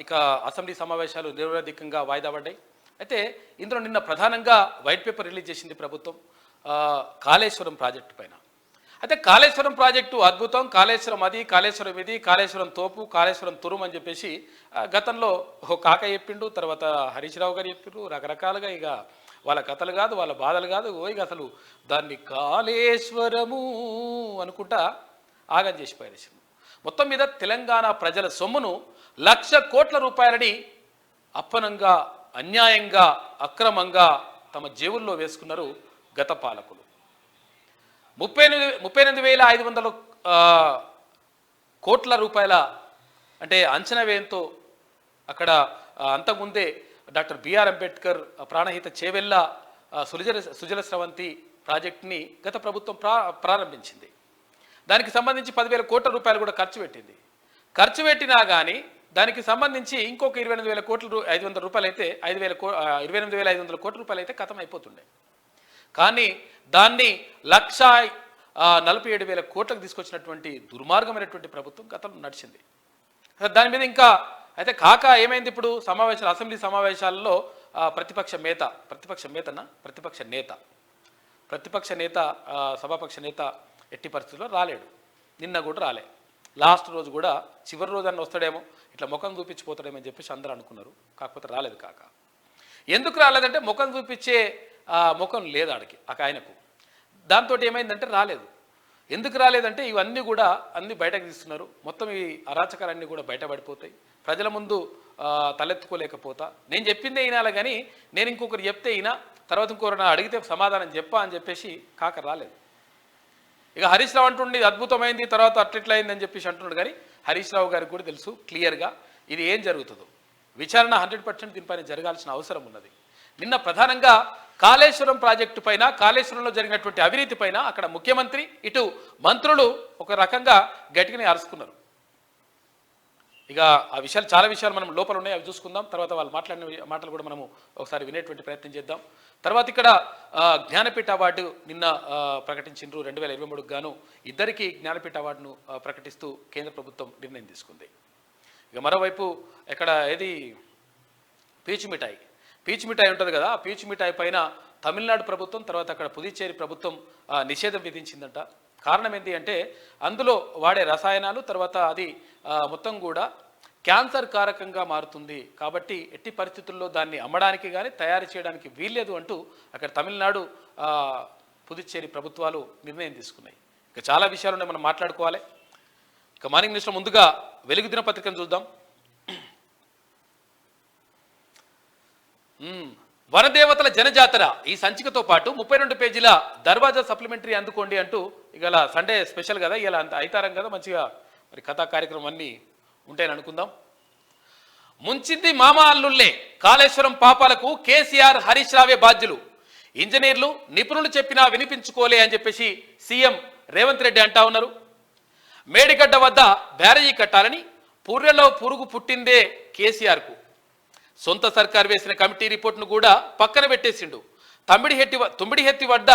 ఇక అసెంబ్లీ సమావేశాలు నిరవధికంగా వాయిదా పడ్డాయి. అయితే ఇందులో నిన్న ప్రధానంగా వైట్ పేపర్ రిలీజ్ చేసింది ప్రభుత్వం కాళేశ్వరం ప్రాజెక్టు పైన. అయితే కాళేశ్వరం ప్రాజెక్టు అద్భుతం, కాళేశ్వరం అది, కాళేశ్వరం ఇది, కాళేశ్వరం తోపు, కాళేశ్వరం తురుము అని చెప్పేసి గతంలో కాక చెప్పిండు, తర్వాత హరీష్ రావు గారు చెప్పిండ్రు. రకరకాలుగా ఇక వాళ్ళ కథలు కాదు, వాళ్ళ బాధలు కాదు, ఇక అసలు దాన్ని కాళేశ్వరము అనుకుంటా ఆగం చేసి పైరేసింది. మొత్తం మీద తెలంగాణ ప్రజల సొమ్మును 1,00,000 కోట్ల రూపాయలని అప్పనంగా, అన్యాయంగా, అక్రమంగా తమ జేబుల్లో వేసుకున్నారు గత పాలకులు. 38,500 కోట్ల రూపాయల అంటే అంచనా వ్యయంతో అక్కడ అంతకుముందే డాక్టర్ బిఆర్ అంబేద్కర్ ప్రాణహిత చేవెళ్ళ సుజల స్రవంతి ప్రాజెక్టుని గత ప్రభుత్వం ప్రారంభించింది. దానికి సంబంధించి 10,000 కోట్ల రూపాయలు కూడా ఖర్చు పెట్టింది. ఖర్చు పెట్టినా కానీ దానికి సంబంధించి ఇంకొక 28,000 కోట్ల 500 రూపాయలు అయితే 28,500 కోట్ల రూపాయలు అయితే ఖతం అయిపోతుండే. కానీ దాన్ని 1,47,000 కోట్లకు తీసుకొచ్చినటువంటి దుర్మార్గమైనటువంటి ప్రభుత్వం గతంలో నడిచింది. దాని మీద ఇంకా అయితే కాక ఏమైంది, ఇప్పుడు సమావేశాలు, అసెంబ్లీ సమావేశాల్లో ప్రతిపక్ష నేత సభాపక్ష నేత ఎట్టి పరిస్థితుల్లో రాలేడు. నిన్న కూడా రాలే. లాస్ట్ రోజు కూడా చివరి రోజు అన్న వస్తాడేమో, ఇట్లా ముఖం చూపించిపోతాడేమో అని చెప్పేసి అందరూ అనుకున్నారు. కాకపోతే రాలేదు. కాక ఎందుకు రాలేదంటే ముఖం చూపించే ముఖం లేదు ఆడికి ఆయనకు. దాంతో ఏమైందంటే రాలేదు. ఎందుకు రాలేదంటే ఇవన్నీ కూడా అన్నీ బయటకు తీస్తున్నారు. మొత్తం ఈ అరాచకాలన్నీ కూడా బయటపడిపోతాయి. ప్రజల ముందు తలెత్తుకోలేకపోతా, నేను చెప్పిందే వినాలి కానీ నేను ఇంకొకరు చెప్తే అయినా తర్వాత ఇంకొకరు అడిగితే సమాధానం చెప్పా అని చెప్పేసి కాక రాలేదు. ఇక హరీష్ రావు అంటుండే అద్భుతమైంది, తర్వాత అట్లెట్లయింది అని చెప్పేసి అంటున్నాడు. కానీ హరీష్ రావు గారికి కూడా తెలుసు క్లియర్గా ఇది ఏం జరుగుతుందో. విచారణ 100% దీనిపైన జరగాల్సిన అవసరం ఉన్నది. నిన్న ప్రధానంగా కాళేశ్వరం ప్రాజెక్టు పైన, కాళేశ్వరంలో జరిగినటువంటి అవినీతి పైన అక్కడ ముఖ్యమంత్రి, ఇటు మంత్రులు ఒక రకంగా గట్టిగానే అరుచుకున్నారు. ఇక ఆ విషయాలు, చాలా విషయాలు మనం లోపల ఉన్నాయి, అవి చూసుకుందాం. తర్వాత వాళ్ళు మాట్లాడిన మాటలు కూడా మనము ఒకసారి వినేటువంటి ప్రయత్నం చేద్దాం. తర్వాత ఇక్కడ జ్ఞానపీఠ అవార్డు నిన్న ప్రకటించిండ్రు. 2023 గాను ఇద్దరికి జ్ఞానపీఠ అవార్డును ప్రకటిస్తూ కేంద్ర ప్రభుత్వం నిర్ణయం తీసుకుంది. ఇక మరోవైపు ఇక్కడ ఏది పీచు మిఠాయి ఉంటుంది కదా, ఆ పీచు మిఠాయి పైన తమిళనాడు ప్రభుత్వం, తర్వాత అక్కడ పుదుచ్చేరి ప్రభుత్వం నిషేధం విధించిందంట. కారణం ఏంటి అంటే అందులో వాడే రసాయనాలు, తర్వాత అది మొత్తం కూడా క్యాన్సర్ కారకంగా మారుతుంది కాబట్టి ఎట్టి పరిస్థితుల్లో దాన్ని అమ్మడానికి కానీ తయారు చేయడానికి వీల్లేదు అంటూ అక్కడ తమిళనాడు, పుదుచ్చేరి ప్రభుత్వాలు నిర్ణయం తీసుకున్నాయి. ఇక చాలా విషయాలు మనం మాట్లాడుకోవాలి. ఇక మార్నింగ్ న్యూస్లో ముందుగా వెలుగు దినపత్రికను చూద్దాం. వనదేవతల జనజాతర ఈ సంచికతో పాటు 32 పేజీల దర్వాజా సప్లిమెంటరీ అందుకోండి అంటూ ఇవాళ సండే స్పెషల్ కదా, ఇలా అంత అయితారం కదా, మంచిగా మరి కథా కార్యక్రమం అన్నీ ఉంటాయని అనుకుందాం. ముంచింది మామ అల్లుళ్ళే, కాళేశ్వరం పాపాలకు కేసీఆర్, హరీష్ రావే బాధ్యులు, ఇంజనీర్లు నిపుణులు చెప్పినా వినిపించుకోలే అని చెప్పేసి సీఎం రేవంత్ రెడ్డి అంటా ఉన్నారు. మేడిగడ్డ వద్ద బ్యారేజీ కట్టాలని పూర్యలో పురుగు పుట్టిందే కేసీఆర్కు. సొంత సర్కార్ వేసిన కమిటీ రిపోర్ట్ను కూడా పక్కన పెట్టేసిండు. తుమ్మిడిహెత్తి వద్ద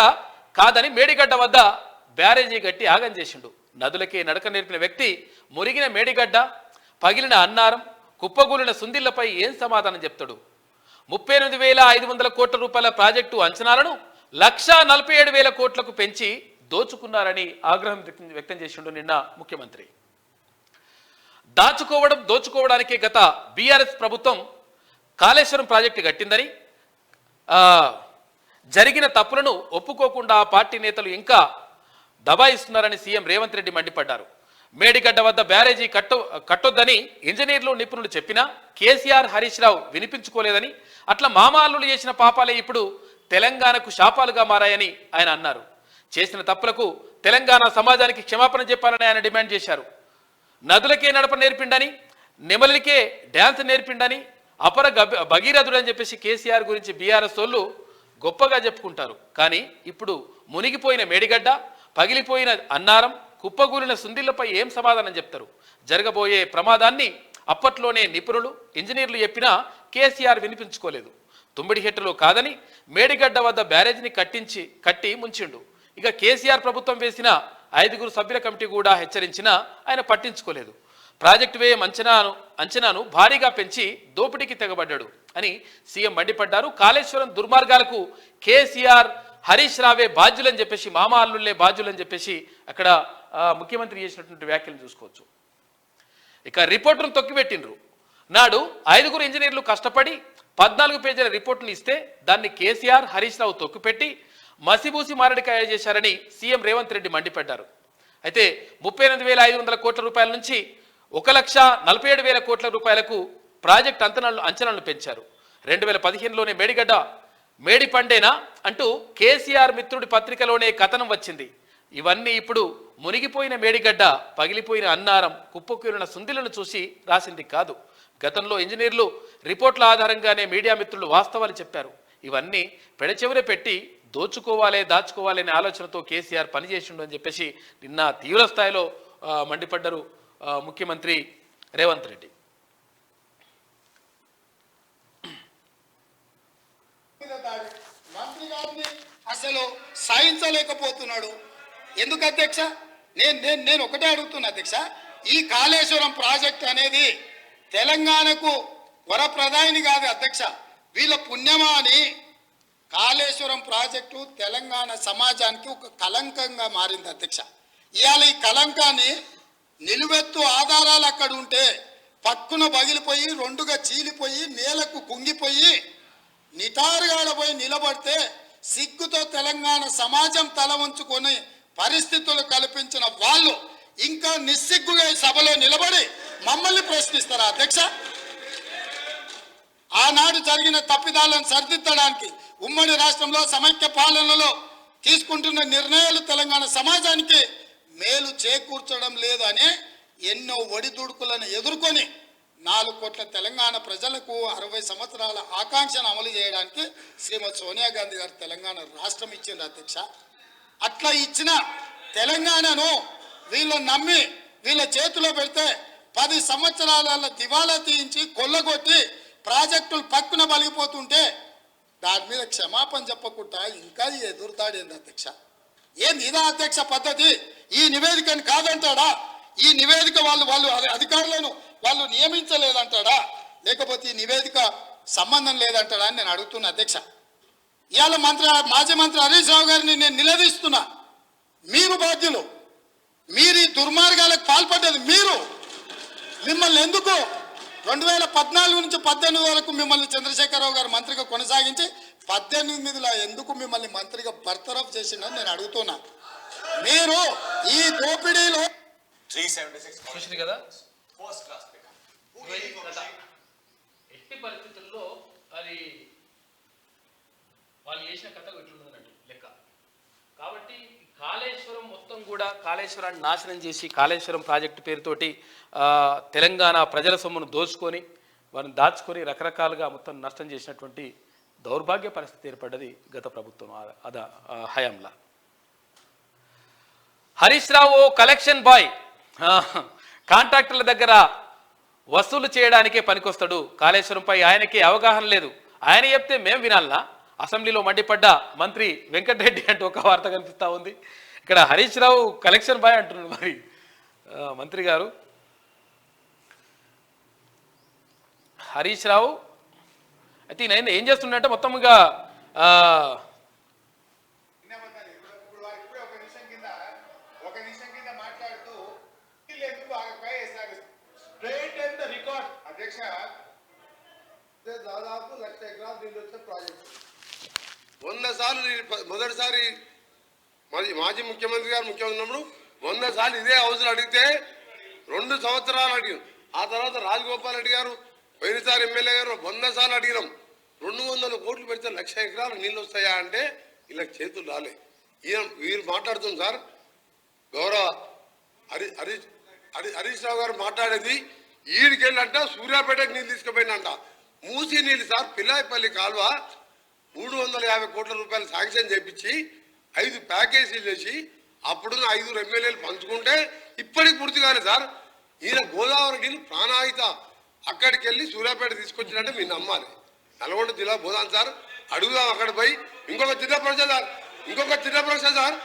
కాదని మేడిగడ్డ వద్ద బ్యారేజీ కట్టి ఆగం చేసిండు. నదులకే నడక నేర్పిన వ్యక్తి మురిగిన మేడిగడ్డ, పగిలిన అన్నారం, కుప్పగూలిన సుందిళ్లపై ఏం సమాధానం చెప్తాడు? 38,500 కోట్ల రూపాయల ప్రాజెక్టు అంచనాలను 1,47,000 కోట్లకు పెంచి దోచుకున్నారని ఆగ్రహం వ్యక్తం చేసిండు నిన్న ముఖ్యమంత్రి. దోచుకోవడానికే గత బీఆర్ఎస్ ప్రభుత్వం కాళేశ్వరం ప్రాజెక్టు కట్టిందని, జరిగిన తప్పులను ఒప్పుకోకుండా ఆ పార్టీ నేతలు ఇంకా దబాయిస్తున్నారని సీఎం రేవంత్ రెడ్డి మండిపడ్డారు. మేడిగడ్డ వద్ద బ్యారేజీ కట్టొద్దని ఇంజనీర్లు, నిపుణులు చెప్పినా కేసీఆర్, హరీష్ రావు వినిపించుకోలేదని, అట్లా మామాల్లులు చేసిన పాపాలే ఇప్పుడు తెలంగాణకు శాపాలుగా మారాయని ఆయన అన్నారు. చేసిన తప్పులకు తెలంగాణ సమాజానికి క్షమాపణ చెప్పాలని ఆయన డిమాండ్ చేశారు. నదులకే నడప నేర్పిండని, నెమలికే డ్యాన్స్ నేర్పిండని, అపర భగీరథుడు అని చెప్పేసి కేసీఆర్ గురించి బీఆర్ఎస్ వాళ్ళు గొప్పగా చెప్పుకుంటారు. కానీ ఇప్పుడు మునిగిపోయిన మేడిగడ్డ, పగిలిపోయిన అన్నారం, కుప్పగూలిన సుందిళ్లపై ఏం సమాధానం చెప్తారు? జరగబోయే ప్రమాదాన్ని అప్పట్లోనే నిపుణులు, ఇంజనీర్లు చెప్పినా కేసీఆర్ వినిపించుకోలేదు. తుమ్మిడిహెట్టులో కాదని మేడిగడ్డ వద్ద బ్యారేజ్ని కట్టి ముంచిండు. ఇక కేసీఆర్ ప్రభుత్వం వేసిన 5 సభ్యుల కమిటీ కూడా హెచ్చరించినా ఆయన పట్టించుకోలేదు. ప్రాజెక్టు వ్యయం అంచనాను భారీగా పెంచి దోపిడీకి తెగబడ్డాడు అని సీఎం మండిపడ్డారు. కాళేశ్వరం దుర్మార్గాలకు కేసీఆర్ హరీష్ రావే బాధ్యులని చెప్పేసి, మామ అల్లుళ్లే బాధ్యులని చెప్పేసి అక్కడ ముఖ్యమంత్రి చేసినటువంటి వ్యాఖ్యలు చూసుకోవచ్చు. ఇక రిపోర్టును తొక్కిపెట్టిండ్రు. నాడు 5 ఇంజనీర్లు కష్టపడి 14 పేజీల రిపోర్టును ఇస్తే దాన్ని కేసీఆర్ హరీష్ రావు తొక్కిపెట్టి మసిబూసి మారడికాయ చేశారని సీఎం రేవంత్ రెడ్డి మండిపడ్డారు. అయితే 38,500 కోట్ల రూపాయల నుంచి 1,47,000 కోట్ల రూపాయలకు ప్రాజెక్ట్ అంచనాలను పెంచారు. 2015లోనే మేడిగడ్డ మేడిపండేనా అంటూ కేసీఆర్ మిత్రుడి పత్రికలోనే కథనం వచ్చింది. ఇవన్నీ ఇప్పుడు మునిగిపోయిన మేడిగడ్డ, పగిలిపోయిన అన్నారం, కుప్పకూలిన సుందిలను చూసి రాసింది కాదు. గతంలో ఇంజనీర్లు రిపోర్ట్ల ఆధారంగానే మీడియా మిత్రులు వాస్తవాలు చెప్పారు. ఇవన్నీ పెడచెవిన పెట్టి దాచుకోవాలి అనే ఆలోచనతో కేసీఆర్ పనిచేసిండు అని చెప్పేసి నిన్న తీవ్ర స్థాయిలో మండిపడ్డారు ముఖ్యమంత్రి రేవంత్ రెడ్డి. మంత్రి గారిని అసలు సాయించలేకపోతున్నాడు. ఎందుకు అధ్యక్ష? నేను ఒకటే అడుగుతున్నా అధ్యక్ష, ఈ కాళేశ్వరం ప్రాజెక్ట్ అనేది తెలంగాణకు వరప్రదాయిని కాదు అధ్యక్ష, వీళ్ళ పుణ్యమా అని కాళేశ్వరం ప్రాజెక్టు తెలంగాణ సమాజానికి ఒక కలంకంగా మారింది అధ్యక్ష. ఇవాళ ఈ కలంకాన్ని నిలువెత్తు ఆధారాలు అక్కడ ఉంటే పక్కున పగిలిపోయి 2గా చీలిపోయి నేలకు కుంగిపోయి నిటారుగాడపోయి నిలబడితే సిగ్గుతో తెలంగాణ సమాజం తల వంచుకొని పరిస్థితులు కల్పించిన వాళ్ళు ఇంకా నిస్సిగ్గుగా సభలో నిలబడి మమ్మల్ని ప్రశ్నిస్తారా అధ్యక్ష? ఆనాడు జరిగిన తప్పిదాలను సరిదిద్దడానికి ఉమ్మడి రాష్ట్రంలో సమైక్య పాలనలో తీసుకుంటున్న నిర్ణయాలు తెలంగాణ సమాజానికి మేలు చేకూర్చడం లేదు అనే ఎన్నో ఒడిదుడుకులను ఎదుర్కొని 4 కోట్ల తెలంగాణ ప్రజలకు 60 సంవత్సరాల ఆకాంక్షను అమలు చేయడానికి శ్రీమతి సోనియా గాంధీ గారు తెలంగాణ రాష్ట్రం ఇచ్చింది అధ్యక్ష. అట్లా ఇచ్చిన తెలంగాణను వీళ్ళని నమ్మి వీళ్ళ చేతిలో పెడితే 10 సంవత్సరాల దివాలా తీయించి కొల్లగొట్టి ప్రాజెక్టులు పక్కున బలిగిపోతుంటే దాని మీద క్షమాపణ చెప్పకుండా ఇంకా ఎదురుతాడేంది అధ్యక్ష? ఏంది ఇదా అధ్యక్ష పద్ధతి? ఈ నివేదికని కాదంటాడా? ఈ నివేదిక వాళ్ళు అధికారులను వాళ్ళు నియమించలేదంటాడా? లేకపోతే ఈ నివేదిక సంబంధం లేదంటాడా అని నేను అడుగుతున్నా అధ్యక్ష. ఇవాళ మాజీ మంత్రి హరీష్ రావు గారిని నేను నిలదీస్తున్నా. మీరు బాధ్యులు, మీరు ఈ దుర్మార్గాలకు పాల్పడ్డది మీరు. మిమ్మల్ని ఎందుకు 2014 నుంచి 18 వరకు మిమ్మల్ని చంద్రశేఖరరావు గారు మంత్రిగా కొనసాగించి 18లో ఎందుకు మిమ్మల్ని మంత్రిగా బర్తరఫ్ చేసిందని నేను అడుగుతున్నా. మీరు ఈ దోపిడీలో 376 కదా ఫస్ట్ క్లాస్ ఎట్టి పరిస్థితుల్లో అది వాళ్ళు చేసిన కథ ఇట్లున్నదన్నట్టు లెక్క. కాబట్టి కాళేశ్వరం మొత్తం కూడా కాళేశ్వరాన్ని నాశనం చేసి కాళేశ్వరం ప్రాజెక్టు పేరుతోటి తెలంగాణ ప్రజల సొమ్మును దోచుకొని వారిని దాచుకొని రకరకాలుగా మొత్తం నష్టం చేసినటువంటి దౌర్భాగ్య పరిస్థితి ఏర్పడ్డది గత ప్రభుత్వం హయాంలా. హరీష్ రావు కలెక్షన్ బాయ్, కాంట్రాక్టర్ల దగ్గర వసూలు చేయడానికే పనికొస్తాడు. కాళేశ్వరంపై ఆయనకి అవగాహన లేదు, ఆయన చెప్తే మేము వినాలనా? అసెంబ్లీలో మండిపడ్డ మంత్రి వెంకటరెడ్డి అంటూ ఒక వార్త కనిపిస్తూ ఉంది. ఇక్కడ హరీష్ రావు కలెక్షన్ బాయ్ అంటున్నారు మరి మంత్రి గారు. హరీష్ రావు అయితే నేను ఏం చేస్తుండే మొత్తంగా దాదాపు 1,00,000 ఎకరాలు నీళ్ళు వచ్చే ప్రాజెక్టు 100 సార్లు మొదటిసారి మాజీ ముఖ్యమంత్రి గారు ముఖ్యమంత్రి ఉన్నప్పుడు 100 సార్లు ఇదే హౌస్లో అడిగితే 2 సంవత్సరాలు అడిగాం. ఆ తర్వాత రాజగోపాల్ రెడ్డి గారు పోయినసారి ఎమ్మెల్యే గారు 100 సార్లు అడిగినాం. 200 కోట్లు పెడితే 1,00,000 ఎకరాలు నీళ్ళు వస్తాయా అంటే ఇలా చేతులు రాలే. వీరు మాట్లాడుతుంది సార్, గౌరవ హరీష్ రావు గారు మాట్లాడేది ఈడికెళ్ళంట సూర్యాపేటకు నీళ్ళు తీసుకుపోయినంట. మూసీ నీళ్ళు సార్, పిల్లాయిపల్లి కాలువ 350 కోట్ల రూపాయలు శాంక్షన్ చేపించి 5 ప్యాకేజీలు చేసి అప్పుడున్న 5 ఎమ్మెల్యేలు పంచుకుంటే ఇప్పటికి పూర్తి కాలేదు సార్. ఈయన గోదావరి నీళ్ళు ప్రాణాయిత అక్కడికి వెళ్ళి సూర్యాపేట తీసుకొచ్చినట్టే మీరు నమ్మాలి. నల్గొండ జిల్లా పోదాం సార్, అడుగుదాం అక్కడ పోయి. ఇంకొక చిన్న ప్రశ్న సార్,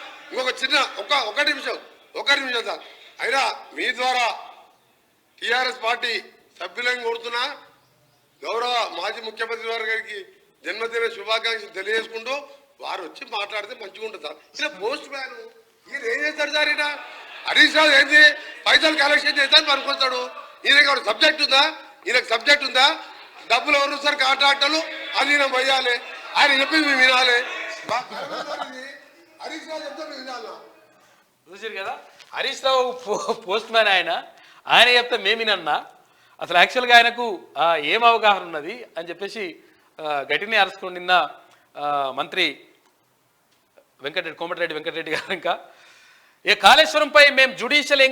ఒకటి నిమిషం సార్. అయినా మీ ద్వారా టీఆర్ఎస్ పార్టీ సభ్యులను కోరుతున్నా గౌరవ మాజీ ముఖ్యమంత్రి గారికి జన్మదిన శుభాకాంక్షలు తెలియజేసుకుంటూ వారు వచ్చి మాట్లాడితే మంచిగా ఉంటుంది సార్. ఇలా పోస్ట్ మ్యాన్ ఈయన ఏం చేస్తాడు సార్? ఈయన హరీష్ రావు ఏంది పైసలు కలెక్షన్ చేస్తాను అనుకుంటాడు. ఈయనకి సబ్జెక్ట్ ఉందా? ఈయనకు సబ్జెక్ట్ ఉందా? డబ్బులు ఎవరు సార్ కాంట్రాక్టర్లు అది ఈయన పోయాలి. ఆయన చెప్పింది మేము వినాలి. హరీష్ రావు చెప్తే మేము వినాలా? చూసారు కదా, హరీష్ రావు పోస్ట్ మ్యాన్ ఆయన చెప్తే మేమినన్నా. అసలు యాక్చువల్గా ఆయనకు ఏం అవగాహన ఉన్నది అని చెప్పేసి గట్టినే అరుచుకుని నిన్న మంత్రి కోమటిరెడ్డి వెంకటరెడ్డి గారు ఇంకా కాళేశ్వరంపై మేము జ్యుడిషియల్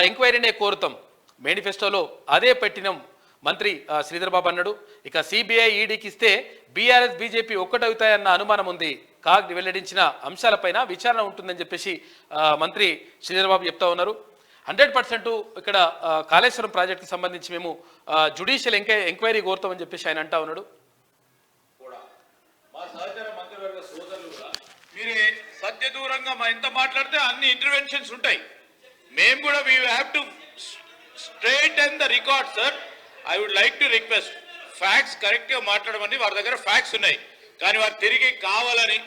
ఎంక్వైరీనే కోరుతాం, మేనిఫెస్టోలో అదే పెట్టినాం మంత్రి శ్రీధర్ బాబు అన్నాడు. ఇక సిబిఐ ఈడీకి ఇస్తే బీఆర్ఎస్ బీజేపీ ఒక్కటవుతాయన్న అనుమానం ఉంది. కాగ్ వెల్లడించిన అంశాలపైన విచారణ ఉంటుందని చెప్పేసి మంత్రి శ్రీధర్ బాబు చెప్తా ఉన్నారు. 100% ఇక్కడ కాళేశ్వరం ప్రాజెక్టుకి సంబంధించి మేము జ్యుడిషియల్ ఎంక్వైరీ కోరుతామని చెప్పేసి ఆయన అంటా ఉన్నాడు. మీరే సత్య దూరంగా ఎంత మాట్లాడితే అన్ని ఇంటర్వెన్షన్స్ ఉంటాయి. మేము కూడా we have to straight and the record sir. I would like to request facts కరెక్ట్గా మాట్లాడమని. వారి దగ్గర ఫ్యాక్ట్స్ ఉన్నాయి కానీ వారు తిరిగి కావాలని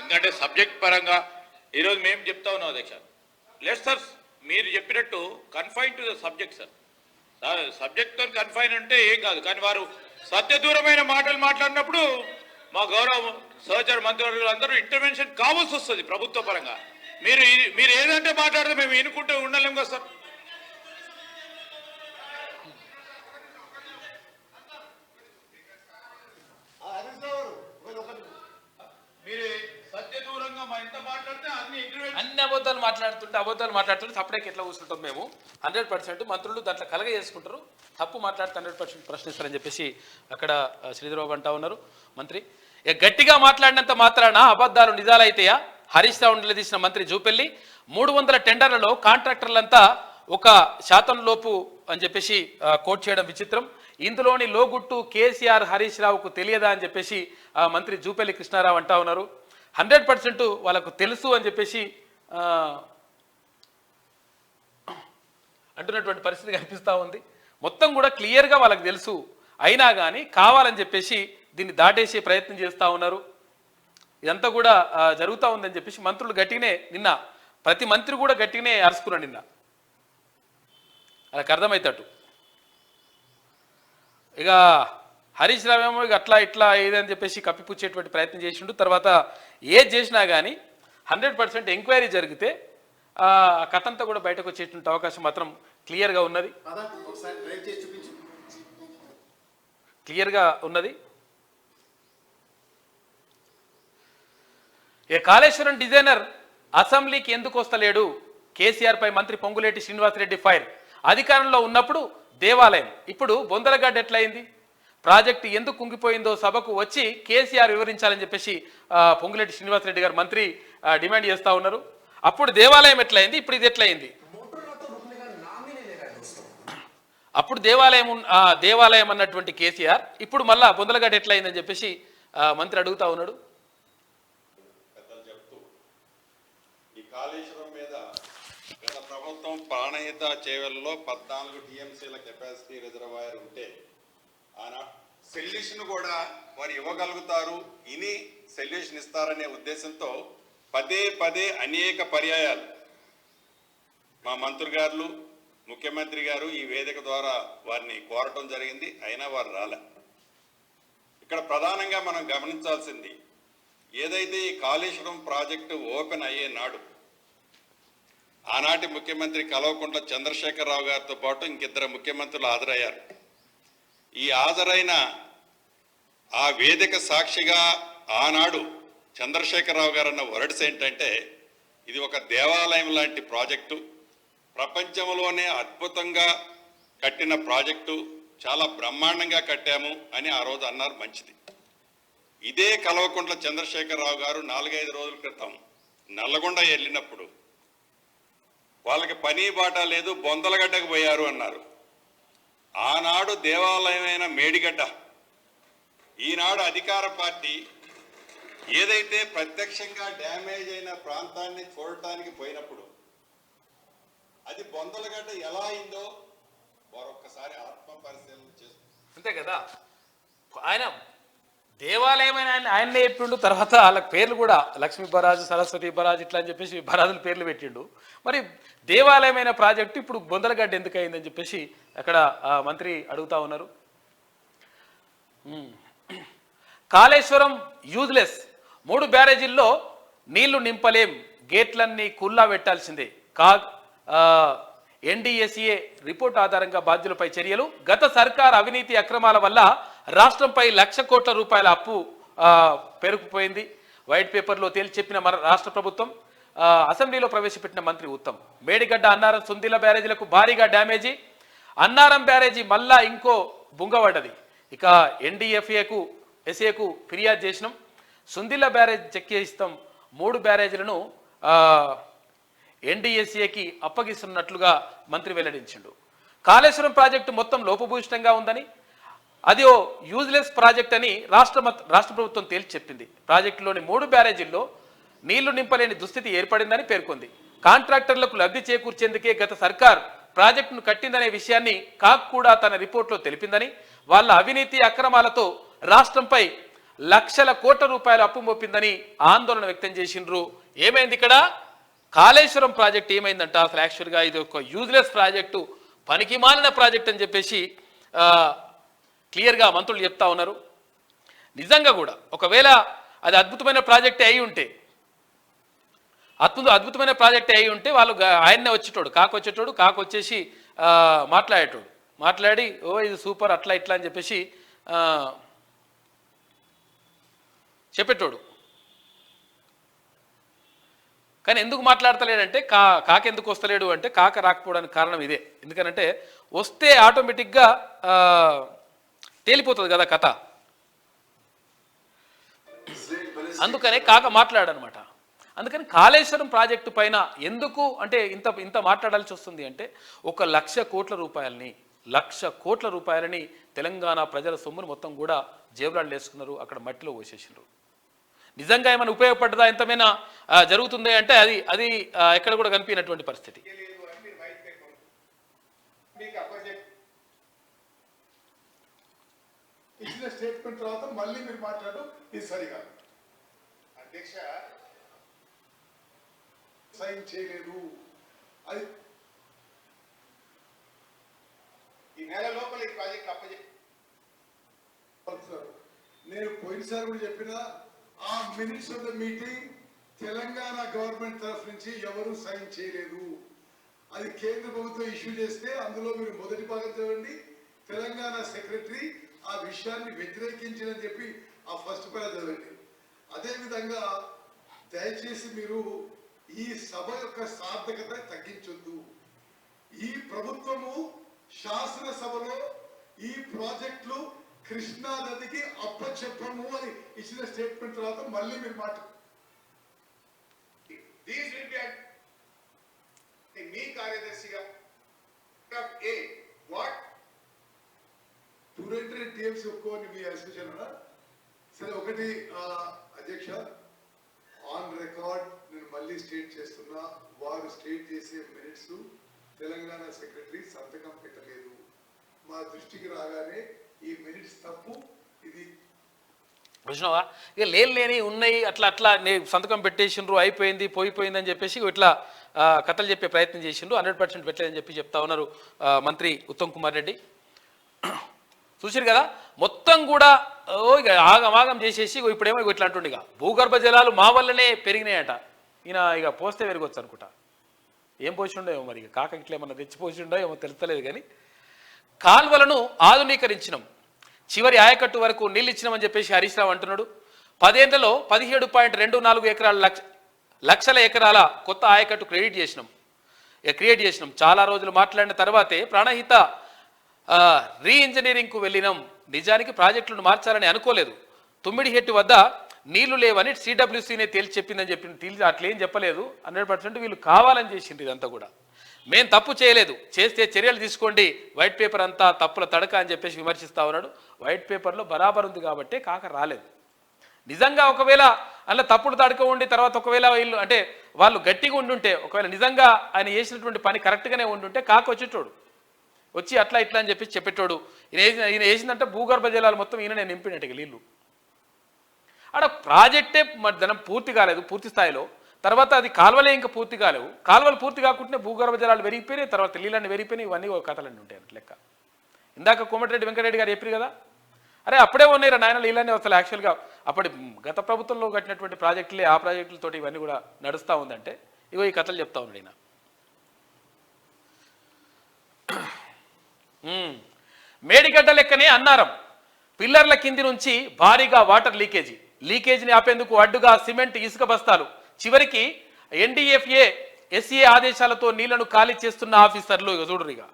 ఎందుకంటే సబ్జెక్ట్ పరంగా ఈరోజు మేము చెప్తా ఉన్నాం అధ్యక్ష. లేదు సార్, మీరు చెప్పినట్టు confine to the subject sir. సబ్జెక్ట్తో కన్ఫైన్ అంటే ఏం కాదు, కానీ వారు సత్యదూరమైన మాటలు మాట్లాడినప్పుడు మా గౌరవ సహచర మంత్రివర్గులు అందరూ ఇంటర్వెన్షన్ కావాల్సి వస్తుంది ప్రభుత్వ పరంగా. మీరు ఏదంటే మాట్లాడితే మేము వినుకుంటూ ఉండలేము కదా సార్. మీరు సత్యదూరంగా ఎంత మాట్లాడితే అన్ని అబద్ధాలు మాట్లాడుతుంటే తప్పుడేకి ఎట్లా కూర్చుంటాం మేము. 100% మంత్రులు దాంట్లో కలగ చేసుకుంటారు, తప్పు మాట్లాడితే 100% ప్రశ్నిస్తారని చెప్పేసి అక్కడ శ్రీధర్ బాబు అంటా ఉన్నారు. మంత్రి గట్టిగా మాట్లాడినంత మాత్రాన అబద్ధాలు నిజాలైతాయా? హరీష్ రావు నిలదీసిన మంత్రి జూపెల్లి 300 టెండర్లలో కాంట్రాక్టర్లంతా 1% లోపు అని చెప్పేసి కోట్ చేయడం విచిత్రం. ఇందులోని లోగుట్టు కేసీఆర్ హరీష్ రావుకు తెలియదా అని చెప్పేసి మంత్రి జూపెల్లి కృష్ణారావు అంటా ఉన్నారు. 100% వాళ్ళకు తెలుసు అని చెప్పేసి అంటున్నటువంటి పరిస్థితి కనిపిస్తూ ఉంది. మొత్తం కూడా క్లియర్గా వాళ్ళకి తెలుసు, అయినా కానీ కావాలని చెప్పేసి దీన్ని దాటేసే ప్రయత్నం చేస్తూ ఉన్నారు. ఇదంతా కూడా జరుగుతూ ఉందని చెప్పేసి మంత్రులు గట్టిగానే నిన్న ప్రతి మంత్రి కూడా గట్టిగానే అరుచుకున్నాడు నిన్న. వాళ్ళకి అర్థమవుతాడు. ఇక హరీష్ రావు ఏమో ఇక అట్లా ఇట్లా ఏదని చెప్పేసి కప్పిపుచ్చేటువంటి ప్రయత్నం చేసిండు. తర్వాత ఏది చేసినా కానీ 100% ఎంక్వైరీ జరిగితే ఆ కథంతా కూడా బయటకు వచ్చేటువంటి అవకాశం మాత్రం క్లియర్గా ఉన్నది. కాళేశ్వరం డిజైనర్ అసెంబ్లీకి ఎందుకు వస్తలేడు? కేసీఆర్ పై మంత్రి పొంగులేటి శ్రీనివాసరెడ్డి ఫైర్. అధికారంలో ఉన్నప్పుడు దేవాలయం, ఇప్పుడు బొందరగడ్డ ఎట్లయింది? ప్రాజెక్టు ఎందుకు కుంగిపోయిందో సభకు వచ్చి కేసీఆర్ వివరించాలని చెప్పేసి పొంగులేటి శ్రీనివాసరెడ్డి గారు మంత్రి డిమాండ్ చేస్తూ ఉన్నారు. అప్పుడు దేవాలయం ఎట్లయింది, ఇప్పుడు ఇది ఎట్లయింది? అప్పుడు దేవాలయం అన్నటువంటి కేసీఆర్ ఇప్పుడు మళ్ళా బొందలగడ్డ ఎట్లయిందని చెప్పేసి మంత్రి అడుగుతా ఉన్నాడు. కాళేశ్వరం మీద గత ప్రభుత్వం ప్రాణహిత చేవెల్లో 14 టీఎంసీల కెపాసిటీ రిజర్వాయర్ ఉంటే సొల్యూషన్ కూడా వారు ఇవ్వగలుగుతారు, ఇని సొల్యూషన్ ఇస్తారనే ఉద్దేశంతో పదే అనేక పర్యాయాలు మా మంత్రి గారు ముఖ్యమంత్రి గారు ఈ వేదిక ద్వారా వారిని కోరటం జరిగింది. అయినా వారు రాలే. ఇక్కడ ప్రధానంగా మనం గమనించాల్సింది ఏదైతే ఈ కాళేశ్వరం ప్రాజెక్టు ఓపెన్ అయ్యే నాడు ఆనాటి ముఖ్యమంత్రి కల్వకుంట్ల చంద్రశేఖరరావు గారితో పాటు ఇంకిద్దరు ముఖ్యమంత్రులు హాజరయ్యారు. ఈ హాజరైన ఆ వేదిక సాక్షిగా ఆనాడు చంద్రశేఖరరావు గారు అన్న వర్డ్స్ ఏంటంటే, ఇది ఒక దేవాలయం లాంటి ప్రాజెక్టు, ప్రపంచంలోనే అద్భుతంగా కట్టిన ప్రాజెక్టు, చాలా బ్రహ్మాండంగా కట్టాము అని ఆ రోజు అన్నారు. మంచిది. ఇదే కల్వకుంట్ల చంద్రశేఖరరావు గారు 4-5 రోజుల క్రితం నల్లగొండ వెళ్ళినప్పుడు వాళ్ళకి పని బాట లేదు, బొందలగడ్డకు పోయారు అన్నారు. ఆనాడు దేవాలయమైన మేడిగడ్డ, ఈనాడు అధికార పార్టీ ఏదైతే ప్రత్యక్షంగా డ్యామేజ్ అయిన ప్రాంతాన్ని చూడటానికి పోయినప్పుడు అది బొందలగడ్డ ఎలా అయిందో మరొక్కసారి ఆత్మ పరిశీలన చేస్తుంది. అంతే కదా, ఆయన దేవాలయమైన ఆయన్నే చెప్పిండు. తర్వాత వాళ్ళకి పేర్లు కూడా లక్ష్మీ బరాజు, సరస్వతి బరాజు ఇట్లా అని చెప్పేసి బరాజుల పేర్లు పెట్టిండు. మరి దేవాలయమైన ప్రాజెక్టు ఇప్పుడు బొందలగడ్డ ఎందుకు అయిందని చెప్పేసి అక్కడ మంత్రి అడుగుతా ఉన్నారు. కాళేశ్వరం యూజ్లెస్, 3 బ్యారేజీల్లో నీళ్లు నింపలేం, గేట్లన్నీ కుల్లా పెట్టాల్సిందే. ఎన్డీఎస్ఏ రిపోర్ట్ ఆధారంగా బాధ్యులపై చర్యలు. గత సర్కార్ అవినీతి అక్రమాల వల్ల రాష్ట్రంపై 1,00,000 కోట్ల రూపాయల అప్పు పెరుగుపోయింది. వైట్ పేపర్లో తేల్చి చెప్పిన మన రాష్ట్ర ప్రభుత్వం. అసెంబ్లీలో ప్రవేశపెట్టిన మంత్రి ఉత్తమ్. మేడిగడ్డ, అన్నారం, సుందిల బ్యారేజీలకు భారీగా డ్యామేజీ. అన్నారం బ్యారేజీ మళ్ళా ఇంకో బుంగబడ్డది. ఇక ఎన్డీఎఫ్ఏకు ఎస్ఏకు ఫిర్యాదు చేసినాం. సుందిల బ్యారేజ్ చెక్ చేయిస్తాం. 3 బ్యారేజీలను ఎన్డీఎస్ఏకి అప్పగిస్తున్నట్లుగా మంత్రి వెల్లడించిండు. కాళేశ్వరం ప్రాజెక్టు మొత్తం లోపభూయిష్టంగా ఉందని, అది ఓ యూజ్లెస్ ప్రాజెక్ట్ అని రాష్ట్ర ప్రభుత్వం తేల్చి చెప్పింది. ప్రాజెక్టులోని 3 బ్యారేజీల్లో నీళ్లు నింపలేని దుస్థితి ఏర్పడిందని పేర్కొంది. కాంట్రాక్టర్లకు లబ్ధి చేకూర్చేందుకే గత సర్కార్ ప్రాజెక్టును కట్టిందనే విషయాన్ని కాక్ కూడా తన రిపోర్ట్లో తెలిపిందని, వాళ్ళ అవినీతి అక్రమాలతో రాష్ట్రంపై 1,00,000 కోట్ల రూపాయల అప్పు మోపిందని ఆందోళన వ్యక్తం చేసిండ్రు. ఏమైంది ఇక్కడ? కాళేశ్వరం ప్రాజెక్ట్ ఏమైందంట? అసలు యాక్చువల్గా ఇది ఒక యూజ్లెస్ ప్రాజెక్టు, పనికి మాలిన ప్రాజెక్ట్ అని చెప్పేసి క్లియర్గా మంత్రులు చెప్తా ఉన్నారు. నిజంగా కూడా ఒకవేళ అది అద్భుతమైన ప్రాజెక్టే అయి ఉంటే, అద్భుతమైన ప్రాజెక్టే అయి ఉంటే వాళ్ళు ఆయన్నే వచ్చేటోడు, కాకు వచ్చేసి మాట్లాడి ఓ ఇది సూపర్ అట్లా ఇట్లా అని చెప్పేసి చెప్పేటోడు. కానీ ఎందుకు మాట్లాడతలేడంటే కాక ఎందుకు వస్తలేడు అంటే, కాక రాకపోవడానికి కారణం ఇదే. ఎందుకనంటే వస్తే ఆటోమేటిక్గా తేలిపోతుంది కదా కథ. అందుకనే కాక మాట్లాడనమాట. అందుకని కాళేశ్వరం ప్రాజెక్టు పైన ఎందుకు అంటే ఇంత మాట్లాడాల్సి వస్తుంది అంటే, 1,00,000 కోట్ల రూపాయలని 1,00,000 కోట్ల రూపాయలని తెలంగాణ ప్రజల సొమ్మును మొత్తం కూడా జేబులాలు వేసుకున్నారు, అక్కడ మట్టిలో పోసేసినారు. నిజంగా ఏమైనా ఉపయోగపడ్డదా, ఎంతమైనా జరుగుతుంది అంటే అది ఎక్కడ కూడా కనిపించినటువంటి పరిస్థితి. ఇచ్చిన స్టేట్మెంట్ తర్వాత మళ్ళీ మీరు మాట్లాడడం ఇది సరిగా. అధ్యక్ష సైన్ చేయలేదు, అది ఈ నెల లోపల ఈ ప్రాజెక్ట్ అప్పచెప్పారు. నేను పోయినసారి కూడా చెప్పిన ఆ minutes of the meeting Telangana government తరఫు నుంచి ఎవరు సైన్ చేయలేదు. అది కేంద్ర ప్రభుత్వం ఇష్యూ చేస్తే అందులో మీరు మొదటి భాగం చదవండి. తెలంగాణ సెక్రటరీ ఆ విషయాన్ని వ్యతిరేకించిందని చెప్పి ఆ ఫస్ట్ పేరా చదవండి. అదేవిధంగా దయచేసి మీరు ఈ సభ యొక్క సార్థకత తగ్గించొద్దు. ఈ ప్రభుత్వము శాసనసభలో ఈ ప్రాజెక్టులు కృష్ణా నదికి అప్పచెప్పము అని ఇచ్చిన స్టేట్మెంట్ తర్వాత మళ్ళీ మీరు మీ కార్యదర్శిగా టీఎంసీ ఒప్పుకోని మీ అసోసియేషన్ సరే. ఒకటి అధ్యక్ష, ఆన్ రికార్డ్ నేను మళ్ళీ స్టేట్ చేస్తున్నా, వారు స్టేట్ చేసే మినిట్స్ తెలంగాణ సెక్రటరీ సంతకం పెట్టలేదు. మా దృష్టికి రాగానే ఈ మినిట్స్ తప్పు, ఇది చూసినావా, ఇక లేని ఉన్నాయి అట్లా సంతకం పెట్టేసిండ్రు, అయిపోయింది పోయిపోయింది అని చెప్పేసి ఇట్లా కథలు చెప్పే ప్రయత్నం చేసిండ్రు. 100% పెట్టలేదని చెప్పి చెప్తా ఉన్నారు మంత్రి ఉత్తమ్ కుమార్ రెడ్డి. చూసారు కదా, మొత్తం కూడా ఇక ఆగమాగం చేసేసి ఇప్పుడేమో ఇట్లా అంటుండే, ఇక భూగర్భ జలాలు మా వల్లనే పెరిగినాయట. ఈయన ఇక పోస్తే పెరగొచ్చు అనుకుంటా. ఏం పోసిండో ఏమో మరి, కాక ఇట్లా ఏమన్నా తెచ్చిపోసిండో ఏమో తెలుస్తలేదు. కానీ కాల్వలను ఆధునీకరించినాం, చివరి ఆయకట్టు వరకు నీళ్ళు ఇచ్చినామని చెప్పేసి హరీష్ రావు అంటున్నాడు. 10 ఏళ్లలో 17.24 ఎకరాల లక్షల ఎకరాల కొత్త ఆయకట్టు క్రియేట్ చేసినాం. చాలా రోజులు మాట్లాడిన తర్వాతే ప్రాణహిత రీఇంజనీరింగ్కు వెళ్ళినాం. నిజానికి ప్రాజెక్టులను మార్చాలని అనుకోలేదు. తుమ్మిడిహెట్టు వద్ద నీళ్లు లేవని సిడబ్ల్యూసీనే తేల్చి చెప్పిందని చెప్పింది. అట్లేం చెప్పలేదు. 100% వీళ్ళు కావాలని చేసింది ఇదంతా కూడా. మేం తప్పు చేయలేదు, చేస్తే చర్యలు తీసుకోండి, వైట్ పేపర్ అంతా తప్పుల తడక అని చెప్పేసి విమర్శిస్తా ఉన్నాడు. వైట్ పేపర్లో బరాబర్ ఉంది కాబట్టే కాక రాలేదు. నిజంగా ఒకవేళ అలా తప్పుడు తడక ఉండి తర్వాత ఒకవేళ వీళ్ళు అంటే వాళ్ళు గట్టిగా ఉండుంటే ఒకవేళ నిజంగా ఆయన చేసినటువంటి పని కరెక్ట్గానే ఉండుంటే కాకు వచ్చేటోడు వచ్చి అట్లా ఇట్లా అని చెప్పి చెప్పేటోడు. ఈయన వేసిందంటే భూగర్భ జలాలు మొత్తం ఈయన నేను నింపినట్టుగా నీళ్ళు ఆడ ప్రాజెక్టే ధనం పూర్తి కాలేదు పూర్తి స్థాయిలో. తర్వాత అది కాలువలే ఇంకా పూర్తి కాలేవు. కాలువలు పూర్తి కాకుండానే భూగర్భ జలాలు పెరిగిపోయినాయి, తర్వాత నీళ్ళని పెరిగిపోయినాయి. ఇవన్నీ కథలన్నీ ఉంటాయి అన్నట్టు లెక్క. ఇందాక కోమటిరెడ్డి వెంకటరెడ్డి గారు చెప్పారు కదా, అరే అప్పుడే ఉన్నాయి నాయన నీళ్ళని అసలు యాక్చువల్గా అప్పటి గత ప్రభుత్వంలో కట్టినటువంటి ప్రాజెక్టులే ఆ ప్రాజెక్టులతోటి ఇవన్నీ కూడా నడుస్తూ ఉందంటే ఇగో ఈ కథలు చెప్తా ఉన్నాడు ఈయన. మేడిగడ్డ లెక్కనే అన్నారం పిల్లర్ల కింది నుంచి భారీగా వాటర్ లీకేజీని ఆపేందుకు అడ్డుగా సిమెంట్ ఇసుక బస్తాలు. చివరికి NDFA SCA ఆదేశాలతో నీళ్లను ఖాళీ చేస్తున్న ఆఫీసర్లు చూడరుగా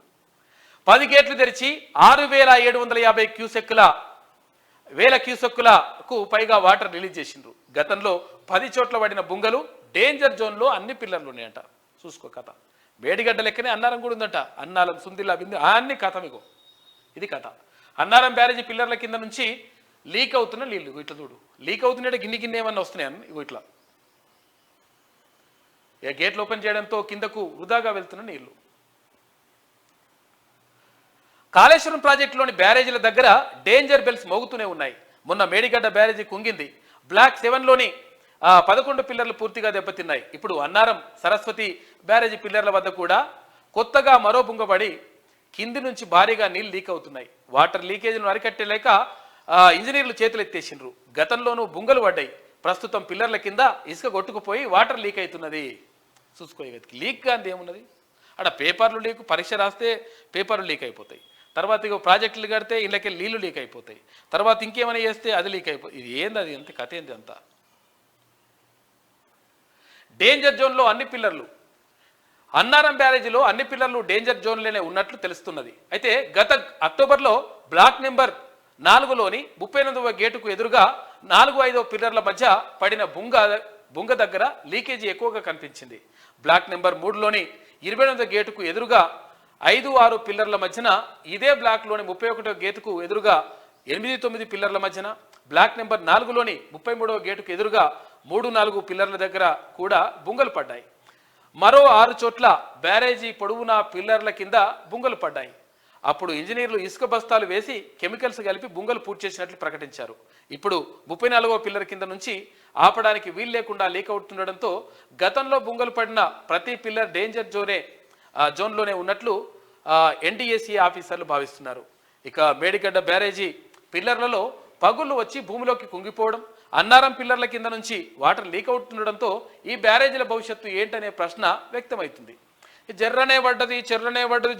10 గేట్లు తెరిచి 6,750 క్యూసెక్కులకు పైగా వాటర్ రిలీజ్ చేసిండ్రు. గతంలో 10 చోట్ల పడిన బుంగలు డేంజర్ జోన్లో అన్ని పిల్లర్లు ఉన్నాయంట. చూసుకో కథ. మేడిగడ్డ లెక్కనే అన్నారం కూడా ఉందంట. అన్నారం సుందిల్లా బిందు అన్ని కథ. మీకు ఇది కథ. అన్నారం బ్యారేజీ పిల్లర్ల కింద నుంచి లీక్ అవుతున్న నీళ్ళు ఇట్లా చూడు. లీక్ అవుతున్నాయి గిన్నె ఏమన్నా వస్తున్నాయని ఇగో ఇట్లా గేట్లు ఓపెన్ చేయడంతో కిందకు వృధాగా వెళ్తున్న నీళ్లు. కాళేశ్వరం ప్రాజెక్టులోని బ్యారేజీల దగ్గర డేంజర్ బెల్స్ మోగుతూనే ఉన్నాయి. మొన్న మేడిగడ్డ బ్యారేజీ కుంగింది. బ్లాక్ 7లోని 11 పిల్లర్లు పూర్తిగా దెబ్బతిన్నాయి. ఇప్పుడు అన్నారం సరస్వతి బ్యారేజీ పిల్లర్ల వద్ద కూడా కొత్తగా మరో బుంగబడి కింది నుంచి భారీగా నీళ్లు లీక్ అవుతున్నాయి. వాటర్ లీకేజీలను అరికట్టలేక ఇంజనీర్లు చేతులు ఎత్తేసిండ్రు. గతంలోనూ బుంగలు పడ్డాయి. ప్రస్తుతం పిల్లర్ల కింద ఇసుక కొట్టుకుపోయి వాటర్ లీక్ అవుతున్నది. చూసుకో లీక్ అంది ఏమున్నది అక్కడ పేపర్లు లీక్, పరీక్ష రాస్తే పేపర్లు లీక్ అయిపోతాయి. తర్వాత ఇక ప్రాజెక్టులు కడితే ఇళ్ళకి నీళ్లు లీక్ అయిపోతాయి. తర్వాత ఇంకేమైనా చేస్తే అది లీక్ అయిపోతుంది. ఇది ఏంది అది ఎంత కథ ఏంది అంతా. డేంజర్ జోన్లో అన్ని పిల్లర్లు. అన్నారం బ్యారేజీలో అన్ని పిల్లర్లు డేంజర్ జోన్లోనే ఉన్నట్లు తెలుస్తున్నది. అయితే గత అక్టోబర్లో బ్లాక్ నెంబర్ 4లోని 38వ గేటుకు ఎదురుగా 4-5 పిల్లర్ల మధ్య పడిన బుంగ దగ్గర లీకేజీ ఎక్కువగా కనిపించింది. బ్లాక్ నెంబర్ 3లోని 28వ గేటుకు ఎదురుగా 5-6 పిల్లర్ల మధ్యన, ఇదే బ్లాక్లోని 31వ గేటుకు ఎదురుగా 8-9 పిల్లర్ల మధ్యన, బ్లాక్ నెంబర్ 4లోని 33వ గేటుకు ఎదురుగా 3-4 పిల్లర్ల దగ్గర కూడా బుంగలు పడ్డాయి. మరో 6 చోట్ల బ్యారేజీ పొడవునా పిల్లర్ల కింద బుంగలు పడ్డాయి. అప్పుడు ఇంజనీర్లు ఇసుక బస్తాలు వేసి కెమికల్స్ కలిపి బుంగలు పూర్తి చేసినట్లు ప్రకటించారు. ఇప్పుడు 34వ పిల్లర్ కింద నుంచి ఆపడానికి వీలు లేకుండా లీక్ అవుతుండడంతో గతంలో బుంగలు పడిన ప్రతి పిల్లర్ డేంజర్ జోన్లోనే ఉన్నట్లు NDSA ఆఫీసర్లు భావిస్తున్నారు. ఇక మేడిగడ్డ బ్యారేజీ పిల్లర్లలో పగుళ్లు వచ్చి భూమిలోకి కుంగిపోవడం, అన్నారం పిల్లర్ల కింద నుంచి వాటర్ లీక్ అవుతుండడంతో ఈ బ్యారేజీల భవిష్యత్తు ఏంటనే ప్రశ్న వ్యక్తమవుతుంది. జర్రనే పడ్డది,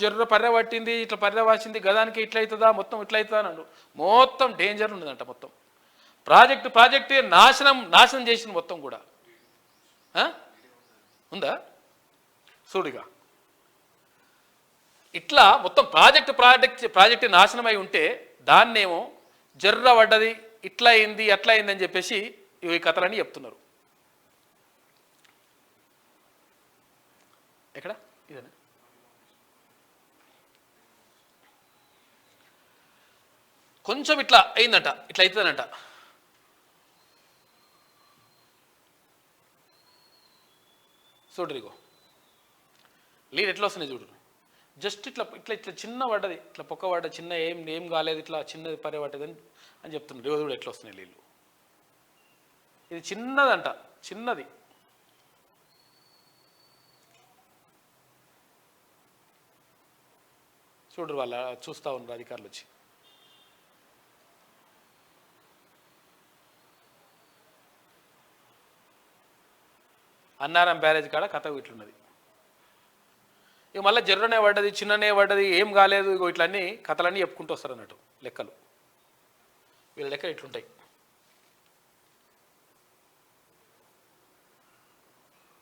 జర్ర పర్రె పట్టింది, ఇట్లా పర్రె వాసింది, గదానికి ఇట్లా అవుతుందా, మొత్తం ఇట్లా అవుతుందా అన్నాడు. మొత్తం డేంజర్ ఉన్నదంట. మొత్తం ప్రాజెక్టు నాశనం చేసింది మొత్తం కూడా. ఉందా చూడిగా ఇట్లా మొత్తం ప్రాజెక్టు నాశనం అయి ఉంటే దాన్నేమో జర్ర పడ్డది, ఇట్లా అయింది అట్లా అయింది అని చెప్పేసి ఈ కథలని చెప్తున్నారు. ఎక్కడ ఇదేనా కొంచెం ఇట్లా అయిందంట, ఇట్లా అవుతుందనంట. చూడరు ఇగో నీళ్ళు ఎట్లా వస్తున్నాయి చూడరు. జస్ట్ ఇట్లా ఇట్లా ఇట్లా చిన్న పడ్డది, ఇట్లా పొక్క పడ్డ చిన్న ఏం కాలేదు, ఇట్లా చిన్నది పరే పడ్డది అని చెప్తున్నారు. ఇగో చూడు ఎట్లా వస్తున్నాయి నీళ్ళు. ఇది చిన్నదంట, చిన్నది. చూడరు వాళ్ళ చూస్తూ ఉన్నారు అధికారులు వచ్చి. అన్నారం బ్యారేజ్ కాడ కథ ఇట్లున్నది. ఇక మళ్ళీ జర్రనే పడ్డది, చిన్ననే పడ్డది, ఏం కాలేదు, ఇగో ఇట్లన్నీ కథలన్నీ చెప్పుకుంటూ వస్తారు అన్నట్టు లెక్కలు. వీళ్ళ లెక్కలు ఇట్లుంటాయి.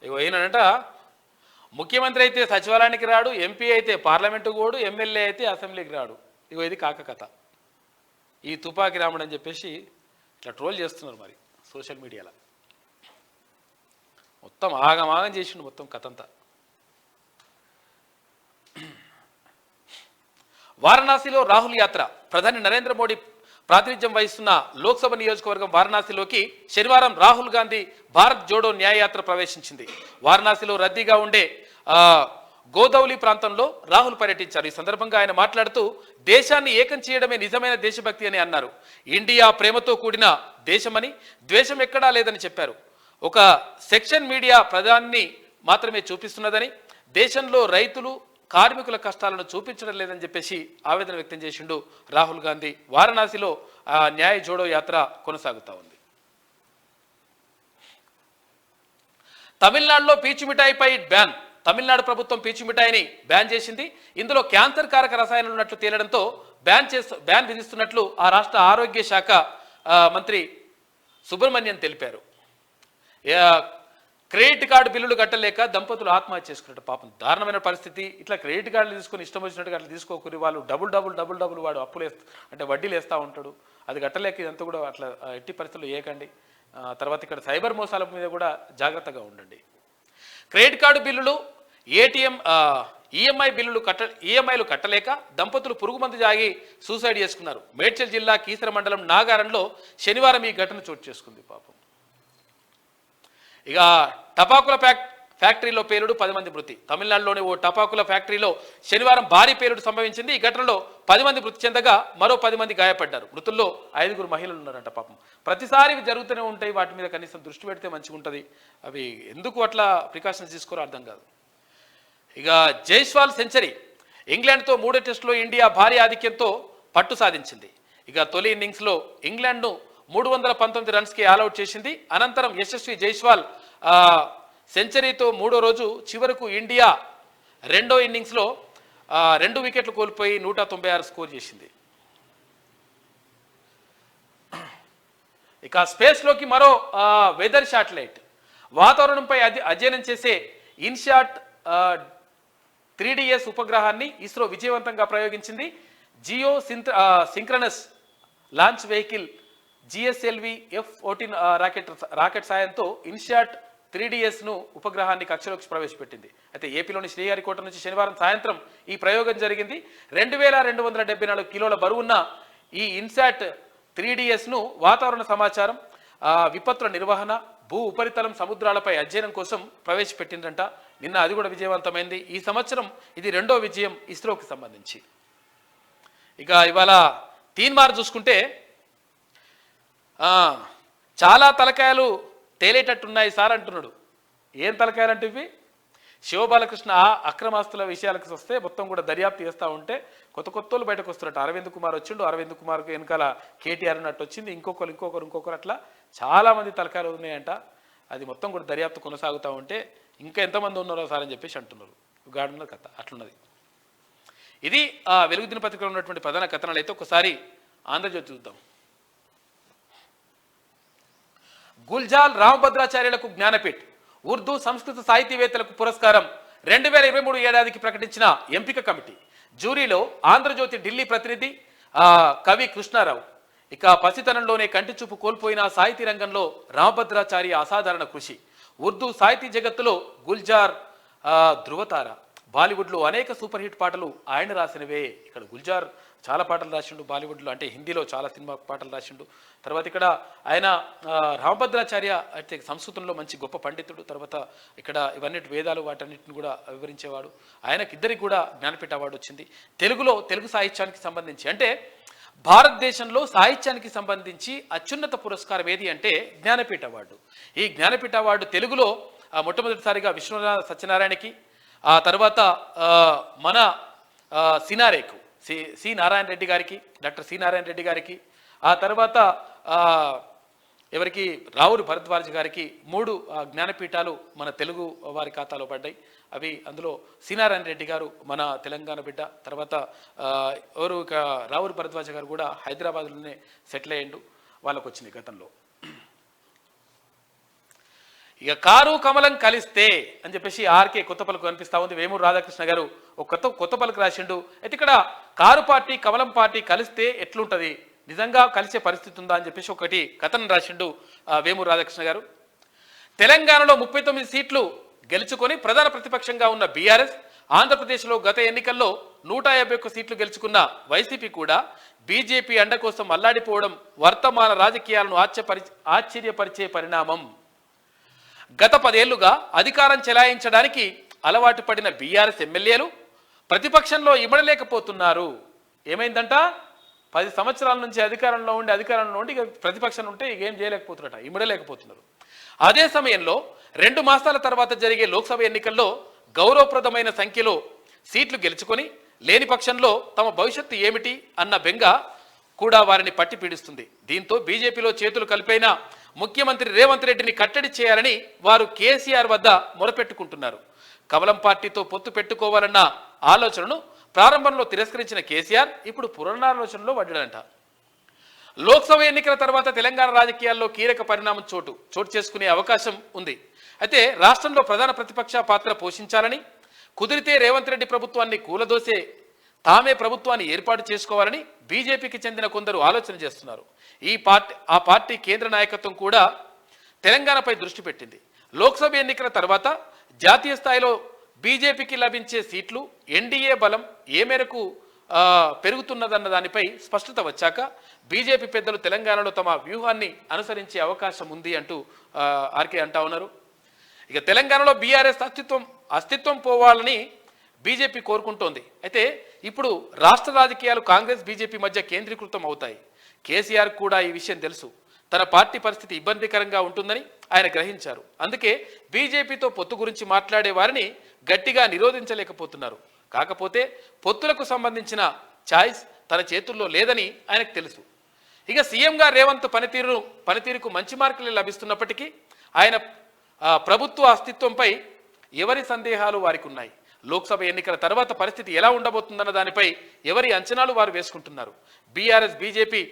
ఇగో ఈయనంట ముఖ్యమంత్రి అయితే సచివాలయానికి రాడు, MP అయితే పార్లమెంటుకు పోడు, MLA అయితే అసెంబ్లీకి రాడు. ఇగో ఇది కాక కథ. ఈ తుపాకి రాముడు అని చెప్పేసి ఇట్లా ట్రోల్ చేస్తున్నారు మరి సోషల్ మీడియాలో. మొత్తం ఆగమాగం చేసిండు మొత్తం కథ అంతా. వారణాసిలో రాహుల్ యాత్ర. ప్రధాని నరేంద్ర మోడీ ప్రాతినిధ్యం వహిస్తున్న లోక్సభ నియోజకవర్గం వారణాసిలోకి శనివారం రాహుల్ గాంధీ భారత్ జోడో న్యాయయాత్ర ప్రవేశించింది. వారణాసిలో రద్దీగా ఉండే గోదౌలి ప్రాంతంలో రాహుల్ పర్యటించారు. ఈ సందర్భంగా ఆయన మాట్లాడుతూ దేశాన్ని ఏకం చేయడమే నిజమైన దేశభక్తి అని అన్నారు. ఇండియా ప్రేమతో కూడిన దేశమని, ద్వేషం ఎక్కడా లేదని చెప్పారు. ఒక సెక్షన్ మీడియా ప్రధాని మాత్రమే చూపిస్తున్నదని, దేశంలో రైతులు కార్మికుల కష్టాలను చూపించడం లేదని చెప్పేసి ఆవేదన వ్యక్తం చేసిండు రాహుల్ గాంధీ. వారణాసిలో న్యాయ జోడో యాత్ర కొనసాగుతూ ఉంది. తమిళనాడులో పీచు మిఠాయిపై బ్యాన్. తమిళనాడు ప్రభుత్వం పీచు మిఠాయిని బ్యాన్ చేసింది. ఇందులో క్యాన్సర్ కారక రసాయనాలు ఉన్నట్లు తేలడంతో బ్యాన్ విధిస్తున్నట్లు ఆ రాష్ట్ర ఆరోగ్య శాఖ మంత్రి సుబ్రహ్మణ్యన్ తెలిపారు. క్రెడిట్ కార్డు బిల్లులు కట్టలేక దంపతులు ఆత్మహత్య చేసుకున్నట్టు. పాపం దారుణమైన పరిస్థితి. ఇట్లా క్రెడిట్ కార్డులు తీసుకొని ఇష్టం వచ్చినట్టుగా అట్లా తీసుకోకూరి వాళ్ళు డబుల్ వాడు అప్పులు అంటే వడ్డీలు వేస్తూ ఉంటాడు. అది కట్టలేక ఇదంతా కూడా అట్లా ఎట్టి పరిస్థితుల్లో ఏకండి. తర్వాత ఇక్కడ సైబర్ మోసాల మీద కూడా జాగ్రత్తగా ఉండండి. క్రెడిట్ కార్డు బిల్లులు, ఏటీఎం, ఈఎంఐలు కట్టలేక దంపతులు పురుగుమందు జాగి సూసైడ్ చేసుకున్నారు. మేడ్చల్ జిల్లా కీసర మండలం నాగారంలో శనివారం ఈ ఘటన చోటు చేసుకుంది. పాపం ఇక టపాకుల ఫ్యాక్టరీలో పేలుడు, 10 మంది మృతి. తమిళనాడులోని ఓ టపాకుల ఫ్యాక్టరీలో శనివారం భారీ పేలుడు సంభవించింది. ఈ ఘటనలో 10 మంది మృతి చెందగా మరో 10 మంది గాయపడ్డారు. మృతుల్లో 5 మహిళలు ఉన్నారంట. పాపం ప్రతిసారి జరుగుతూనే ఉంటాయి. వాటి మీద కనీసం దృష్టి పెడితే మంచిగా ఉంటుంది. అవి ఎందుకు అట్లా ప్రికాషన్స్ తీసుకోరో అర్థం కాదు. ఇక జైస్వాల్ సెంచరీ. ఇంగ్లాండ్తో 3వ టెస్టులో ఇండియా భారీ ఆధిక్యంతో పట్టు సాధించింది. ఇక తొలి ఇన్నింగ్స్లో ఇంగ్లాండ్ను 319 రన్స్కి ఆల్అౌట్ చేసింది. అనంతరం యశస్వి జైస్వాల్ సెంచరీతో 3వ రోజు చివరకు ఇండియా 2వ ఇన్నింగ్స్లో 2 వికెట్లు కోల్పోయి 196 స్కోర్ చేసింది. ఇక స్పేస్లోకి మరో వెదర్ శాటిలైట్. వాతావరణంపై అధ్యయనం చేసే ఇన్శాట్ 3DS ఉపగ్రహాన్ని ఇస్రో విజయవంతంగా ప్రయోగించింది. Geosynchronous launch vehicle GSLV F-14 rocket సాయంతో ఇన్శాట్ 3DS ఉపగ్రహాన్ని కక్షలోకి ప్రవేశపెట్టింది. అయితే ఏపీలోని శ్రీహరికోట నుంచి శనివారం సాయంత్రం ఈ ప్రయోగం జరిగింది. 2274 కిలోల బరువున్న ఈ ఇన్శాట్ 3DS వాతావరణ సమాచారం, విపత్తుల నిర్వహణ, భూ ఉపరితలం, సముద్రాలపై అధ్యయనం కోసం ప్రవేశపెట్టిందంట. నిన్న అది కూడా విజయవంతమైంది. ఈ సంవత్సరం ఇది 2వ విజయం ఇస్రోకి సంబంధించి. ఇక ఇవాళ తీన్మార్ చూసుకుంటే చాలా తలకాయలు తేలేటట్టున్నాయి సార్ అంటున్నాడు. ఏం తలకాయలు అంటే ఇవి? శివబాలకృష్ణ అక్రమాస్తుల విషయాలకు వస్తే మొత్తం కూడా దర్యాప్తు చేస్తూ ఉంటే కొత్తలు బయటకు వస్తున్నట్టు. అరవింద్ కుమార్ వచ్చిండు, అరవింద్ కుమార్కు వెనకాల కేటీఆర్ అన్నట్టు వచ్చింది. ఇంకొకరు అట్లా చాలామంది తలకాయలు ఉన్నాయంట. అది మొత్తం కూడా దర్యాప్తు కొనసాగుతూ ఉంటే ఇంకా ఎంతమంది ఉన్నారో సార్ అని చెప్పేసి అంటున్నారు. గాడున్న కథ అట్లున్నది. ఇది వెలుగు దినపత్రికలో ఉన్నటువంటి ప్రధాన కథనాలు. అయితే ఒకసారి ఆంధ్రజ్యోతి చూద్దాం. గుల్జాల్ రామభద్రాచార్యులకు జ్ఞానపీఠ్, ఉర్దూ సంస్కృత సాహితీవేత్తలకు పురస్కారం 2023 ఏడాదికి ప్రకటించిన ఎంపిక కమిటీ. జ్యూరీలో ఆంధ్రజ్యోతి ఢిల్లీ ప్రతినిధి కవి కృష్ణారావు. ఇక పసితనంలోనే కంటి చూపు కోల్పోయిన సాహితీ రంగంలో రామభద్రాచార్య అసాధారణ కృషి. ఉర్దూ సాహితీ జగత్తులో గుల్జార్ ధృవతార. బాలీవుడ్లో అనేక సూపర్ హిట్ పాటలు ఆయన రాసినవే. ఇక్కడ గుల్జార్ చాలా పాటలు రాసిండు బాలీవుడ్లో, అంటే హిందీలో చాలా సినిమా పాటలు రాసిండు. తర్వాత ఇక్కడ ఆయన రామభద్రాచార్య అయితే సంస్కృతంలో మంచి గొప్ప పండితుడు. తర్వాత ఇక్కడ ఇవన్నీ వేదాలు వాటన్నిటిని కూడా వివరించేవాడు. ఆయనకి ఇద్దరికి కూడా జ్ఞానపీఠ అవార్డు వచ్చింది. తెలుగు సాహిత్యానికి సంబంధించి, అంటే భారతదేశంలో సాహిత్యానికి సంబంధించి అత్యున్నత పురస్కారం ఏది అంటే జ్ఞానపీఠ అవార్డు. ఈ జ్ఞానపీఠ అవార్డు తెలుగులో మొట్టమొదటిసారిగా విశ్వనాథ సత్యనారాయణకి, ఆ తర్వాత మన సినారేకు సి నారాయణ రెడ్డి గారికి, డాక్టర్ సి నారాయణ రెడ్డి గారికి, ఆ తర్వాత ఎవరికి రావురి భరద్వాజ్ గారికి 3 జ్ఞానపీఠాలు మన తెలుగు వారి ఖాతాలో పడ్డాయి. అవి అందులో సి నారాయణ రెడ్డి గారు మన తెలంగాణ బిడ్డ. తర్వాత ఎవరు ఇక రావురి భరద్వాజ్ గారు కూడా హైదరాబాద్లోనే సెటిల్ అయ్యిండు, వాళ్ళకు వచ్చింది గతంలో. ఇక కారు కమలం కలిస్తే అని చెప్పేసి ఆర్కే కొత్త పలుకు కనిపిస్తూ ఉంది. వేమూరు రాధాకృష్ణ గారు ఒక కొత్త పలుకు రాసిండు. అయితే ఇక్కడ కారు పార్టీ కమలం పార్టీ కలిస్తే ఎట్లుంటుంది, నిజంగా కలిసే పరిస్థితి ఉందా అని చెప్పేసి ఒకటి కథను రాసిండు వేమూరు రాధాకృష్ణ గారు. తెలంగాణలో 39 సీట్లు గెలుచుకొని ప్రధాన ప్రతిపక్షంగా ఉన్న బీఆర్ఎస్ ఆంధ్రప్రదేశ్లో గత ఎన్నికల్లో 151 సీట్లు గెలుచుకున్న వైసీపీ కూడా బీజేపీ అండ కోసం అల్లాడిపోవడం వర్తమాన రాజకీయాలను ఆశ్చర్యపరిచే పరిణామం. గత 10 ఏళ్లుగా అధికారం చెలాయించడానికి అలవాటు పడిన బీఆర్ఎస్ ఎమ్మెల్యేలు ప్రతిపక్షంలో ఇమడలేకపోతున్నారు. ఏమైందంట, 10 సంవత్సరాల నుంచి అధికారంలో ఉండి ఇక ప్రతిపక్షంలో ఉంటే ఇక ఏం చేయలేకపోతున్నారట, ఇమడలేకపోతున్నారు. అదే సమయంలో 2 మాసాల తర్వాత జరిగే లోక్సభ ఎన్నికల్లో గౌరవప్రదమైన సంఖ్యలో సీట్లు గెలుచుకొని లేని పక్షంలో తమ భవిష్యత్తు ఏమిటి అన్న బెంగ కూడా వారిని పట్టి పీడిస్తుంది. దీంతో బీజేపీలో చేతులు కలిపైన ముఖ్యమంత్రి రేవంత్ రెడ్డిని కట్టడి చేయాలని వారు కేసీఆర్ వద్ద మొరపెట్టుకుంటున్నారు. కమలం పార్టీతో పొత్తు పెట్టుకోవాలన్న ఆలోచనను ప్రారంభంలో తిరస్కరించిన కేసీఆర్ ఇప్పుడు పునరాలోచనలో పడ్డాడంట. లోక్సభ ఎన్నికల తర్వాత తెలంగాణ రాజకీయాల్లో కీలక పరిణామం చోటు చేసుకునే అవకాశం ఉంది. అయితే రాష్ట్రంలో ప్రధాన ప్రతిపక్ష పాత్ర పోషించాలని, కుదిరితే రేవంత్ రెడ్డి ప్రభుత్వాన్ని కూలదోసే తామే ప్రభుత్వాన్ని ఏర్పాటు చేసుకోవాలని బీజేపీకి చెందిన కొందరు ఆలోచన చేస్తున్నారు. ఆ పార్టీ కేంద్ర నాయకత్వం కూడా తెలంగాణపై దృష్టి పెట్టింది. లోక్సభ ఎన్నికల తర్వాత జాతీయ స్థాయిలో బీజేపీకి లభించే సీట్లు, ఎన్డీఏ బలం ఏ మేరకు పెరుగుతున్నదన్న దానిపై స్పష్టత వచ్చాక బీజేపీ పెద్దలు తెలంగాణలో తమ వ్యూహాన్ని అనుసరించే అవకాశం ఉంది అంటూ ఆర్కే అంటా ఉన్నారు. ఇక తెలంగాణలో బీఆర్ఎస్ అస్తిత్వం పోవాలని బీజేపీ కోరుకుంటోంది. అయితే ఇప్పుడు రాష్ట్ర రాజకీయాలు కాంగ్రెస్ బీజేపీ మధ్య కేంద్రీకృతం అవుతాయి. కేసీఆర్ కూడా ఈ విషయం తెలుసు. తన పార్టీ పరిస్థితి ఇబ్బందికరంగా ఉంటుందని ఆయన గ్రహించారు. అందుకే బీజేపీతో పొత్తు గురించి మాట్లాడే వారిని గట్టిగా నిరోధించలేకపోతున్నారు. కాకపోతే పొత్తులకు సంబంధించిన ఛాయిస్ తన చేతుల్లో లేదని ఆయనకు తెలుసు. ఇక సీఎంగా రేవంత్ పనితీరుకు మంచి మార్కులు లభిస్తున్నప్పటికీ ఆయన ప్రభుత్వ అస్తిత్వంపై ఎవరి సందేహాలు వారికి ఉన్నాయి. లోక్సభ ఎన్నికల తర్వాత పరిస్థితి ఎలా ఉండబోతుందన్న దానిపై ఎవరి అంచనాలు వారు వేసుకుంటున్నారు. బీఆర్ఎస్ బీజేపీ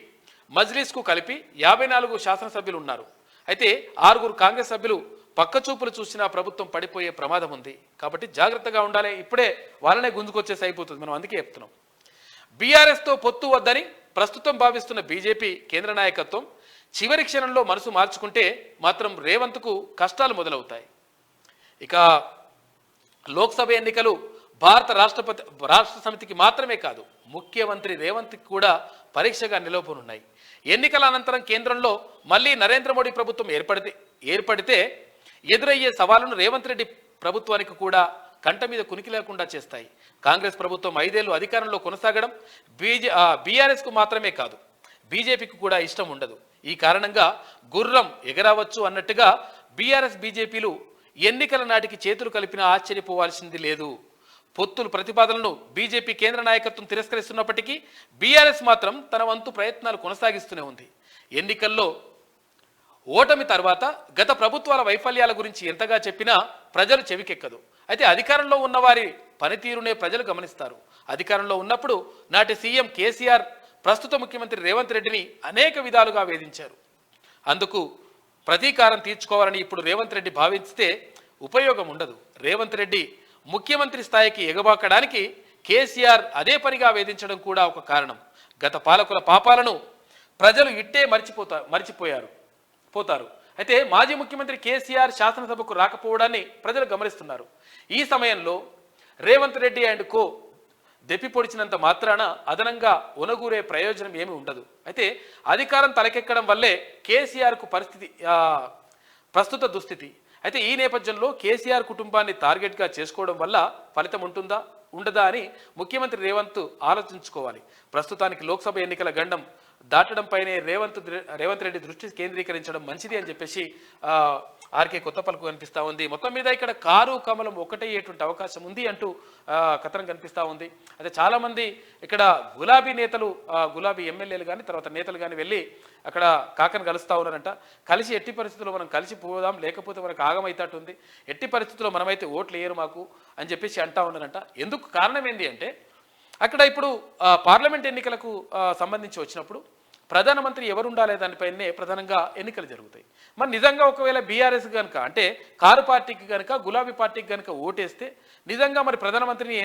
మజ్లిస్కు కలిపి 54 శాసనసభ్యులు ఉన్నారు. అయితే 6 కాంగ్రెస్ సభ్యులు పక్కచూపులు చూసినా ప్రభుత్వం పడిపోయే ప్రమాదం ఉంది. కాబట్టి జాగ్రత్తగా ఉండాలి. ఇప్పుడే వాళ్ళనే గుంజుకొచ్చేసి అయిపోతుంది. మనం అందుకే చెప్తున్నాం. బీఆర్ఎస్తో పొత్తు వద్దని ప్రస్తుతం భావిస్తున్న బీజేపీ కేంద్ర నాయకత్వం చివరి క్షణంలో మనసు మార్చుకుంటే మాత్రం రేవంత్కు కష్టాలు మొదలవుతాయి. ఇక లోక్సభ ఎన్నికలు భారత రాష్ట్ర సమితికి మాత్రమే కాదు, ముఖ్యమంత్రి రేవంత్కి కూడా పరీక్షగా నిలవనున్నాయి. ఎన్నికల అనంతరం కేంద్రంలో మళ్ళీ నరేంద్ర మోడీ ప్రభుత్వం ఏర్పడితే ఎదురయ్యే సవాలును రేవంత్ రెడ్డి ప్రభుత్వానికి కూడా కంట మీద కునికి లేకుండా చేస్తాయి. కాంగ్రెస్ ప్రభుత్వం 5 ఏళ్లు అధికారంలో కొనసాగడం బీఆర్ఎస్కు మాత్రమే కాదు, బీజేపీకి కూడా ఇష్టం ఉండదు. ఈ కారణంగా గుర్రం ఎగరవచ్చు అన్నట్టుగా బీఆర్ఎస్ బీజేపీలు ఎన్నికల నాటికి చేతులు కలిపినా ఆశ్చర్యపోవాల్సింది లేదు. పొత్తుల ప్రతిపాదనను బీజేపీ కేంద్ర నాయకత్వం తిరస్కరిస్తున్నప్పటికీ బీఆర్ఎస్ మాత్రం తన వంతు ప్రయత్నాలు కొనసాగిస్తూనే ఉంది. ఎన్నికల్లో ఓటమి తర్వాత గత ప్రభుత్వాల వైఫల్యాల గురించి ఎంతగా చెప్పినా ప్రజలు చెవికెక్కదు. అయితే అధికారంలో ఉన్న వారి పనితీరునే ప్రజలు గమనిస్తారు. అధికారంలో ఉన్నప్పుడు నాటి సీఎం కేసీఆర్ ప్రస్తుత ముఖ్యమంత్రి రేవంత్ రెడ్డిని అనేక విధాలుగా వేధించారు. అందుకు ప్రతీకారం తీర్చుకోవాలని ఇప్పుడు రేవంత్ రెడ్డి భావిస్తే ఉపయోగం ఉండదు. రేవంత్ రెడ్డి ముఖ్యమంత్రి స్థాయికి ఎగబాకడానికి కేసీఆర్ అదే పనిగా వేధించడం కూడా ఒక కారణం. గత పాలకుల పాపాలను ప్రజలు ఇట్టే పోతారు. అయితే మాజీ ముఖ్యమంత్రి కేసీఆర్ శాసనసభకు రాకపోవడాన్ని ప్రజలు గమనిస్తున్నారు. ఈ సమయంలో రేవంత్ రెడ్డి అండ్ కో దెప్పి పొడిచినంత మాత్రాన అదనంగా ఒనగూరే ప్రయోజనం ఏమీ ఉండదు. అయితే అధికారం తలకెక్కడం వల్లే కేసీఆర్కు ప్రస్తుత దుస్థితి. అయితే ఈ నేపథ్యంలో కేసీఆర్ కుటుంబాన్ని టార్గెట్గా చేసుకోవడం వల్ల ఫలితం ఉండదా అని ముఖ్యమంత్రి రేవంత్ ఆలోచించుకోవాలి. ప్రస్తుతానికి లోక్సభ ఎన్నికల గండం దాటడంపైనే రేవంత్ రెడ్డి దృష్టి కేంద్రీకరించడం మంచిది అని చెప్పేసి ఆర్కే కొత్త పలుకు కనిపిస్తూ ఉంది. మొత్తం మీద ఇక్కడ కారు కమలం ఒకటయ్యేటువంటి అవకాశం ఉంది అంటూ కథనం కనిపిస్తూ ఉంది. అయితే చాలామంది ఇక్కడ గులాబీ ఎమ్మెల్యేలు కానీ తర్వాత నేతలు కానీ వెళ్ళి అక్కడ కాకను కలుస్తూ ఉన్నారంట. కలిసి ఎట్టి పరిస్థితుల్లో మనం కలిసి పోదాం, లేకపోతే మనకు ఆగమైతట్టుంది, ఎట్టి పరిస్థితుల్లో మనమైతే ఓట్లు వేయరు మాకు అని చెప్పేసి అంటా ఉన్నారంట. ఎందుకు కారణం ఏంటి అంటే అక్కడ ఇప్పుడు పార్లమెంట్ ఎన్నికలకు సంబంధించి వచ్చినప్పుడు ప్రధానమంత్రి ఎవరు ఉండాలే దానిపైనే ప్రధానంగా ఎన్నికలు జరుగుతాయి. మరి నిజంగా ఒకవేళ బీఆర్ఎస్ కనుక అంటే కారు పార్టీకి కనుక గులాబీ పార్టీకి కనుక ఓటేస్తే నిజంగా మరి ప్రధానమంత్రిని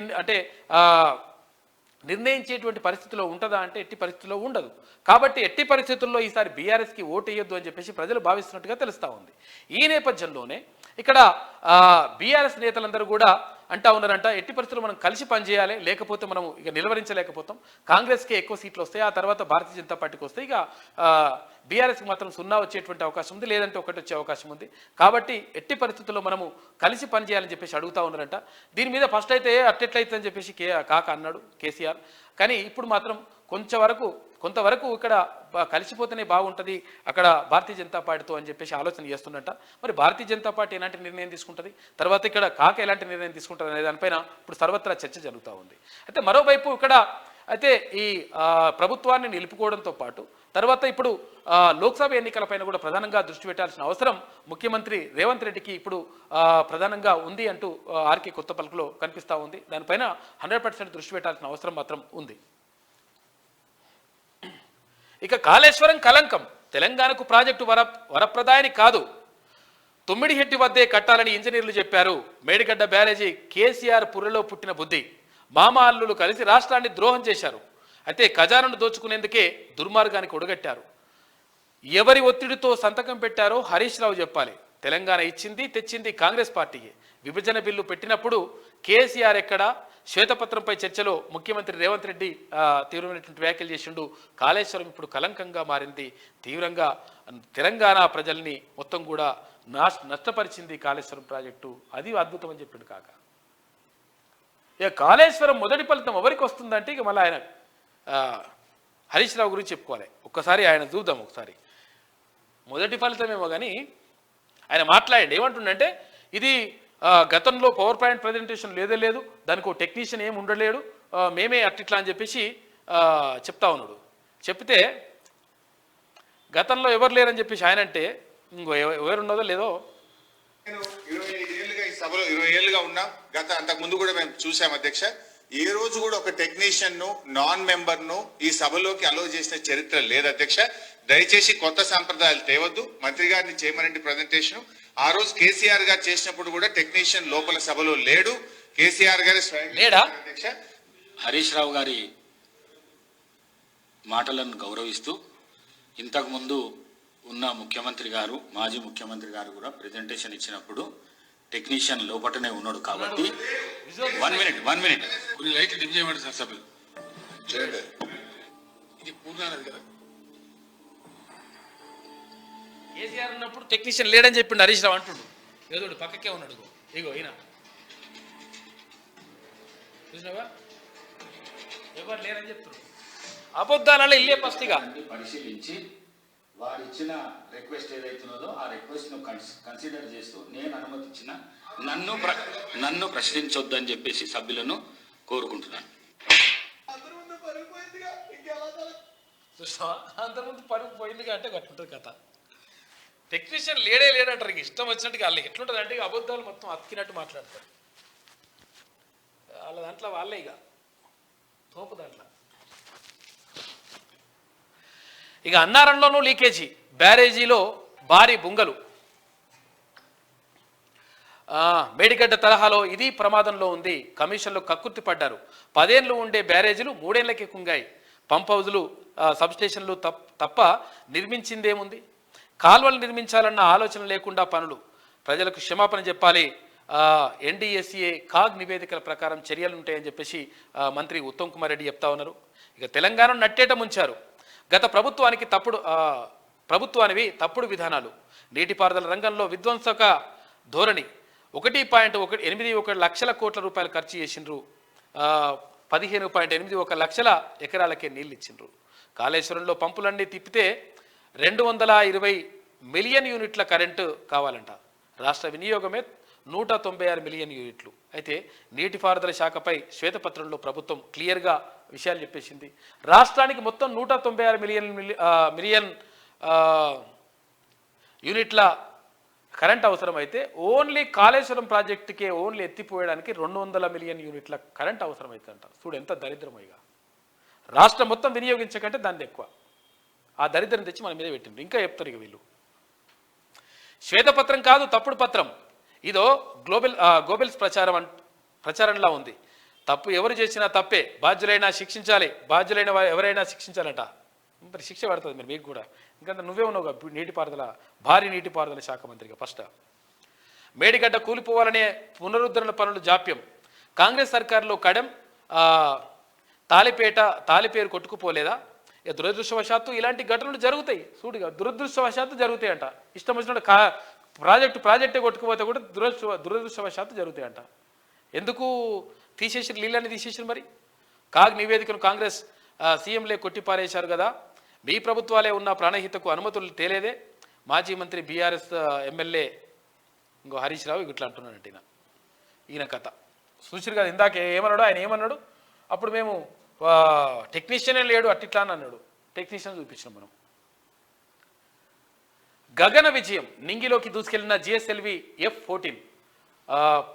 నిర్ణయించేటువంటి పరిస్థితిలో ఉంటుందా అంటే ఎట్టి పరిస్థితుల్లో ఉండదు. కాబట్టి ఎట్టి పరిస్థితుల్లో ఈసారి బీఆర్ఎస్కి ఓటు వేయొద్దు అని చెప్పేసి ప్రజలు భావిస్తున్నట్టుగా తెలుస్తూ ఉంది. ఈ నేపథ్యంలోనే ఇక్కడ బీఆర్ఎస్ నేతలందరూ కూడా అంటా ఉన్నారంట. ఎట్టి పరిస్థితుల్లో మనం కలిసి పనిచేయాలి, లేకపోతే మనం ఇక నిలవరించలేకపోతాం. కాంగ్రెస్కి ఎక్కువ సీట్లు వస్తాయి, ఆ తర్వాత భారతీయ జనతా పార్టీకి వస్తాయి, ఇక బీఆర్ఎస్కి మాత్రం 0 వచ్చేటువంటి అవకాశం ఉంది, లేదంటే 1 వచ్చే అవకాశం ఉంది. కాబట్టి ఎట్టి పరిస్థితుల్లో మనము కలిసి పనిచేయాలని చెప్పేసి అడుగుతా ఉన్నారంట. దీని మీద ఫస్ట్ అయితే అట్టెట్లయితే అని చెప్పేసి కాక అన్నాడు కేసీఆర్. కానీ ఇప్పుడు మాత్రం కొంతవరకు ఇక్కడ కలిసిపోతేనే బాగుంటుంది అక్కడ భారతీయ జనతా పార్టీతో అని చెప్పేసి ఆలోచన చేస్తున్నట్ట. మరి భారతీయ జనతా పార్టీ ఎలాంటి నిర్ణయం తీసుకుంటుంది, తర్వాత ఇక్కడ కాక ఎలాంటి నిర్ణయం తీసుకుంటుంది అనే దానిపైన ఇప్పుడు సర్వత్రా చర్చ జరుగుతూ ఉంది. అయితే మరోవైపు ఇక్కడ అయితే ఈ ప్రభుత్వాన్ని నిలుపుకోవడంతో పాటు తర్వాత ఇప్పుడు లోక్సభ ఎన్నికలపైన కూడా ప్రధానంగా దృష్టి పెట్టాల్సిన అవసరం ముఖ్యమంత్రి రేవంత్ రెడ్డికి ఇప్పుడు ప్రధానంగా ఉంది అంటూ ఆర్కే కొత్త పలుకులో కనిపిస్తూ ఉంది. దానిపైన 100% దృష్టి పెట్టాల్సిన అవసరం మాత్రం ఉంది. ఇక కాళేశ్వరం కలంకం, తెలంగాణకు ప్రాజెక్టు వరప్రదాయని కాదు, తుమ్మిడిహెట్టి వద్దే కట్టాలని ఇంజనీర్లు చెప్పారు. మేడిగడ్డ బ్యారేజీ కేసీఆర్ పుర్రెలో పుట్టిన బుద్ధి, మామ అల్లులు కలిసి రాష్ట్రాన్ని ద్రోహం చేశారు. అయితే ఖజానాను దోచుకునేందుకే దుర్మార్గానికి ఒడగట్టారు. ఎవరి ఒత్తిడితో సంతకం పెట్టారో హరీష్ రావు చెప్పాలి. తెలంగాణ ఇచ్చింది తెచ్చింది కాంగ్రెస్ పార్టీకి. విభజన బిల్లు పెట్టినప్పుడు కేసీఆర్ ఎక్కడా? శ్వేతపత్రంపై చర్చలో ముఖ్యమంత్రి రేవంత్ రెడ్డి తీవ్రమైనటువంటి వ్యాఖ్యలు చేసిండు. కాళేశ్వరం ఇప్పుడు కలంకంగా మారింది, తీవ్రంగా తెలంగాణ ప్రజల్ని మొత్తం కూడా నష్టపరిచింది కాళేశ్వరం ప్రాజెక్టు, అది అద్భుతం అని చెప్పిండు కాక. ఇక కాళేశ్వరం మొదటి ఫలితం ఎవరికి వస్తుందంటే ఇక మళ్ళీ ఆయన హరీష్ రావు గురించి చెప్పుకోవాలి. ఒక్కసారి ఆయన చూద్దాం. ఒకసారి మొదటి ఫలితమేమో కానీ ఆయన మాట్లాడండి ఏమంటుండంటే, ఇది గతంలో పవర్ పాయింట్ ప్రజెంటేషన్ లేదు, దానికి ఒక టెక్నీషియన్ ఏమి ఉండలేడు, మేమే అట్టిట్లా అని చెప్పేసి చెప్తా ఉన్నాడు. చెప్తే గతంలో ఎవరు లేరని చెప్పేసి ఆయన అంటే ఇంకో ఎవరున్నదో లేదో. నేను 25 ఏళ్ళుగా ఈ సభలో 20 ఏళ్ళుగా ఉన్నాం. అంతకు ముందు కూడా మేము చూసాం అధ్యక్ష. ఏ రోజు కూడా ఒక టెక్నీషియన్ ను నాన్ మెంబర్ ను ఈ సభలోకి అలో చేసిన చరిత్ర లేదు అధ్యక్ష. దయచేసి కొత్త సంప్రదాయాలు తేవద్దు. మంత్రి గారిని చేయమనండి ప్రజెంటేషన్. ఆ రోజు కేసీఆర్ గారు చేసినప్పుడు కూడా టెక్నీషియన్ లోపల సభలో లేడు. కేసీఆర్ గారి లేడా అధ్యక్ష? హరీష్ రావు గారి మాటలను గౌరవిస్తూ ఇంతకుముందు ఉన్న ముఖ్యమంత్రి గారు, మాజీ ముఖ్యమంత్రి గారు కూడా ప్రెజెంటేషన్ ఇచ్చినప్పుడు టెక్నీషియన్ లోపటనే ఉన్నాడు. కాబట్టి 1 మినిట్ కొన్ని లైట్లు డిమ్ చేయమండి సార్ సభ్యులు. ఇది పూర్ణానది కదా. కేసీఆర్ ఉన్నప్పుడు టెక్నీషియన్ లేడని చెప్పిండు హరీష్ రావు అంటుండు. ఏదో పక్కకే ఉన్నాడు. ఇగో ఈయన చూసినావా, ఎవరు లేరని చెప్తున్నాడు. అబద్ధాలలో ఇల్లే పస్తిగా పరిశీలించి వారు ఇచ్చిన రిక్వెస్ట్ ఏదైతున్నదో ఆ రిక్వెస్ట్ ను కన్సిడర్ చేస్తూ నేను అనుమతి ఇచ్చిన నన్ను ప్రశ్నించొద్దు అని చెప్పేసి సభ్యులను కోరుకుంటున్నాను. అంతకుముందు పరుగు పోయిందిగా అంటే కట్టుకుంటుంది కథ. టెక్నీషియన్ లేడంటారు. ఇంక ఇష్టం వచ్చినట్టుగా వాళ్ళు ఎట్లుంటుంది అంటే ఇక అబద్ధాలు మొత్తం అతికినట్టు మాట్లాడతారు. వాళ్ళ దాంట్లో వాళ్ళే ఇక తోపు దాంట్లో. ఇక అన్నారంలోనూ లీకేజీ, బ్యారేజీలో భారీ బుంగలు. మేడిగడ్డ తరహాలో ఇది ప్రమాదంలో ఉంది. కమిషన్లు కక్కుర్తి పడ్డారు. 10 ఏళ్ళు ఉండే బ్యారేజీలు 3 ఏళ్లకే కుంగాయి. పంప్ హౌజులు, సబ్స్టేషన్లు తప్ప నిర్మించిందేముంది? కాల్వలు నిర్మించాలన్న ఆలోచన లేకుండా పనులు. ప్రజలకు క్షమాపణ చెప్పాలి. ఎన్డీఎస్ఏ కాగ్ నివేదికల ప్రకారం చర్యలు ఉంటాయని చెప్పేసి మంత్రి ఉత్తమ్ కుమార్ రెడ్డి చెప్తా ఉన్నారు. ఇక తెలంగాణ నట్టేట ముంచారు. గత ప్రభుత్వానివి తప్పుడు విధానాలు. నీటిపారుదల రంగంలో విధ్వంసక ధోరణి. 1.81 లక్షల కోట్ల రూపాయలు ఖర్చు చేసిండ్రు. 15.81 లక్షల ఎకరాలకే నీళ్ళు ఇచ్చిండ్రు. కాళేశ్వరంలో పంపులన్నీ తిప్పితే 220 మిలియన్ యూనిట్ల కరెంటు కావాలంట. రాష్ట్ర వినియోగమే 196 మిలియన్ యూనిట్లు. అయితే నీటిపారుదల శాఖపై శ్వేతపత్రంలో ప్రభుత్వం క్లియర్గా విషయాలు చెప్పేసింది. రాష్ట్రానికి మొత్తం 196 మిలియన్ యూనిట్ల కరెంట్ అవసరమైతే ఓన్లీ కాళేశ్వరం ప్రాజెక్టుకే ఓన్లీ ఎత్తిపోయడానికి 200 మిలియన్ యూనిట్ల కరెంట్ అవసరమవుతుందంట. చూడు ఎంత దరిద్రమైగా. రాష్ట్రం మొత్తం వినియోగించకంటే దాన్ని ఎక్కువ. ఆ దరిద్రం తెచ్చి మన మీద పెట్టింది. ఇంకా చెప్తారు ఇక వీళ్ళు. శ్వేతపత్రం కాదు, తప్పుడు పత్రం. ఇదో గోబెల్స్ ప్రచారంలా ఉంది. తప్పు ఎవరు చేసినా తప్పే, బాధ్యులైనా శిక్షించాలి, బాధ్యులైన ఎవరైనా శిక్షించాలట. మరి శిక్ష పడుతుంది మరి మీకు కూడా. ఇంకా నువ్వే ఉన్నావు భారీ నీటిపారుదల శాఖ మంత్రిగా. ఫస్ట్ మేడిగడ్డ కూలిపోవాలనే పునరుద్ధరణ పనులు జాప్యం. కాంగ్రెస్ సర్కారులో కడెం తాలిపేరు కొట్టుకుపోలేదా? ఇక దురదృష్టవశాత్తు ఇలాంటి ఘటనలు జరుగుతాయి. సూటిగా దురదృష్టవశాత్తు జరుగుతాయంట. ఇష్టం వచ్చినట్టు ప్రాజెక్టే కొట్టుకుపోతే కూడా దురదృష్టవశాత్తు జరుగుతాయంట. ఎందుకు తీసేసిన నీళ్ళని తీసేసిన? మరి కాగ్ నివేదికను కాంగ్రెస్ సీఎంలే కొట్టిపారేశారు కదా. మీ ప్రభుత్వాలే ఉన్న ప్రాణహితకు అనుమతులు తేలేదే. మాజీ మంత్రి బీఆర్ఎస్ ఎమ్మెల్యే ఇంకో హరీష్ రావు ఇట్లా అంటున్నానంటే ఈయన కథ చూసిరు కదా. ఇందాక ఏమన్నాడు ఆయన? ఏమన్నాడు? అప్పుడు మేము టెక్నీషియనే లేడు అట్టిట్లా అని అన్నాడు. టెక్నీషియన్ చూపించినాం మనం. గగన విజయం నింగిలోకి దూసుకెళ్లిన జిఎస్ఎల్వి F-14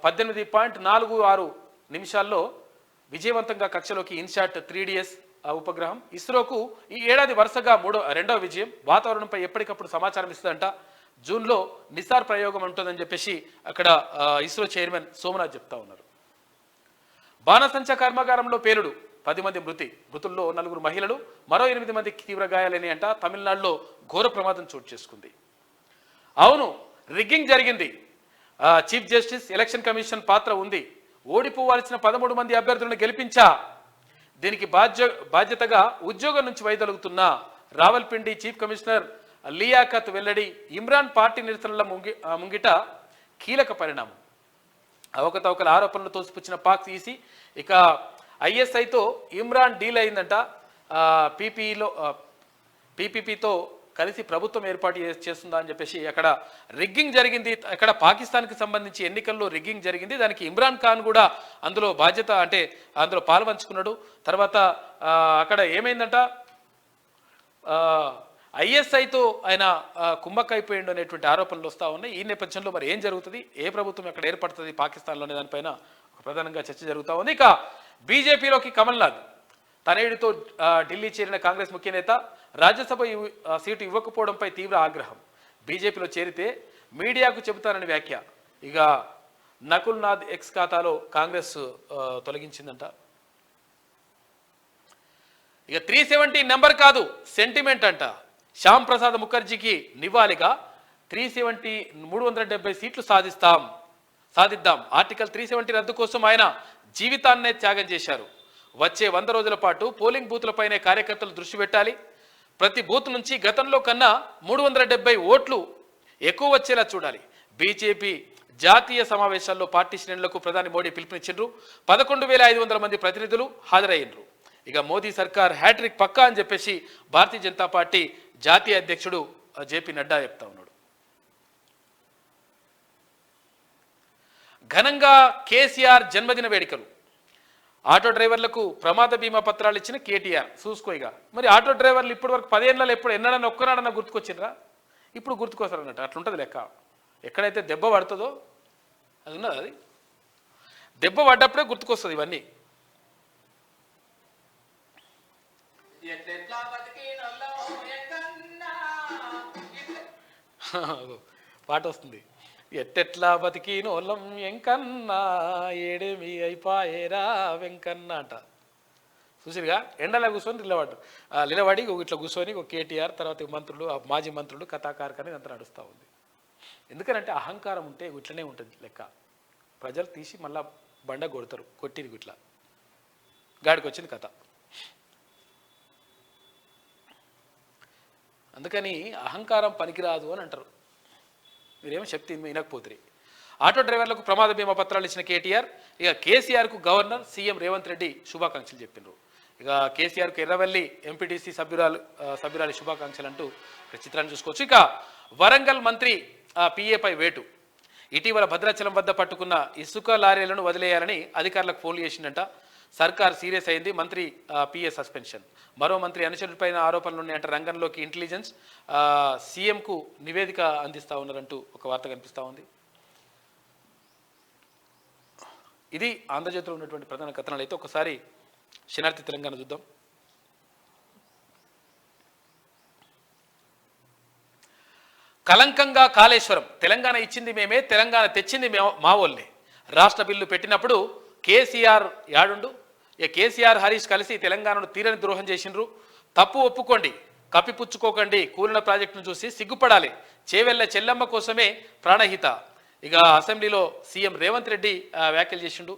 18.46 నిమిషాల్లో విజయవంతంగా కక్షలోకి ఇన్శాట్ 3DS ఉపగ్రహం. ఇస్రోకు ఈ ఏడాది వరుసగా రెండవ విజయం. వాతావరణంపై ఎప్పటికప్పుడు సమాచారం ఇస్తుందంట. జూన్లో నిసార్ ప్రయోగం ఉంటుందని చెప్పేసి అక్కడ ఇస్రో చైర్మన్ సోమనాథ్ చెప్తా ఉన్నారు. బాణసంచ కర్మాగారంలో పేలుడు 10 మంది మృతుల్లో 4 మహిళలు, మరో 8 మందికి తీవ్ర గాయాలని అంట. తమిళనాడులో ఘోర ప్రమాదం చోటు చేసుకుంది. అవును, రిగ్గింగ్ జరిగింది. చీఫ్ జస్టిస్ ఎలక్షన్ కమిషన్ పాత్ర ఉంది. ఓడిపోవాల్సిన 13 మంది అభ్యర్థులను గెలిపించా. దీనికి బాధ్యతగా ఉద్యోగం నుంచి వైదొలుగుతున్న రావల్పిండి చీఫ్ కమిషనర్ లియాఖత్ వెల్లడి. ఇమ్రాన్ పార్టీ నిరసనల ముంగిట కీలక పరిణామం. అవకతవకల ఆరోపణలు తోసిపుచ్చిన పాక్ ఈసీ. ఇక ఐఎస్ఐతో ఇమ్రాన్ డీల్ అయిందంట. పీపీపీతో కలిసి ప్రభుత్వం ఏర్పాటు చేస్తుందా అని చెప్పేసి అక్కడ రిగ్గింగ్ జరిగింది. అక్కడ పాకిస్తాన్కి సంబంధించి ఎన్నికల్లో రిగ్గింగ్ జరిగింది. దానికి ఇమ్రాన్ ఖాన్ కూడా అందులో బాధ్యత అంటే అందులో పాల్పంచుకున్నాడు. తర్వాత అక్కడ ఏమైందంట, ఐఎస్ఐతో ఆయన కుమ్మక్కైపోయిండు అనేటువంటి ఆరోపణలు వస్తూ ఉన్నాయి. ఈ నేపథ్యంలో మరి ఏం జరుగుతుంది, ఏ ప్రభుత్వం ఎక్కడ ఏర్పడుతుంది పాకిస్తాన్లో అనే దానిపైన ప్రధానంగా చర్చ జరుగుతూ ఉంది. ఇక బీజేపీలోకి కమల్నాథ్ తనయుడితో ఢిల్లీ చేరిన కాంగ్రెస్ ముఖ్య నేత రాజ్యసభ సీటు ఇవ్వకపోవడంపై తీవ్ర ఆగ్రహం. బీజేపీలో చేరితే మీడియాకు చెబుతానని వ్యాఖ్య. ఇక నకుల్ నాథ్ ఎక్స్ ఖాతాలో కాంగ్రెస్ తొలగించిందంట. ఇక 370 నెంబర్ కాదు సెంటిమెంట్ అంట. శ్యామ్ ప్రసాద్ ముఖర్జీకి నివాళిగా 370 సీట్లు సాధిద్దాం. ఆర్టికల్ 370 రద్దు కోసం ఆయన జీవితాన్నే త్యాగం చేశారు. వచ్చే 100 రోజుల పాటు పోలింగ్ బూతులపైనే కార్యకర్తలు దృష్టి పెట్టాలి. ప్రతి బూత్ నుంచి గతంలో కన్నా 370 ఓట్లు ఎక్కువ వచ్చేలా చూడాలి. బీజేపీ జాతీయ సమావేశాల్లో పార్టీ శ్రేణులకు ప్రధాని మోడీ పిలుపునిచ్చిండ్రు. 11,500 మంది ప్రతినిధులు హాజరయ్యిండ్రు. ఇక మోదీ సర్కార్ హ్యాట్రిక్ పక్కా అని చెప్పేసి భారతీయ జనతా పార్టీ జాతీయ అధ్యక్షుడు జేపీ నడ్డా చెప్తా ఉన్నాడు. ఘనంగా కేసీఆర్ జన్మదిన వేడుకలు. ఆటో డ్రైవర్లకు ప్రమాద బీమా పత్రాలు ఇచ్చిన కేటీఆర్ చూసుకోయిగా. మరి ఆటో డ్రైవర్లు ఇప్పటి వరకు 10 ఏళ్ళలో ఎన్నడన్నా ఒక్కనాడన్నా గుర్తుకొచ్చినరా? ఇప్పుడు గుర్తుకొస్తారన్నట్టు. అట్లుంటుంది లెక్క. ఎక్కడైతే దెబ్బ పడుతుందో అది ఉన్నది. అది దెబ్బ పడ్డప్పుడే గుర్తుకొస్తుంది ఇవన్నీ. పాట వస్తుంది. ఎట్టెట్లా బతికినోళ్ళం ఎంకన్నా ఏడేమి అయిపోయేరా వెంకన్న అంట. చూసిరుగా. ఎండలా కూర్చొని నిలబడి ఇట్లా కూర్చొని ఒక కేటీఆర్ తర్వాత మంత్రులు మాజీ మంత్రులు కథాకారకని అంతా నడుస్తూ ఉంది. ఎందుకనంటే అహంకారం ఉంటే ఇట్లనే ఉంటుంది లెక్క. ప్రజలు తీసి మళ్ళా బండ కొడతారు. కొట్టిరు ఇట్లా గాడికి వచ్చింది కథ. అందుకని అహంకారం పనికిరాదు అని అంటారు. మీరేమో చెప్తే వినకపోతురి. ఆటో డ్రైవర్లకు ప్రమాద బీమా పత్రాలు ఇచ్చిన కేటీఆర్. ఇక కేసీఆర్కు గవర్నర్ సీఎం రేవంత్ రెడ్డి శుభాకాంక్షలు చెప్పిండ్రు. ఇక కేసీఆర్కు ఎర్రవల్లి ఎంపీటీసీ సభ్యురాలి శుభాకాంక్షలు అంటూ చిత్రాన్ని చూసుకోవచ్చు. ఇక వరంగల్ మంత్రి పిఏపై వేటు. ఇటీవల భద్రాచలం వద్ద పట్టుకున్న ఇసుక లారీలను వదిలేయాలని అధికారులకు ఫోన్లు చేసిందంట. సర్కార్ సీరియస్ అయింది. మంత్రి పిఏ సస్పెన్షన్. మరో మంత్రి అనుచరుడిపైన ఆరోపణలు ఉన్నాయంట. రంగంలోకి ఇంటెలిజెన్స్ సీఎంకు నివేదిక అందిస్తూ ఉన్నారంటూ ఒక వార్త కనిపిస్తూ ఉంది. ఇది ఆంధ్రజ్యోతిలో ఉన్నటువంటి ప్రధాన కథనాలు. అయితే ఒకసారి శనార్థి తెలంగాణ చూద్దాం. కలంకంగా కాళేశ్వరం. తెలంగాణ ఇచ్చింది మేమే, తెలంగాణ తెచ్చింది మా వాళ్ళే. రాష్ట్ర బిల్లు పెట్టినప్పుడు కేసీఆర్ యాడుండు. కేసీఆర్ హరీష్ కలిసి తెలంగాణను తీరని ద్రోహం చేసిండ్రు. తప్పు ఒప్పుకోండి, కప్పిపుచ్చుకోకండి. కూలిన ప్రాజెక్టును చూసి సిగ్గుపడాలి. చేవెళ్ళ చెల్లమ్మ కోసమే ప్రాణహిత. ఇక అసెంబ్లీలో సీఎం రేవంత్ రెడ్డి వ్యాఖ్యలు చేసిండు.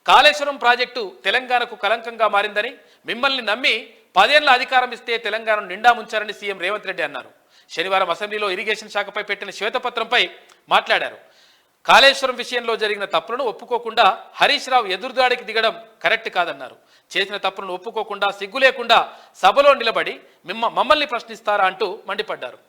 కాళేశ్వరం ప్రాజెక్టు తెలంగాణకు కలంకంగా మారిందని, మిమ్మల్ని నమ్మి 10 ఏళ్ల అధికారం ఇస్తే తెలంగాణను నిండా ముంచారని సీఎం రేవంత్ రెడ్డి అన్నారు. శనివారం అసెంబ్లీలో ఇరిగేషన్ శాఖపై పెట్టిన శ్వేతపత్రంపై మాట్లాడారు. కాళేశ్వరం విషయంలో జరిగిన తప్పులను ఒప్పుకోకుండా హరీష్ రావు ఎదురుదాడికి దిగడం కరెక్ట్ కాదన్నారు. చేసిన తప్పులను ఒప్పుకోకుండా సిగ్గు లేకుండా సభలో నిలబడి మమ్మల్ని ప్రశ్నిస్తారా అంటూ మండిపడ్డారు.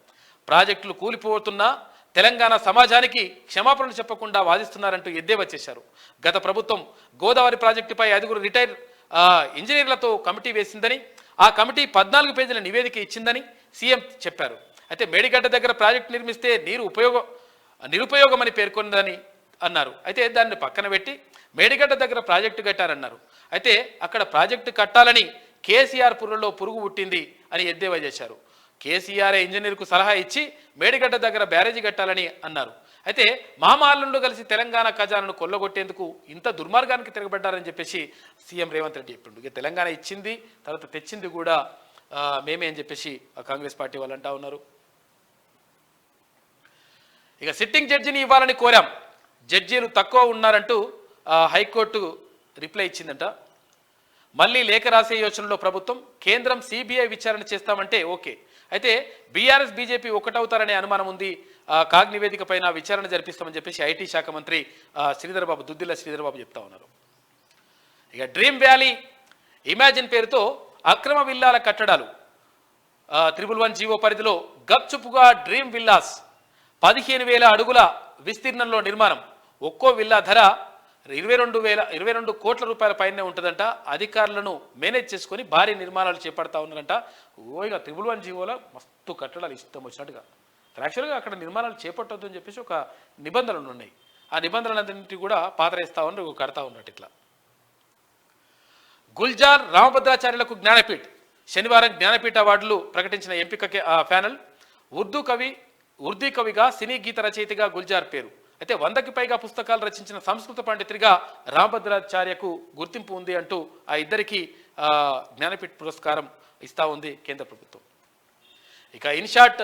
ప్రాజెక్టులు కూలిపోతున్నా తెలంగాణ సమాజానికి క్షమాపణలు చెప్పకుండా వాదిస్తున్నారంటూ ఎద్దేవా చేశారు. గత ప్రభుత్వం గోదావరి ప్రాజెక్టుపై 5 రిటైర్ ఇంజనీర్లతో కమిటీ వేసిందని, ఆ కమిటీ 14 పేజీల నివేదిక ఇచ్చిందని సీఎం చెప్పారు. అయితే మేడిగడ్డ దగ్గర ప్రాజెక్టు నిర్మిస్తే నీరు నిరుపయోగమని పేర్కొన్నదని అన్నారు. అయితే దాన్ని పక్కన పెట్టి మేడిగడ్డ దగ్గర ప్రాజెక్టు కట్టారన్నారు. అయితే అక్కడ ప్రాజెక్టు కట్టాలని కేసీఆర్ పుర్రలో పురుగు పుట్టింది అని ఎద్దేవా చేశారు. కేసీఆర్ ఇంజనీర్కు సలహా ఇచ్చి మేడిగడ్డ దగ్గర బ్యారేజీ కట్టాలని అన్నారు. అయితే మామాళ్ళుండు కలిసి తెలంగాణ ఖజానాను కొల్లగొట్టేందుకు ఇంత దుర్మార్గానికి తిరగబడ్డారని చెప్పేసి సీఎం రేవంత్ రెడ్డి చెప్పిండు. ఇక తెలంగాణ ఇచ్చింది, తర్వాత తెచ్చింది కూడా మేమే అని చెప్పేసి కాంగ్రెస్ పార్టీ వాళ్ళు అంటా ఉన్నారు. ఇక సిట్టింగ్ జడ్జిని ఇవ్వాలని కోరాం, జడ్జీలు తక్కువ ఉన్నారంటూ హైకోర్టు రిప్లై ఇచ్చిందంట. మళ్ళీ లేఖ రాసే యోచనలో ప్రభుత్వం, కేంద్రం సిబిఐ విచారణ చేస్తామంటే ఓకే, అయితే బీఆర్ఎస్ బీజేపీ ఒకటవుతారనే అనుమానం ఉంది, కాగ్ నివేదిక పైన విచారణ జరిపిస్తామని చెప్పేసి ఐటీ శాఖ మంత్రి దుద్దిల్ల శ్రీధర్ బాబు చెప్తా ఉన్నారు. ఇక డ్రీమ్ వ్యాలీ ఇమాజిన్ పేరుతో అక్రమ విల్లాల కట్టడాలు 111 జీవో పరిధిలో గప్చుపుగా డ్రీమ్ విల్లాస్ 15,000 అడుగుల విస్తీర్ణంలో నిర్మాణం. ఒక్కో విల్లా ధర 22 కోట్ల రూపాయల పైనే ఉంటుందంట. అధికారులను మేనేజ్ చేసుకొని భారీ నిర్మాణాలు చేపడతా ఉన్నారంట. ఇక 111 జీవోలో మస్తు కట్టడాలు ఇష్టం వచ్చినట్టుగా. యాక్చువల్గా అక్కడ నిర్మాణాలు చేపట్టొద్దు అని చెప్పేసి ఒక నిబంధనలు ఉన్నాయి. ఆ నిబంధనలన్నింటినీ కూడా పాతరేస్తా ఉన్నారు, కడతా ఉన్నట్టు. ఇట్లా గుల్జార్ రామభద్రాచార్యులకు జ్ఞానపీఠ్. శనివారం జ్ఞానపీఠ అవార్డులు ప్రకటించిన ఎంపిక ప్యానెల్. ఉర్దూ కవిగా, సినీ గీత రచయితగా గుల్జార్ పేరు. అయితే 100కి పైగా పుస్తకాలు రచించిన సంస్కృత పండితుడిగా రామభద్రాచార్యకు గుర్తింపు ఉంది అంటూ ఆ ఇద్దరికి జ్ఞానపీఠ పురస్కారం ఇస్తా ఉంది కేంద్ర ప్రభుత్వం. ఇక ఇన్షాట్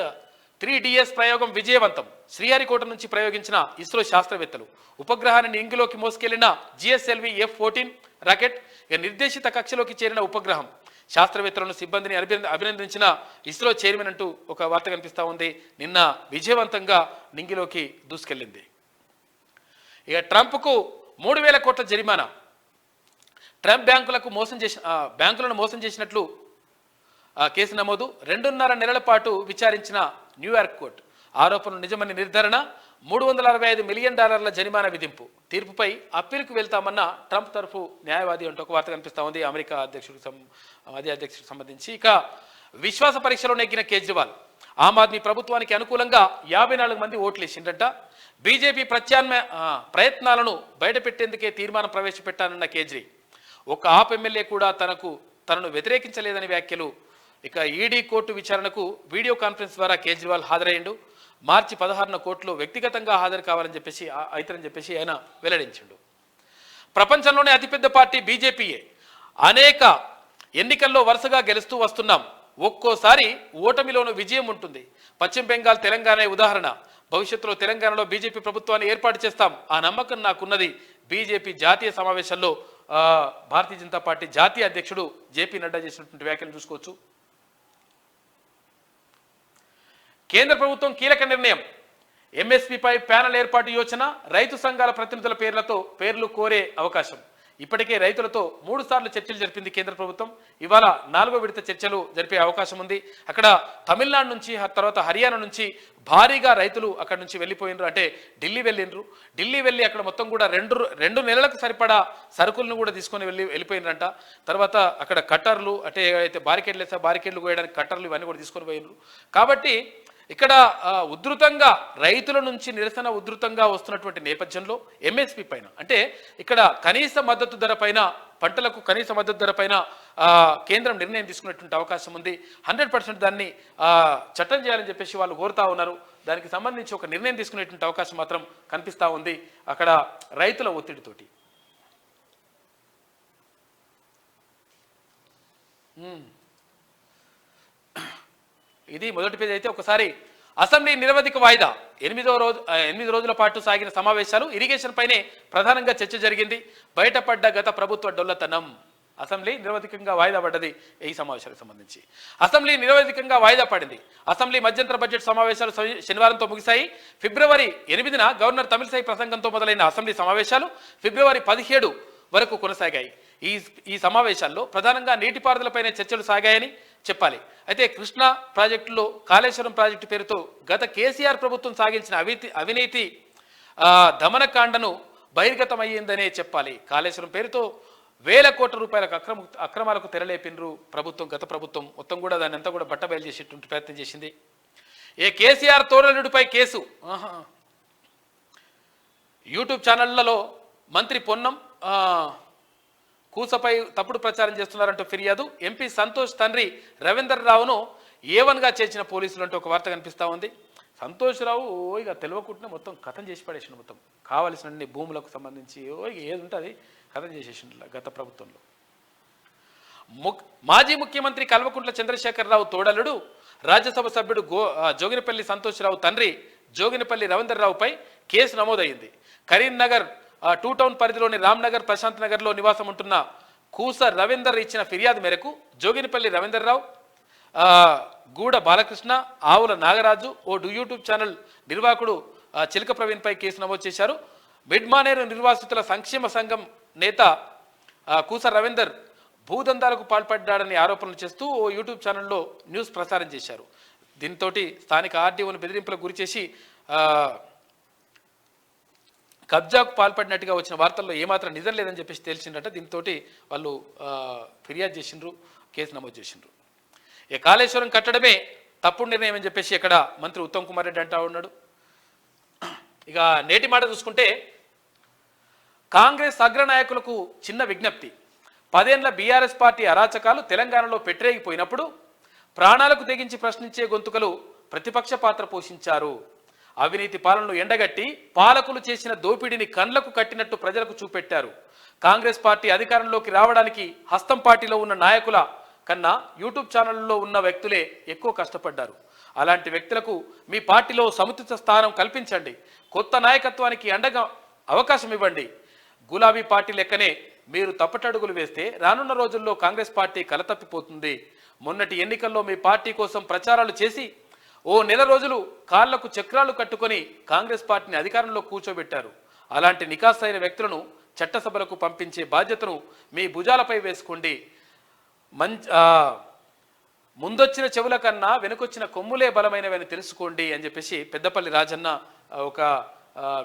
3DS ప్రయోగం విజయవంతం. శ్రీహరికోట నుంచి ప్రయోగించిన ఇస్రో శాస్త్రవేత్తలు ఉపగ్రహాన్ని ఇంగిలోకి మోసుకెళ్లిన GSLV F-14 రాకెట్ ఇక నిర్దేశిత కక్షలోకి చేరిన ఉపగ్రహం. శాస్త్రవేత్తలను, సిబ్బందిని అభినందించిన ఇస్రో చైర్మన్ అంటూ ఒక వార్త కనిపిస్తూ ఉంది. నిన్న విజయవంతంగా నింగిలోకి దూసుకెళ్లింది. ఇక ట్రంప్కు 3,000 కోట్ల జరిమానా. ట్రంప్ బ్యాంకులను మోసం చేసినట్లు కేసు నమోదు. 2.5 నెలల పాటు విచారించిన న్యూయార్క్ కోర్టు. ఆరోపణలు నిజమని నిర్ధారణ. $365 మిలియన్ జరిమానా విధింపు. తీర్పుపై అప్పీలుకు వెళ్తామన్న ట్రంప్ తరఫు న్యాయవాది అంటూ ఒక వార్త కనిపిస్తూ ఉంది అమెరికా అధ్యక్షుడికి సంబంధించి. ఇక విశ్వాస పరీక్షలో నెగ్గిన కేజ్రీవాల్. ఆమ్ ఆద్మీ ప్రభుత్వానికి అనుకూలంగా 54 మంది ఓట్లు వేసిండట. బీజేపీ ప్రయత్నాలను బయటపెట్టేందుకే తీర్మానం ప్రవేశపెట్టానన్న కేజ్రీ. ఒక ఆప్ ఎమ్మెల్యే కూడా తనను వ్యతిరేకించలేదని వ్యాఖ్యలు. ఇక ఈడీ కోర్టు విచారణకు వీడియో కాన్ఫరెన్స్ ద్వారా కేజ్రీవాల్ హాజరయ్యిండు. మార్చి 16న కోర్టులో వ్యక్తిగతంగా హాజరు కావాలని చెప్పేసి ఆయన వెల్లడించిండు. ప్రపంచంలోనే అతిపెద్ద పార్టీ బీజేపీయే. అనేక ఎన్నికల్లో వరుసగా గెలుస్తూ వస్తున్నాం. ఒక్కోసారి ఓటమిలోనూ విజయం ఉంటుంది. పశ్చిమ బెంగాల్, తెలంగాణ ఉదాహరణ. భవిష్యత్తులో తెలంగాణలో బీజేపీ ప్రభుత్వాన్ని ఏర్పాటు చేస్తాం. ఆ నమ్మకం నాకున్నది. బీజేపీ జాతీయ సమావేశంలో భారతీయ జనతా పార్టీ జాతీయ అధ్యక్షుడు జేపీ నడ్డా చేసినటువంటి వ్యాఖ్యలు చూసుకోవచ్చు. కేంద్ర ప్రభుత్వం కీలక నిర్ణయం. ఎంఎస్పీపై ప్యానెల్ ఏర్పాటు యోచన. రైతు సంఘాల ప్రతినిధుల పేర్లు కోరే అవకాశం. ఇప్పటికే రైతులతో 3 సార్లు చర్చలు జరిపింది కేంద్ర ప్రభుత్వం. ఇవాళ 4వ విడత చర్చలు జరిపే అవకాశం ఉంది. అక్కడ తమిళనాడు నుంచి, తర్వాత హర్యానా నుంచి భారీగా రైతులు అక్కడ నుంచి వెళ్ళిపోయినరు. అంటే ఢిల్లీ వెళ్ళి అక్కడ మొత్తం కూడా 2 నెలలకు సరిపడా సరుకులను కూడా తీసుకొని వెళ్ళిపోయినరంట. తర్వాత అక్కడ కట్టర్లు, అంటే అయితే బారికేడ్లు కోయడానికి కట్టర్లు ఇవన్నీ కూడా తీసుకొని పోయినరు. కాబట్టి ఇక్కడ రైతుల నుంచి నిరసన ఉధృతంగా వస్తున్నటువంటి నేపథ్యంలో ఎంఎస్పీ పైన, అంటే ఇక్కడ కనీస మద్దతు ధర పైన, పంటలకు కనీస మద్దతు ధర పైన కేంద్రం నిర్ణయం తీసుకునేటువంటి అవకాశం ఉంది. 100% దాన్ని చట్టం చేయాలని చెప్పేసి వాళ్ళు కోరుతా ఉన్నారు. దానికి సంబంధించి ఒక నిర్ణయం తీసుకునేటువంటి అవకాశం మాత్రం కనిపిస్తూ ఉంది అక్కడ రైతుల ఒత్తిడితోటి. ఇది మొదటి పేజీ. అయితే ఒకసారి అసెంబ్లీ నిరవధిక వాయిదా 8 రోజుల పాటు సాగిన సమావేశాలు ఇరిగేషన్ పైనే ప్రధానంగా చర్చ జరిగింది. బయటపడ్డ గత ప్రభుత్వ డొల్లతనం. అసెంబ్లీ నిరవధికంగా వాయిదా పడ్డది. ఈ సమావేశాలకు సంబంధించి అసెంబ్లీ నిరవధికంగా వాయిదా పడింది. అసెంబ్లీ మధ్యంతర బడ్జెట్ సమావేశాలు శనివారంతో ముగిశాయి. ఫిబ్రవరి 8న గవర్నర్ తమిళిసై ప్రసంగంతో మొదలైన అసెంబ్లీ సమావేశాలు ఫిబ్రవరి 17 వరకు కొనసాగాయి. ఈ సమావేశాల్లో ప్రధానంగా నీటిపారుదలపైనే చర్చలు సాగాయని చెప్పాలి. అయితే కృష్ణా ప్రాజెక్టులో కాళేశ్వరం ప్రాజెక్టు పేరుతో గత కేసీఆర్ ప్రభుత్వం సాగించిన అవినీతి దమనకాండను బహిర్గతమయ్యిందనే చెప్పాలి. కాళేశ్వరం పేరుతో వేల కోట్ల రూపాయలకు అక్రమాలకు తెరలేపినరు గత ప్రభుత్వం మొత్తం కూడా దాన్ని అంతా కూడా బట్టబయలు చేసేటువంటి ప్రయత్నం చేసింది. కేసీఆర్ తోడలుడిపై కేసు. యూట్యూబ్ ఛానళ్లలో మంత్రి పొన్నం కూసపై తప్పుడు ప్రచారం చేస్తున్నారంటూ ఫిర్యాదు. ఎంపీ సంతోష్ తండ్రి రవీందర్ రావును ఏవన్గా చేర్చిన పోలీసులు అంటూ ఒక వార్త కనిపిస్తూ ఉంది. సంతోష్ రావు ఇక తెలియకుండానే మొత్తం కథం చేసి పడేసిండు. మొత్తం కావలసిన భూములకు సంబంధించి ఏది ఉంటుంది కథం చేసేసిండు గత ప్రభుత్వంలో. మాజీ ముఖ్యమంత్రి కల్వకుంట్ల చంద్రశేఖరరావు తోడలుడు రాజ్యసభ సభ్యుడు జోగినపల్లి సంతోష్ రావు తండ్రి జోగినపల్లి రవీందర్ రావుపై కేసు నమోదైంది. కరీంనగర్ 2 టౌన్ పరిధిలోని రామ్నగర్ ప్రశాంత్ నగర్లో నివాసం ఉంటున్న కూస రవీందర్ ఇచ్చిన ఫిర్యాదు మేరకు జోగినపల్లి రవీందర్ రావు, గూడ బాలకృష్ణ, ఆవుల నాగరాజు ఓ యూట్యూబ్ ఛానల్ నిర్వాహకుడు చిలక ప్రవీణ్పై కేసు నమోదు చేశారు. మిడ్మానేరు నిర్వాసితుల సంక్షేమ సంఘం నేత కూస రవీందర్ భూదందాలకు పాల్పడ్డాడని ఆరోపణలు చేస్తూ ఓ యూట్యూబ్ ఛానల్లో న్యూస్ ప్రసారం చేశారు. దీంతో స్థానిక ఆర్డీఓను బెదిరింపులకు గురిచేసి కబ్జాకు పాల్పడినట్టుగా వచ్చిన వార్తల్లో ఏమాత్రం నిజం లేదని చెప్పేసి తేల్చిందట. దీంతో వాళ్ళు ఫిర్యాదు చేసిండ్రు, కేసు నమోదు చేసిండ్రు. కాళేశ్వరం కట్టడమే తప్పుడు నిర్ణయం అని చెప్పేసి ఇక్కడ మంత్రి ఉత్తమ్ కుమార్ రెడ్డి అంటా ఉన్నాడు. ఇక నేటి మాట చూసుకుంటే కాంగ్రెస్ అగ్రనాయకులకు చిన్న విజ్ఞప్తి. 10 ఏళ్ల బీఆర్ఎస్ పార్టీ అరాచకాలు తెలంగాణలో పెట్టరేగిపోయినప్పుడు ప్రాణాలకు తెగించి ప్రశ్నించే గొంతుకలు ప్రతిపక్ష పాత్ర పోషించారు. అవినీతి పాలనను ఎండగట్టి పాలకులు చేసిన దోపిడీని కండ్లకు కట్టినట్టు ప్రజలకు చూపెట్టారు. కాంగ్రెస్ పార్టీ అధికారంలోకి రావడానికి హస్తం పార్టీలో ఉన్న నాయకుల కన్నా యూట్యూబ్ ఛానళ్లలో ఉన్న వ్యక్తులే ఎక్కువ కష్టపడ్డారు. అలాంటి వ్యక్తులకు మీ పార్టీలో సముచిత స్థానం కల్పించండి. కొత్త నాయకత్వానికి అండగా అవకాశం ఇవ్వండి. గులాబీ పార్టీ లెక్కనే మీరు తప్పటడుగులు వేస్తే రానున్న రోజుల్లో కాంగ్రెస్ పార్టీ కలతప్పిపోతుంది. మొన్నటి ఎన్నికల్లో మీ పార్టీ కోసం ప్రచారాలు చేసి ఓ నెల రోజులు కాళ్లకు చక్రాలు కట్టుకొని కాంగ్రెస్ పార్టీని అధికారంలో కూర్చోబెట్టారు. అలాంటి నికాసైన వ్యక్తులను చట్టసభలకు పంపించే బాధ్యతను మీ భుజాలపై వేసుకోండి. ముందొచ్చిన చెవుల కన్నా వెనుకొచ్చిన కొమ్ములే బలమైనవని తెలుసుకోండి అని చెప్పేసి పెద్దపల్లి రాజన్న ఒక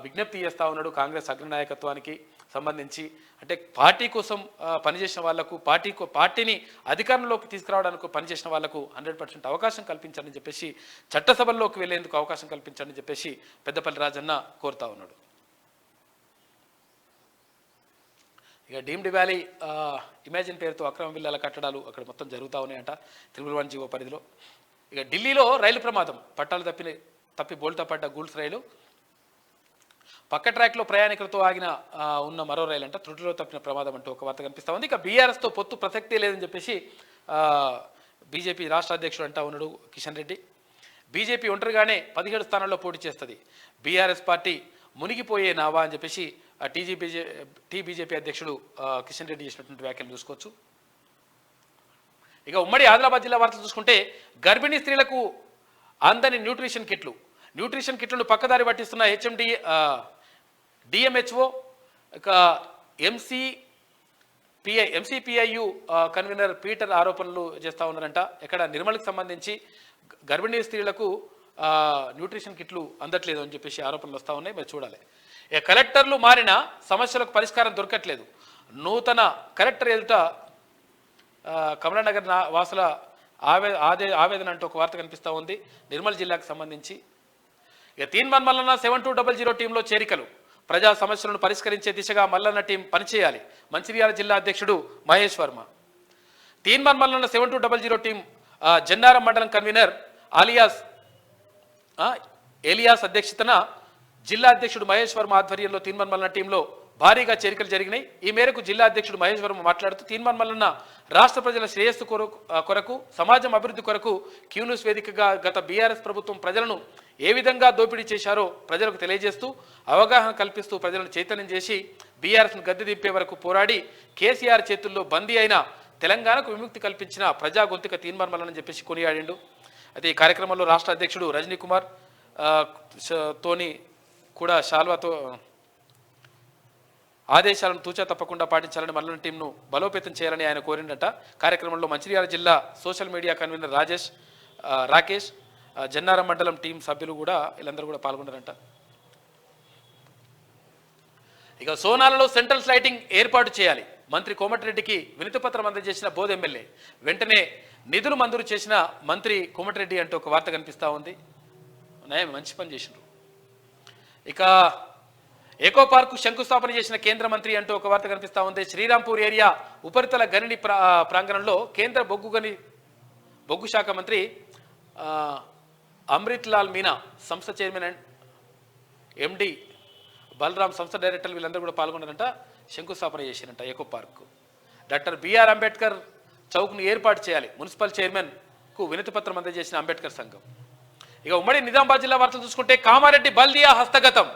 విజ్ఞప్తి చేస్తూ ఉన్నాడు కాంగ్రెస్ అగ్రనాయకత్వానికి సంబంధించి. అంటే పార్టీ కోసం పనిచేసిన వాళ్లకు, పార్టీని అధికారంలోకి తీసుకురావడానికి పనిచేసిన వాళ్లకు 100% అవకాశం కల్పించాలని చెప్పేసి, చట్టసభల్లోకి వెళ్లేందుకు అవకాశం కల్పించాలని చెప్పేసి పెద్దపల్లి రాజన్న కోరుతా ఉన్నాడు. ఇక డీమ్డ్ వ్యాలీ ఇమాజిన్ పేరుతో అక్రమ బిల్లాల కట్టడాలు అక్కడ మొత్తం జరుగుతూ ఉన్నాయంట 311 జీవో పరిధిలో. ఇక ఢిల్లీలో రైలు ప్రమాదం. పట్టాలు తప్పి బోల్తా పడ్డ గూడ్స్ రైలు పక్క ట్రాక్లో ప్రయాణికులతో ఆగిన ఉన్న మరో రైలు అంట త్రుటిలో తప్పిన ప్రమాదం అంటూ ఒక వార్త కనిపిస్తూ ఉంది. ఇక బీఆర్ఎస్తో పొత్తు ప్రసక్తే లేదని చెప్పేసి బీజేపీ రాష్ట్ర అధ్యక్షుడు అంటా ఉన్నాడు కిషన్ రెడ్డి. బీజేపీ ఒంటరిగానే 17 స్థానాల్లో పోటీ చేస్తుంది. బీఆర్ఎస్ పార్టీ మునిగిపోయే నావా అని చెప్పేసి బీజేపీ అధ్యక్షుడు కిషన్ రెడ్డి చేసినటువంటి వ్యాఖ్యలు చూసుకోవచ్చు. ఇక ఉమ్మడి ఆదిలాబాద్ జిల్లా వార్తలు చూసుకుంటే గర్భిణీ స్త్రీలకు అందని న్యూట్రిషన్ కిట్లను పక్కదారి పట్టిస్తున్న హెచ్ఎండి డిఎంహెచ్ఓ ఇక ఎంసీపీఐయు కన్వీనర్ పీటర్ ఆరోపణలు చేస్తూ ఉన్నారంట. ఇక్కడ నిర్మల్కి సంబంధించి గర్భిణీ స్త్రీలకు న్యూట్రిషన్ కిట్లు అందట్లేదు అని చెప్పేసి ఆరోపణలు వస్తూ ఉన్నాయి. మరి చూడాలి. కలెక్టర్లు మారిన సమస్యలకు పరిష్కారం దొరకట్లేదు. నూతన కలెక్టర్ ఎదుట కమలానగర్ వాసుల ఆవేదన అంటూ ఒక వార్త కనిపిస్తూ ఉంది నిర్మల్ జిల్లాకు సంబంధించి. ఇక తీన్మాన్ మల్లన్న 7200 టీంలో చేరికలు. ప్రజా సమస్యలను పరిష్కరించే దిశగా మల్లన్న టీం పనిచేయాలి. మంచిర్యాల జిల్లా అధ్యక్షుడు మహేష్ వర్మ. తీన్మాన్ మల్లన్న 7200 టీం జన్నారం మండలం కన్వీనర్ ఏలియాస్ అధ్యక్షతన జిల్లా అధ్యక్షుడు మహేష్ వర్మ ఆధ్వర్యంలో తీన్మాన్ మల్లన్న టీంలో భారీగా చేరికలు జరిగినాయి. ఈ మేరకు జిల్లా అధ్యక్షుడు మహేష్ వర్మ మాట్లాడుతూ తీర్మాన్ మల్లన్న రాష్ట్ర ప్రజల శ్రేయస్సు కొరకు సమాజం అభివృద్ధి కొరకు క్యూన్యూస్ వేదికగా గత బీఆర్ఎస్ ప్రభుత్వం ప్రజలను ఏ విధంగా దోపిడీ చేశారో ప్రజలకు తెలియజేస్తూ అవగాహన కల్పిస్తూ ప్రజలను చైతన్యం చేసి బీఆర్ఎస్ను గద్దె దింపే వరకు పోరాడి కేసీఆర్ చేతుల్లో బందీ అయిన తెలంగాణకు విముక్తి కల్పించిన ప్రజా గొంతుక తీర్మాన్ మల్లన్న చెప్పేసి కొనియాడిండు. అయితే ఈ కార్యక్రమంలో రాష్ట్ర అధ్యక్షుడు రజనీ కుమార్ తోని కూడా శాల్వాతో ఆదేశాలను తూచా తప్పకుండా పాటించాలని మల్లన్న టీంను బలోపేతం చేయాలని ఆయన కోరిండట. కార్యక్రమంలో మంచిర్యాల జిల్లా social media convener Rakesh, Jannaram మండలం టీం సభ్యులు కూడా వీళ్ళందరూ కూడా పాల్గొన్నారంట. ఇక సోనాలలో సెంట్రల్ లైటింగ్ ఏర్పాటు చేయాలి. మంత్రి కోమటిరెడ్డికి వినతిపత్రం అందజేసిన బోధ ఎమ్మెల్యే వెంటనే నిధులు మంజూరు చేసిన మంత్రి కోమటిరెడ్డి అంటూ ఒక వార్త కనిపిస్తూ ఉంది. మంచి పని చేసిండ్రు. ఇక ఎకో పార్కు శంకుస్థాపన చేసిన కేంద్ర మంత్రి అంటూ ఒక వార్త కనిపిస్తూ ఉంది. శ్రీరాంపూర్ ఏరియా ఉపరితల గనిని ప్రాంగణంలో కేంద్ర బొగ్గు శాఖ మంత్రి అమృత్ లాల్ మీనా, సంస్థ చైర్మన్ అండ్ ఎండి బలరాం, సంస్థ డైరెక్టర్లు వీళ్ళందరూ కూడా పాల్గొన్నారంట. శంకుస్థాపన చేసిరంట eco park. Doctor BR Ambedkar చౌక్ను ఏర్పాటు చేయాలి. మున్సిపల్ చైర్మన్కు వినతిపత్రం అందజేసిన అంబేద్కర్ సంఘం. ఇక ఉమ్మడి నిజామాబాద్ జిల్లా వార్తలు చూసుకుంటే కామారెడ్డి బల్దియా హస్తగతం.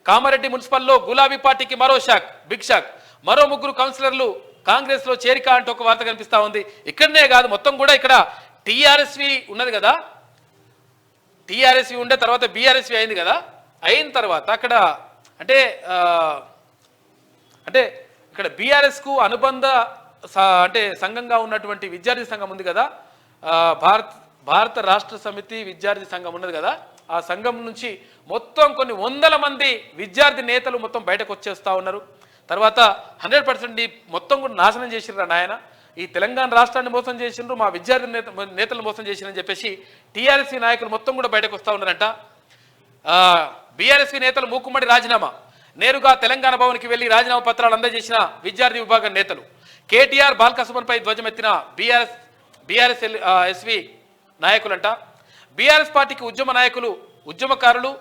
కామారెడ్డి మున్సిపల్లో గులాబీ పార్టీకి మరో షాక్, బిగ్ షాక్. మరో 3 కౌన్సిలర్లు కాంగ్రెస్ లో చేరిక అంటూ ఒక వార్త కనిపిస్తూ ఉంది. ఇక్కడనే కాదు, మొత్తం కూడా ఇక్కడ టీఆర్ఎస్వి ఉన్నది కదా, టీఆర్ఎస్వి ఉండే తర్వాత బీఆర్ఎస్వి అయింది కదా, అయిన తర్వాత అక్కడ అంటే ఇక్కడ బీఆర్ఎస్కు అనుబంధ అంటే సంఘంగా ఉన్నటువంటి విద్యార్థి సంఘం ఉంది కదా, భారత రాష్ట్ర సమితి విద్యార్థి సంఘం ఉన్నది కదా, ఆ సంఘం నుంచి మొత్తం కొన్ని వందల మంది విద్యార్థి నేతలు మొత్తం బయటకు వచ్చేస్తూ ఉన్నారు. తర్వాత 100% మొత్తం కూడా నాశనం చేసిర్రు నాయన, ఈ తెలంగాణ రాష్ట్రాన్ని మోసం చేసిండ్రు, మా విద్యార్థి నేతలు మోసం చేసిరని చెప్పేసి టీఆర్ఎస్వి నాయకులు మొత్తం కూడా బయటకు వస్తూ ఉన్నారంట. బీఆర్ఎస్వి నేతలు మూకుమ్మడి రాజీనామా, నేరుగా తెలంగాణ భవన్కి వెళ్లి రాజీనామా పత్రాలు అందజేసిన విద్యార్థి విభాగం నేతలు. కేటీఆర్ బాల్కసుమన్పై ధ్వజమెత్తిన బీఆర్ఎస్ ఎస్వి నాయకులంట. బీఆర్ఎస్ పార్టీకి ఉద్యమకారులు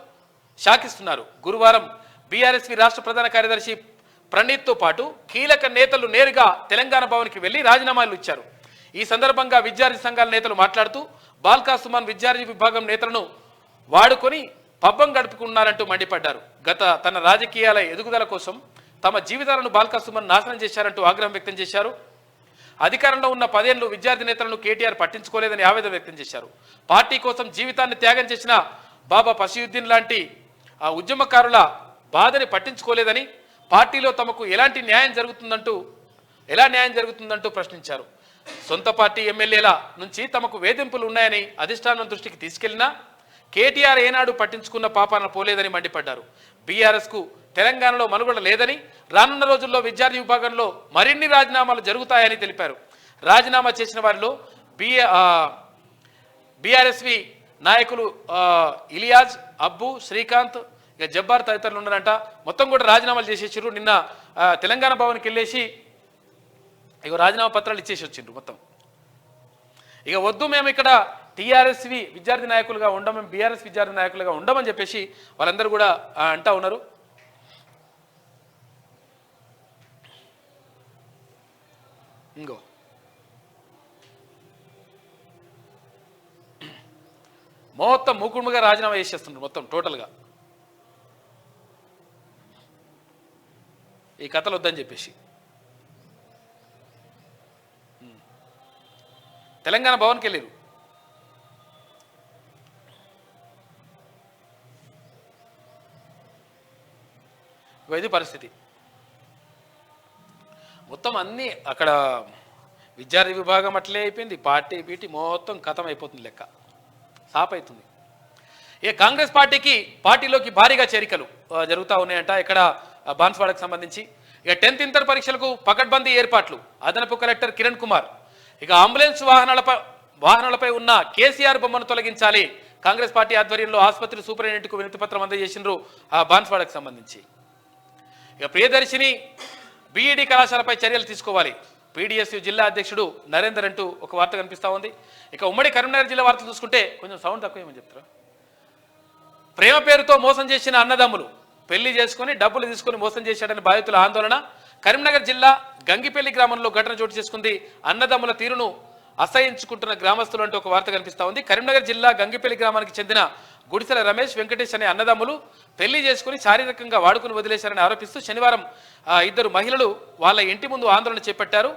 శాఖిస్తున్నారు. గురువారం బీఆర్ఎస్వి రాష్ట్ర ప్రధాన కార్యదర్శి ప్రణీత్తో పాటు కీలక నేతలు నేరుగా తెలంగాణ భవన్కి వెళ్లి రాజీనామాలు ఇచ్చారు. ఈ సందర్భంగా విద్యార్థి సంఘాల నేతలు మాట్లాడుతూ బాల్కా సుమన్ విద్యార్థి విభాగం నేతలను వాడుకొని పబ్బం గడుపుకున్నారంటూ మండిపడ్డారు. తన రాజకీయాల ఎదుగుదల కోసం తమ జీవితాలను బాల్కా సుమన్ నాశనం చేశారంటూ ఆగ్రహం వ్యక్తం చేశారు. అధికారంలో ఉన్న 10 ఏళ్లు విద్యార్థి నేతలను కేటీఆర్ పట్టించుకోలేదని ఆవేదన వ్యక్తం చేశారు. పార్టీ కోసం జీవితాన్ని త్యాగం చేసిన బాబా పసియుద్దీన్ లాంటి ఆ ఉద్యమకారుల బాధని పట్టించుకోలేదని, పార్టీలో తమకు ఎలా న్యాయం జరుగుతుందంటూ ప్రశ్నించారు. సొంత పార్టీ ఎమ్మెల్యేల నుంచి తమకు వేధింపులు ఉన్నాయని అధిష్టానం దృష్టికి తీసుకెళ్లినా కేటీఆర్ ఏనాడు పట్టించుకున్న పాపాన పోలేదని మండిపడ్డారు. బీఆర్ఎస్కు తెలంగాణలో మనుగడ లేదని, రానున్న రోజుల్లో విద్యార్థి విభాగంలో మరిన్ని రాజీనామాలు జరుగుతాయని తెలిపారు. రాజీనామా చేసిన వారిలో బీఆర్ఎస్వి నాయకులు ఇలియాజ్, అబ్బు, శ్రీకాంత్, ఇక జబ్బార్ తదితరులు ఉన్నారంట. మొత్తం కూడా రాజీనామాలు చేసేసారు. నిన్న తెలంగాణ భవన్కి వెళ్ళేసి ఇక రాజీనామా పత్రాలు ఇచ్చేసి వచ్చిండ్రు మొత్తం. ఇక వద్దు, మేము ఇక్కడ టీఆర్ఎస్వి విద్యార్థి నాయకులుగా ఉండం, మేము బీఆర్ఎస్ విద్యార్థి నాయకులుగా ఉండమని చెప్పేసి వాళ్ళందరూ కూడా అంటా ఉన్నారు. ఇంకో మొత్తం మూకుడుముగా రాజీనామా చేసేస్తున్నారు మొత్తం టోటల్గా, ఈ కథలు వద్దని చెప్పేసి. తెలంగాణ భవన్కి వెళ్ళారు. ఇది పరిస్థితి మొత్తం. అన్నీ అక్కడ విద్యార్థి విభాగం అట్లే అయిపోయింది, పార్టీ పీటీ మొత్తం ఖతం అయిపోతుంది, లెక్క సాప్ అవుతుంది. ఇక కాంగ్రెస్ పార్టీలోకి భారీగా చేరికలు జరుగుతూ ఉన్నాయంట. ఇక్కడ బాన్స్వాడకు సంబంధించి ఇక 10th ఇంటర్ పరీక్షలకు పకడ్బందీ ఏర్పాట్లు. అదనపు కలెక్టర్ కిరణ్ కుమార్ ఇక అంబులెన్స్ వాహనాలపై ఉన్న కేసీఆర్ బొమ్మను తొలగించాలి. కాంగ్రెస్ పార్టీ ఆధ్వర్యంలో ఆసుపత్రి సూపరింటెండెంట్కు వినతిపత్రం అందజేసిండ్రు బాన్స్వాడకు సంబంధించి. ఇక ప్రియదర్శిని బీఈడీ కళాశాలపై చర్యలు తీసుకోవాలి. పీడీఎస్యూ జిల్లా అధ్యక్షుడు నరేందర్ అంటూ ఒక వార్త కనిపిస్తూ ఉంది. ఇక ఉమ్మడి కరీంనగర్ జిల్లా వార్తలు చూసుకుంటే కొంచెం సౌండ్ తక్కువ ఏమని చెప్తారా. ప్రేమ పేరుతో మోసం చేసిన అన్నదమ్ములు పెళ్లి చేసుకుని డబ్బులు తీసుకుని మోసం చేశాడని బాధితుల ఆందోళన. కరీంనగర్ జిల్లా గంగిపల్లి గ్రామంలో ఘటన చోటు చేసుకుంది. అన్నదమ్ముల తీరును అసహించుకుంటున్న గ్రామస్తులు అంటూ ఒక వార్త కనిపిస్తా ఉంది. కరీంనగర్ జిల్లా గంగిపల్లి గ్రామానికి చెందిన గుడిసెల రమేష్, వెంకటేష్ అనే అన్నదమ్ములు పెళ్లి చేసుకుని శారీరకంగా వాడుకుని వదిలేశారని ఆరోపిస్తూ శనివారం ఇద్దరు మహిళలు వాళ్ళ ఇంటి ముందు ఆందోళన చేపట్టారు.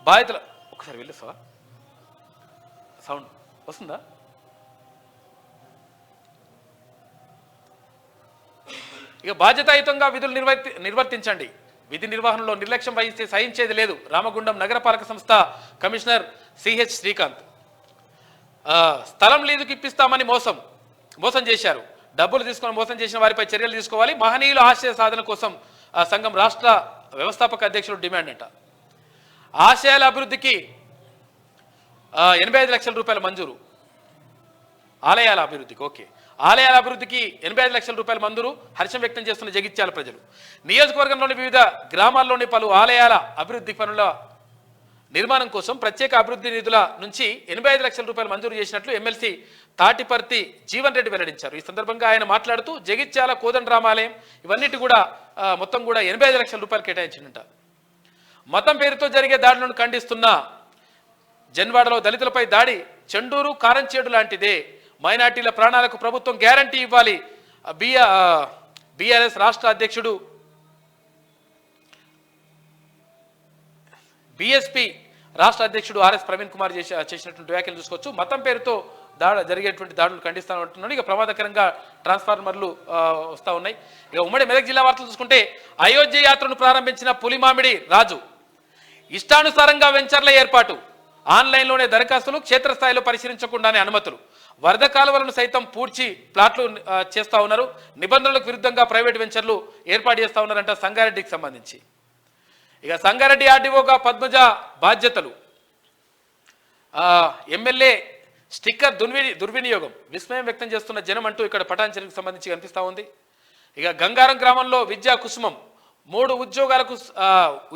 బాధితుల ఒకసారి వెళ్ళిస్తావా, సౌండ్ వస్తుందా? ఇక బాధ్యతాయుతంగా విధులు నిర్వర్తించండి, విధి నిర్వహణలో నిర్లక్ష్యం వహిస్తే సహించేది లేదు. రామగుండం నగరపాలక సంస్థ కమిషనర్ సిహెచ్ శ్రీకాంత్. స్థలం లీజుకి ఇప్పిస్తామని మోసం చేశారు. డబ్బులు తీసుకొని మోసం చేసిన వారిపై చర్యలు తీసుకోవాలి. మహనీయుల ఆశయ సాధన కోసం సంఘం రాష్ట్ర వ్యవస్థాపక అధ్యక్షుడు డిమాండ్ అంట. ఆశయాల అభివృద్ధికి 85 లక్షల రూపాయల మంజూరు. ఆలయాల అభివృద్ధికి ఆలయాల అభివృద్ధికి 85 లక్షల రూపాయల మంజూరు. హర్షం వ్యక్తం చేస్తున్న జగిత్యాల ప్రజలు. నియోజకవర్గంలోని వివిధ గ్రామాల్లోని పలు ఆలయాల అభివృద్ధి పనుల నిర్మాణం కోసం ప్రత్యేక అభివృద్ధి నిధుల నుంచి 85 లక్షల రూపాయలు మంజూరు చేసినట్లు ఎమ్మెల్సీ తాటిపర్తి జీవన్ రెడ్డి వెల్లడించారు. ఈ సందర్భంగా ఆయన మాట్లాడుతూ జగిత్యాల కోదండరామాలయం ఇవన్నిటి కూడా మొత్తం కూడా 85 లక్షల రూపాయలు కేటాయించిందట. మతం పేరుతో జరిగే దాడులను ఖండిస్తున్న జన్వాడలో దళితులపై దాడి చెండూరు కారంచేడు లాంటిదే. మైనార్టీల ప్రాణాలకు ప్రభుత్వం గ్యారంటీ ఇవ్వాలి. బీఆర్ఎస్ రాష్ట్ర అధ్యక్షుడు బీఎస్పీ రాష్ట్ర అధ్యక్షుడు ఆర్ఎస్ ప్రవీణ్ కుమార్ చేసినటువంటి వ్యాఖ్యలు చూసుకోవచ్చు. మతం పేరుతో జరిగేటువంటి దాడులు ఖండిస్తానంటున్నాడు. ఇక ప్రమాదకరంగా ట్రాన్స్ఫార్మర్లు వస్తూ ఉన్నాయి. ఇక ఉమ్మడి మెదక్ జిల్లా వార్తలు చూసుకుంటే అయోధ్య యాత్రను ప్రారంభించిన పులిమామిడి రాజు. ఇష్టానుసారంగా వెంచర్ల ఏర్పాటు, ఆన్లైన్లోనే దరఖాస్తులు, క్షేత్రస్థాయిలో పరిశీలించకుండానే అనుమతులు, వరద కాలువలను సైతం పూడ్చి ప్లాట్లు చేస్తూ ఉన్నారు. నిబంధనలకు విరుద్ధంగా ప్రైవేట్ వెంచర్లు ఏర్పాటు చేస్తూ ఉన్నారంట సంగారెడ్డికి సంబంధించి. ఇక సంగారెడ్డి ఆర్డీఓగా పద్మజ బాధ్యతలు. ఎమ్మెల్యే స్టిక్కర్ దుర్వినియోగం, విస్మయం వ్యక్తం చేస్తున్న జనం అంటూ ఇక్కడ పటాన్చెరుకు సంబంధించి కనిపిస్తూ ఉంది. ఇక గంగారం గ్రామంలో విద్యా కుసుమం 3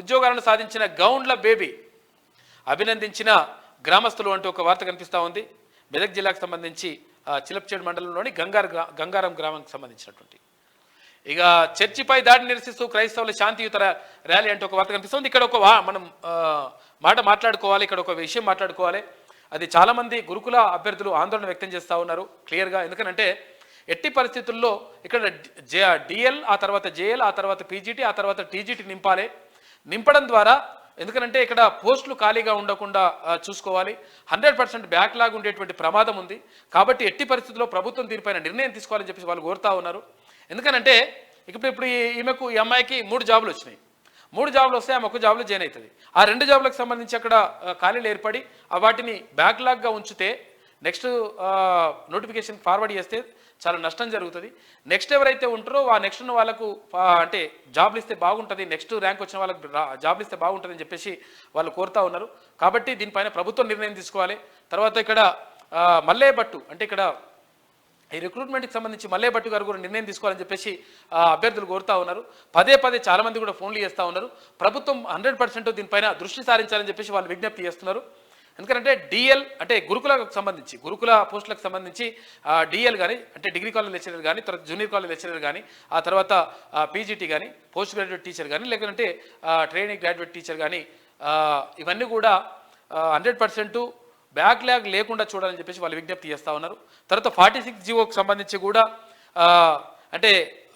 ఉద్యోగాలను సాధించిన గౌండ్ల బేబీ అభినందించిన గ్రామస్తులు అంటూ ఒక వార్త కనిపిస్తూ ఉంది. మెదక్ జిల్లాకు సంబంధించి చిలప్చేడు మండలంలోని గంగారం గ్రామానికి సంబంధించినటువంటి. ఇక చర్చిపై దాడిని నిరసిస్తూ క్రైస్తవుల శాంతియుత ర్యాలీ అంటూ ఒక వార్త కనిపిస్తుంది. ఇక్కడ మనం మాట మాట్లాడుకోవాలి, ఇక్కడ ఒక విషయం మాట్లాడుకోవాలి. అది చాలామంది గురుకుల అభ్యర్థులు ఆందోళన వ్యక్తం చేస్తూ ఉన్నారు క్లియర్గా. ఎందుకంటే ఎట్టి పరిస్థితుల్లో ఇక్కడ డిఎల్, ఆ తర్వాత జేఎల్, ఆ తర్వాత పీజీటీ, ఆ తర్వాత టీజీటీ నింపడం ద్వారా, ఎందుకంటే ఇక్కడ పోస్టులు ఖాళీగా ఉండకుండా చూసుకోవాలి. 100% బ్యాక్లాగ్ ఉండేటువంటి ప్రమాదం ఉంది. కాబట్టి ఎట్టి పరిస్థితుల్లో ప్రభుత్వం దీనిపైన నిర్ణయం తీసుకోవాలని చెప్పేసి వాళ్ళు కోరుతా ఉన్నారు. ఎందుకనంటే ఇప్పుడు ఈ అమ్మాయికి 3 జాబులు వచ్చినాయి. 3 జాబులు వస్తే ఆమె ఒక జాబ్లో జాయిన్ అవుతుంది. ఆ 2 జాబులకు సంబంధించి అక్కడ ఖాళీలు ఏర్పడి వాటిని బ్యాక్లాగ్గా ఉంచితే నెక్స్ట్ నోటిఫికేషన్ ఫార్వర్డ్ చేస్తే చాలా నష్టం జరుగుతుంది. నెక్స్ట్ ఎవరైతే ఉంటారో ఆ నెక్స్ట్ ఉన్న వాళ్ళకు అంటే జాబ్లు ఇస్తే బాగుంటుంది, నెక్స్ట్ ర్యాంక్ వచ్చిన వాళ్ళకు జాబ్లు ఇస్తే బాగుంటుంది అని చెప్పేసి వాళ్ళు కోరుతా ఉన్నారు. కాబట్టి దీనిపైన ప్రభుత్వం నిర్ణయం తీసుకోవాలి. తర్వాత ఇక్కడ మల్లే భట్టు అంటే ఇక్కడ ఈ రిక్రూట్మెంట్కి సంబంధించి మల్లే భట్టు గారు కూడా నిర్ణయం తీసుకోవాలని చెప్పేసి అభ్యర్థులు కోరుతా ఉన్నారు. పదే చాలామంది కూడా ఫోన్లు చేస్తూ ఉన్నారు. ప్రభుత్వం 100% దీనిపైన దృష్టి సారించాలని చెప్పేసి వాళ్ళు విజ్ఞప్తి చేస్తున్నారు. ఎందుకంటే డిఎల్ అంటే గురుకుల పోస్టులకు సంబంధించి డిఎల్ కానీ అంటే డిగ్రీ కాలేజ్ లెక్చరర్ కానీ, తర్వాత జూనియర్ కాలేజ్ లెక్చరర్ కానీ, ఆ తర్వాత పీజీటీ కానీ, పోస్ట్ గ్రాడ్యుయేట్ టీచర్ కానీ, లేకుంటే ట్రైనింగ్ గ్రాడ్యుయేట్ టీచర్ కానీ ఇవన్నీ కూడా 100% బ్యాక్లాగ్ లేకుండా చూడాలని చెప్పేసి వాళ్ళు విజ్ఞప్తి చేస్తూ ఉన్నారు. తర్వాత 46 జీవోకి సంబంధించి కూడా అంటే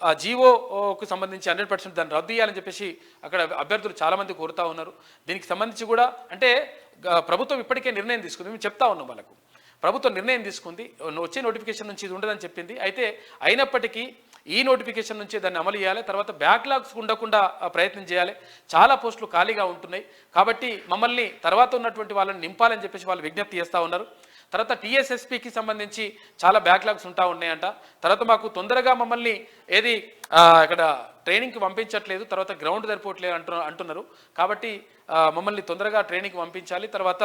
ఆ జీవోకు సంబంధించి 100% దాన్ని రద్దు చేయాలని చెప్పేసి అక్కడ అభ్యర్థులు చాలామంది కోరుతూ ఉన్నారు. దీనికి సంబంధించి కూడా అంటే ప్రభుత్వం ఇప్పటికే నిర్ణయం తీసుకుంది. మేము చెప్తా ఉన్నాం వాళ్ళకు, ప్రభుత్వం నిర్ణయం తీసుకుంది, వచ్చే నోటిఫికేషన్ నుంచి ఇది ఉండదని చెప్పింది. అయితే అయినప్పటికీ ఈ నోటిఫికేషన్ నుంచి దాన్ని అమలు చేయాలి. తర్వాత బ్యాక్లాగ్స్ ఉండకుండా ప్రయత్నం చేయాలి. చాలా పోస్టులు ఖాళీగా ఉంటున్నాయి. కాబట్టి మమ్మల్ని తర్వాత ఉన్నటువంటి వాళ్ళని నింపాలని చెప్పేసి వాళ్ళు విజ్ఞప్తి చేస్తూ ఉన్నారు. తర్వాత టీఎస్ఎస్పీకి సంబంధించి చాలా బ్యాక్లాగ్స్ ఉంటా ఉన్నాయంట. తర్వాత మాకు తొందరగా మమ్మల్ని ఇక్కడ ట్రైనింగ్కి పంపించట్లేదు, తర్వాత గ్రౌండ్ సరిపోవట్లేదు అంటున్నారు. కాబట్టి మమ్మల్ని తొందరగా ట్రైనింగ్కి పంపించాలి, తర్వాత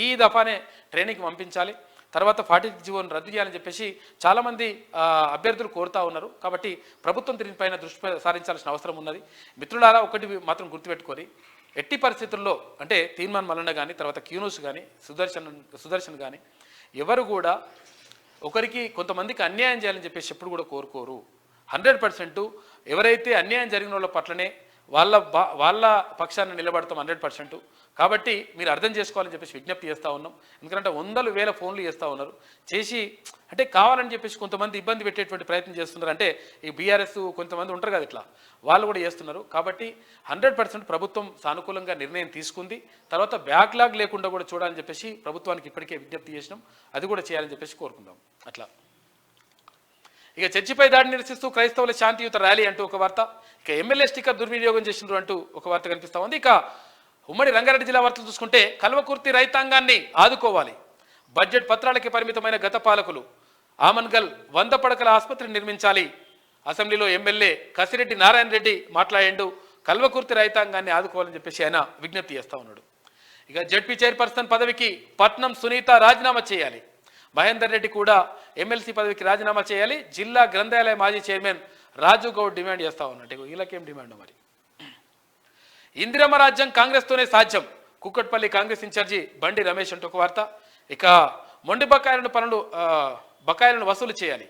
ఈ దఫానే ట్రైనింగ్కి పంపించాలి, తర్వాత 46 జీవోను రద్దు చేయాలని చెప్పేసి చాలామంది అభ్యర్థులు కోరుతూ ఉన్నారు. కాబట్టి ప్రభుత్వం దీనిపైన దృష్టి సారించాల్సిన అవసరం ఉన్నది. మిత్రులారా, ఒకటి మాత్రం గుర్తుపెట్టుకొని ఎట్టి పరిస్థితుల్లో అంటే తీర్మాన్ మల్లన్న కానీ, తర్వాత క్యూనూస్ కానీ, సుదర్శన్ కానీ ఎవరు కూడా ఒకరికి కొంతమందికి అన్యాయం చేయాలని చెప్పేసి ఎప్పుడు కూడా కోరుకోరు. 100% ఎవరైతే అన్యాయం జరిగిన వాళ్ళ పట్లనే వాళ్ళ పక్షాన్ని నిలబడతాం 100%. కాబట్టి మీరు అర్థం చేసుకోవాలని చెప్పేసి విజ్ఞప్తి చేస్తూ ఉన్నాం. ఎందుకంటే వందలు వేల ఫోన్లు చేస్తూ ఉన్నారు, చేసి అంటే కావాలని చెప్పేసి కొంతమంది ఇబ్బంది పెట్టేటువంటి ప్రయత్నం చేస్తున్నారు. అంటే ఈ బీఆర్ఎస్ కొంతమంది ఉంటారు కదా, ఇట్లా వాళ్ళు కూడా చేస్తున్నారు. కాబట్టి 100% ప్రభుత్వం సానుకూలంగా నిర్ణయం తీసుకుంది. తర్వాత బ్యాక్లాగ్ లేకుండా కూడా చూడాలని చెప్పేసి ప్రభుత్వానికి ఇప్పటికే విజ్ఞప్తి చేసినాం, అది కూడా చేయాలని చెప్పేసి కోరుకుందాం. అట్లా ఇక చర్చిపై దాడిని నిరసిస్తూ క్రైస్తవుల శాంతియుత ర్యాలీ అంటూ ఒక వార్త, ఇక ఎమ్మెల్యే స్టిక్కర్ దుర్వినియోగం చేసినారు అంటూ ఒక వార్త కనిపిస్తూ ఉంది. ఇక ఉమ్మడి రంగారెడ్డి జిల్లా వార్తలు చూసుకుంటే కల్వకుర్తి రైతాంగాన్ని ఆదుకోవాలి, బడ్జెట్ పత్రాలకి పరిమితమైన గత పాలకులు, ఆమన్గల్ 100 పడకల ఆసుపత్రిని నిర్మించాలి. అసెంబ్లీలో ఎమ్మెల్యే కసిరెడ్డి నారాయణ రెడ్డి మాట్లాడిండు, కల్వకుర్తి రైతాంగాన్ని ఆదుకోవాలని చెప్పేసి ఆయన విజ్ఞప్తి చేస్తూ ఉన్నాడు. ఇక జడ్పీ చైర్పర్సన్ పదవికి పట్నం సునీత రాజీనామా చేయాలి, మహేందర్ రెడ్డి కూడా ఎమ్మెల్సీ పదవికి రాజీనామా చేయాలి, జిల్లా గ్రంథాలయ మాజీ చైర్మన్ రాజు గౌడ్ డిమాండ్ చేస్తూ ఉన్నట్టు. వీళ్ళకేం డిమాండ్ మరి? ఇందిరమ్మ రాజ్యం కాంగ్రెస్తోనే సాధ్యం, కుక్కట్పల్లి కాంగ్రెస్ ఇన్ఛార్జి బండి రమేష్ అంటూ ఒక వార్త. ఇక మొండి బకాయిలను వసూలు చేయాలి,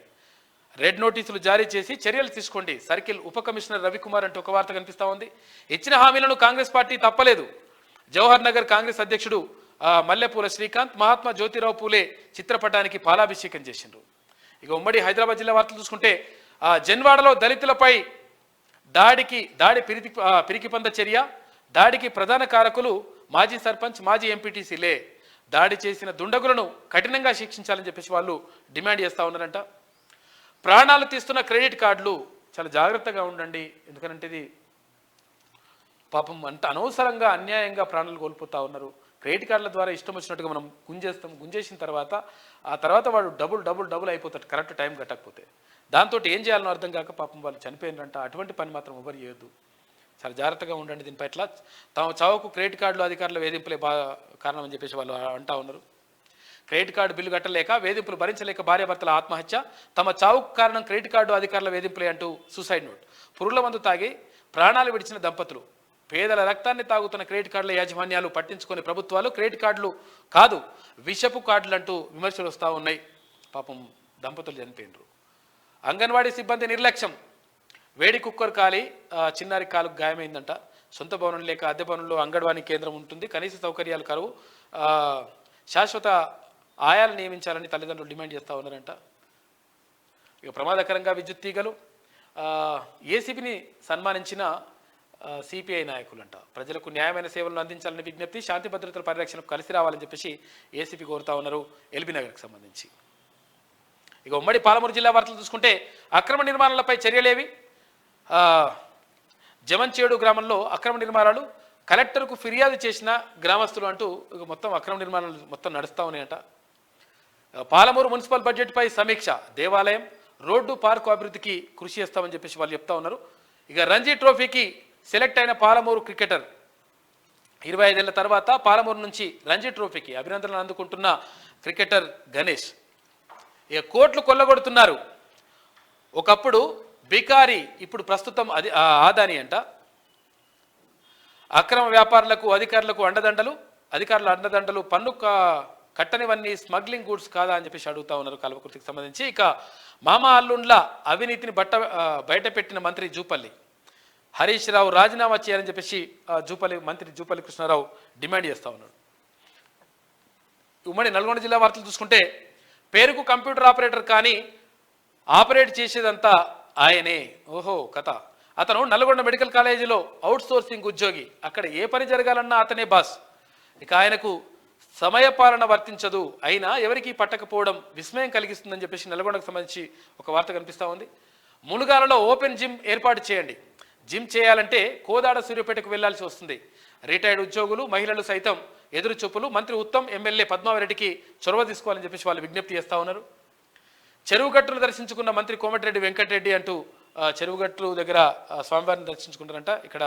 రెడ్ నోటీసులు జారీ చేసి చర్యలు తీసుకోండి, సర్కిల్ ఉప కమిషనర్ రవికుమార్ అంటూ ఒక వార్త కనిపిస్తూ ఉంది. ఇచ్చిన హామీలను కాంగ్రెస్ పార్టీ తప్పలేదు, జవహర్ నగర్ కాంగ్రెస్ అధ్యక్షుడు మల్లెపూల శ్రీకాంత్ మహాత్మా జ్యోతిరావు పూలే చిత్రపటానికి పాలాభిషేకం చేసిండ్రు. ఇక ఉమ్మడి హైదరాబాద్ జిల్లా వార్తలు చూసుకుంటే జన్వాడలో దళితులపై దాడి పిరికిపంద చర్య, దాడికి ప్రధాన కారకులు మాజీ సర్పంచ్ మాజీ ఎంపీటీసీలే, దాడి చేసిన దుండగులను కఠినంగా శిక్షించాలని చెప్పేసి వాళ్ళు డిమాండ్ చేస్తూ ఉన్నారంట. ప్రాణాలు తీస్తున్న క్రెడిట్ కార్డులు చాలా జాగ్రత్తగా ఉండండి, ఎందుకంటే ఇది పాపం అంత అనవసరంగా అన్యాయంగా ప్రాణాలు కోల్పోతూ ఉన్నారు. క్రెడిట్ కార్డుల ద్వారా ఇష్టం వచ్చినట్టుగా మనం గుంజేసిన తర్వాత ఆ తర్వాత వాడు డబుల్ అయిపోతాడు కరెక్ట్ టైం కట్టకపోతే. దాంతో ఏం చేయాలనో అర్థం కాక పాపం వాళ్ళు చనిపోయినారంట. అటువంటి పని మాత్రం ఎవరు చేయొద్దు, చాలా జాగ్రత్తగా ఉండండి. దీని పట్ల తమ చావుకు క్రెడిట్ కార్డులు అధికారుల వేధింపులే కారణం అని చెప్పేసి వాళ్ళు అంటా ఉన్నారు. క్రెడిట్ కార్డు బిల్లు కట్టలేక వేధింపులు భరించలేక భార్యాభర్తల ఆత్మహత్య, తమ చావుకు కారణం క్రెడిట్ కార్డు అధికారుల వేధింపులే అంటూ సూసైడ్ నోట్. పురుగుల మందు తాగి ప్రాణాలు విడిచిన దంపతులు, పేదల రక్తాన్ని తాగుతున్న క్రెడిట్ కార్డుల యాజమాన్యాలు పట్టించుకొని ప్రభుత్వాలు క్రెడిట్ కార్డులు కాదు విషపు కార్డులు అంటూ విమర్శలు వస్తూ ఉన్నాయి. పాపం దంపతులు చనిపోయినరు. అంగన్వాడీ సిబ్బంది నిర్లక్ష్యం, వేడి కుక్కర్ కాలి చిన్నారి కాలుకు గాయమైందంట. సొంత భవనం లేక అద్దె భవనంలో అంగన్వాడీ కేంద్రం ఉంటుంది, కనీస సౌకర్యాలు కరువు, శాశ్వత ఆయాలు నియమించాలని తల్లిదండ్రులు డిమాండ్ చేస్తూ ఉన్నారంట. ఇక ప్రమాదకరంగా విద్యుత్ తీగలు, ఏసీబీని సన్మానించిన సిపిఐ నాయకులంట. ప్రజలకు న్యాయమైన సేవలను అందించాలని విజ్ఞప్తి, శాంతి భద్రతల పరిరక్షణకు కలిసి రావాలని చెప్పేసి ఏసీపీ కోరుతా ఉన్నారు ఎల్బీ నగర్కి సంబంధించి. ఇక ఉమ్మడి పాలమూరు జిల్లా వార్తలు చూసుకుంటే అక్రమ నిర్మాణాలపై చర్యలేవి, జమంచేడు గ్రామంలో అక్రమ నిర్మాణాలు, కలెక్టర్కు ఫిర్యాదు చేసిన గ్రామస్తులు అంటూ ఇక మొత్తం అక్రమ నిర్మాణాలు మొత్తం నడుస్తూ ఉన్నాయంట. పాలమూరు మున్సిపల్ బడ్జెట్పై సమీక్ష, దేవాలయం రోడ్డు పార్కు అభివృద్ధికి కృషి చేస్తామని చెప్పేసి వాళ్ళు చెప్తా ఉన్నారు. ఇక రంజీ ట్రోఫీకి సెలెక్ట్ అయిన పాలమూరు క్రికెటర్ 25 ఏళ్ల తర్వాత పాలమూరు నుంచి రంజీ ట్రోఫీకి అభినందనలు అందుకుంటున్న క్రికెటర్ గణేష్. ఇక కోట్లు కొల్లగొడుతున్నారు, ఒకప్పుడు బికారి ఇప్పుడు ప్రస్తుతం ఆదాని అంట. అక్రమ వ్యాపారులకు అధికారుల అండదండలు పన్ను కట్టనివన్నీ స్మగ్లింగ్ గూడ్స్ కాదా అని చెప్పేసి అడుగుతా ఉన్నారు కల్వకుర్తికి సంబంధించి. ఇక మామా అల్లుండ్ల అవినీతిని బయటపెట్టిన మంత్రి జూపల్లి హరీష్ రావు రాజీనామా చేయాలని చెప్పేసి మంత్రి జూపల్లి కృష్ణారావు డిమాండ్ చేస్తూ ఉన్నాడు. ఉమ్మడి నల్గొండ జిల్లా వార్తలు చూసుకుంటే పేరుకు కంప్యూటర్ ఆపరేటర్ కానీ ఆపరేట్ చేసేదంతా ఆయనే. ఓహో కథ. అతను నల్గొండ మెడికల్ కాలేజీలో అవుట్ సోర్సింగ్ ఉద్యోగి, అక్కడ ఏ పని జరగాలన్నా అతనే బాస్. ఇక ఆయనకు సమయపాలన వర్తించదు, అయినా ఎవరికి పట్టకపోవడం విస్మయం కలిగిస్తుందని చెప్పేసి నల్గొండకు సంబంధించి ఒక వార్త కనిపిస్తూ ఉంది. ములుగాలలో ఓపెన్ జిమ్ ఏర్పాటు చేయండి, జిమ్ చేయాలంటే కోదాడ సూర్యాపేటకు వెళ్లాల్సి వస్తుంది. రిటైర్డ్ ఉద్యోగులు మహిళలు సైతం ఎదురు చూపులు, మంత్రి ఉత్తమ్ ఎమ్మెల్యే పద్మావరెడ్డికి చొరవ తీసుకోవాలని చెప్పేసి వాళ్ళు విజ్ఞప్తి చేస్తూ ఉన్నారు. చెరువుగట్టును దర్శించుకున్న మంత్రి కోమటిరెడ్డి వెంకటరెడ్డి అంటూ చెరువుగట్లు దగ్గర స్వామివారిని దర్శించుకుంటారంట. ఇక్కడ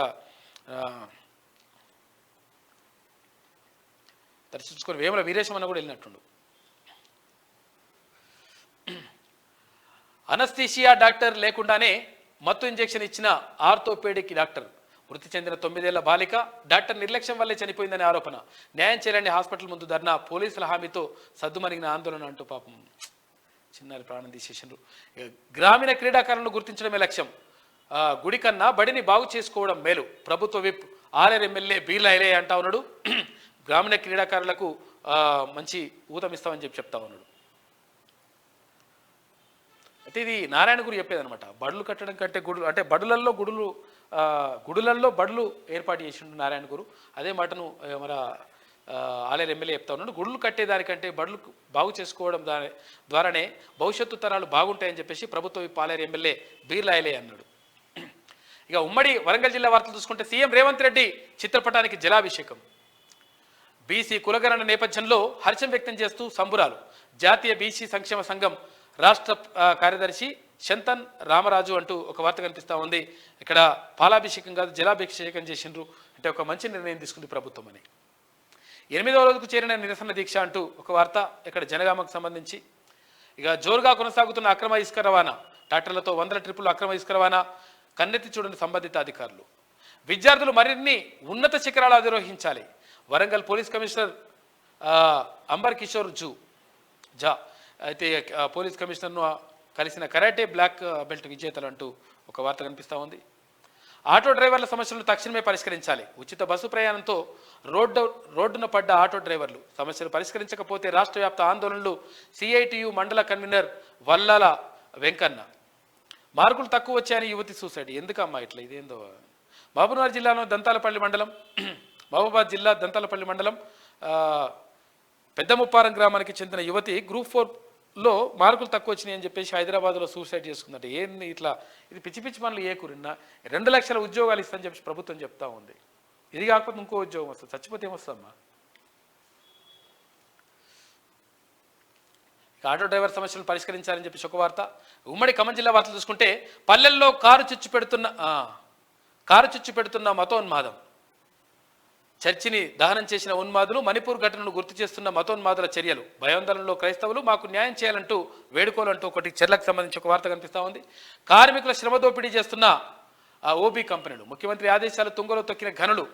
దర్శించుకొని వేముల వీరేశం అన్న కూడా వెళ్ళినట్టుండు. అనస్థీషియా డాక్టర్ లేకుండానే మత్తు ఇంజెక్షన్ ఇచ్చిన ఆర్థోపెడిక్ డాక్టర్, మృతి చెందిన 9 ఏళ్ల బాలిక డాక్టర్ నిర్లక్ష్యం వల్లే చనిపోయిందనే ఆరోపణ, న్యాయం చేయాలని హాస్పిటల్ ముందు ధర్నా, పోలీసుల హామీతో సద్దుమణిగిన ఆందోళన అంటూ పాపం చిన్నారి ప్రాణం తీసేసిండ్రు. ఇక గ్రామీణ క్రీడాకారులను గుర్తించడమే లక్ష్యం, గుడి కన్నా బడిని బాగు చేసుకోవడం మేలు, ప్రభుత్వ whip RR MLA Beerla Ilaiah అంటా ఉన్నాడు. గ్రామీణ క్రీడాకారులకు మంచి ఊతమిస్తామని చెప్తా ఉన్నాడు. అయితే ఇది నారాయణ గురు చెప్పేదనమాట. బడులు కట్టడం కంటే గుడులు అంటే గుడులల్లో బడులు ఏర్పాటు చేసిండు నారాయణ గురు. అదే మాటను మన ఆలయ ఎమ్మెల్యే చెప్తా ఉన్నాడు. గుడులు కట్టేదానికంటే బడులు బాగు చేసుకోవడం ద్వారానే భవిష్యత్తు తరాలు బాగుంటాయని చెప్పేసి ప్రభుత్వ ఆలయ ఎమ్మెల్యే బీర్లా ఐలయ్య అన్నాడు. ఇక ఉమ్మడి వరంగల్ జిల్లా వార్తలు చూసుకుంటే సీఎం రేవంత్ రెడ్డి చిత్రపటానికి జలాభిషేకం. బీసీ కులగణన నేపథ్యంలో హర్షం వ్యక్తం చేస్తూ సంబురాలు. జాతీయ బీసీ సంక్షేమ సంఘం రాష్ట్ర కార్యదర్శి శంతన్ రామరాజు అంటూ ఒక వార్త కనిపిస్తూ ఉంది. ఇక్కడ పాలాభిషేకం కాదు జలాభిషేకం చేసిండ్రు. అంటే ఒక మంచి నిర్ణయం తీసుకుంది ప్రభుత్వం అని. 8వ రోజుకు చేరిన నిరసన దీక్ష అంటూ ఒక వార్త ఇక్కడ జనగామకు సంబంధించి. ఇక జోరుగా కొనసాగుతున్న అక్రమ ఇసుక రవాణా, ట్రాక్టర్లతో 100 ట్రిప్పులు అక్రమ ఇసుక రవాణా కన్నెత్తి చూడని సంబంధిత అధికారులు. విద్యార్థులు మరిన్ని ఉన్నత శిఖరాలు అధిరోహించాలి. వరంగల్ పోలీస్ కమిషనర్ అంబర్ కిషోర్ జా అయితే పోలీస్ కమిషనర్ను కలిసిన కరాటే బ్లాక్ బెల్ట్ విజేతలు అంటూ ఒక వార్త కనిపిస్తూ ఉంది. ఆటో డ్రైవర్ల సమస్యలను తక్షణమే పరిష్కరించాలి. ఉచిత బస్సు ప్రయాణంతో రోడ్డున పడ్డ ఆటో డ్రైవర్లు సమస్యలు పరిష్కరించకపోతే రాష్ట్ర వ్యాప్త ఆందోళనలు. సిఐటియు మండల కన్వీనర్ వల్లాల వెంకన్న. మార్కులు తక్కువ వచ్చాయని యువతి సూసైడ్. ఎందుకమ్మా ఇట్లా? ఇదేందో. మహబూబాబాద్ జిల్లాలో మహబూబాబాద్ జిల్లా దంతాలపల్లి మండలం పెద్దముప్పారం గ్రామానికి చెందిన యువతి గ్రూప్ 4లో మార్కులు తక్కువ వచ్చినాయి అని చెప్పేసి హైదరాబాద్లో సూసైడ్ చేసుకుందంటే ఏంది ఇట్లా? ఇది పిచ్చి పిచ్చి పనులు ఏకూరినా 2 లక్షల ఉద్యోగాలు ఇస్తామని చెప్పి ప్రభుత్వం చెప్తా ఉంది. ఇది కాకపోతే ఇంకో ఉద్యోగం వస్తుంది. చచ్చిపోతే ఏమొస్తుందమ్మా? ఆటో డ్రైవర్ సమస్యలను పరిష్కరించాలని చెప్పి ఒక వార్త. ఉమ్మడి ఖమ్మం జిల్లా వార్తలు చూసుకుంటే పల్లెల్లో కారు చుచ్చు పెడుతున్న మతోన్మాదం. చర్చిని దహనం చేసిన ఉన్మాదులు, మణిపూర్ ఘటనను గుర్తు చేస్తున్న మతోన్మాదుల చర్యలు. భయాందోళనలో క్రైస్తవులు మాకు న్యాయం చేయాలంటూ వేడుకోవాలంటూ ఒకటి చర్యలకు సంబంధించి ఒక వార్త కనిపిస్తూ ఉంది. కార్మికుల శ్రమ దోపిడీ చేస్తున్న ఓబీ కంపెనీలు. ముఖ్యమంత్రి ఆదేశాలు తుంగలో తొక్కిన ఘనులు.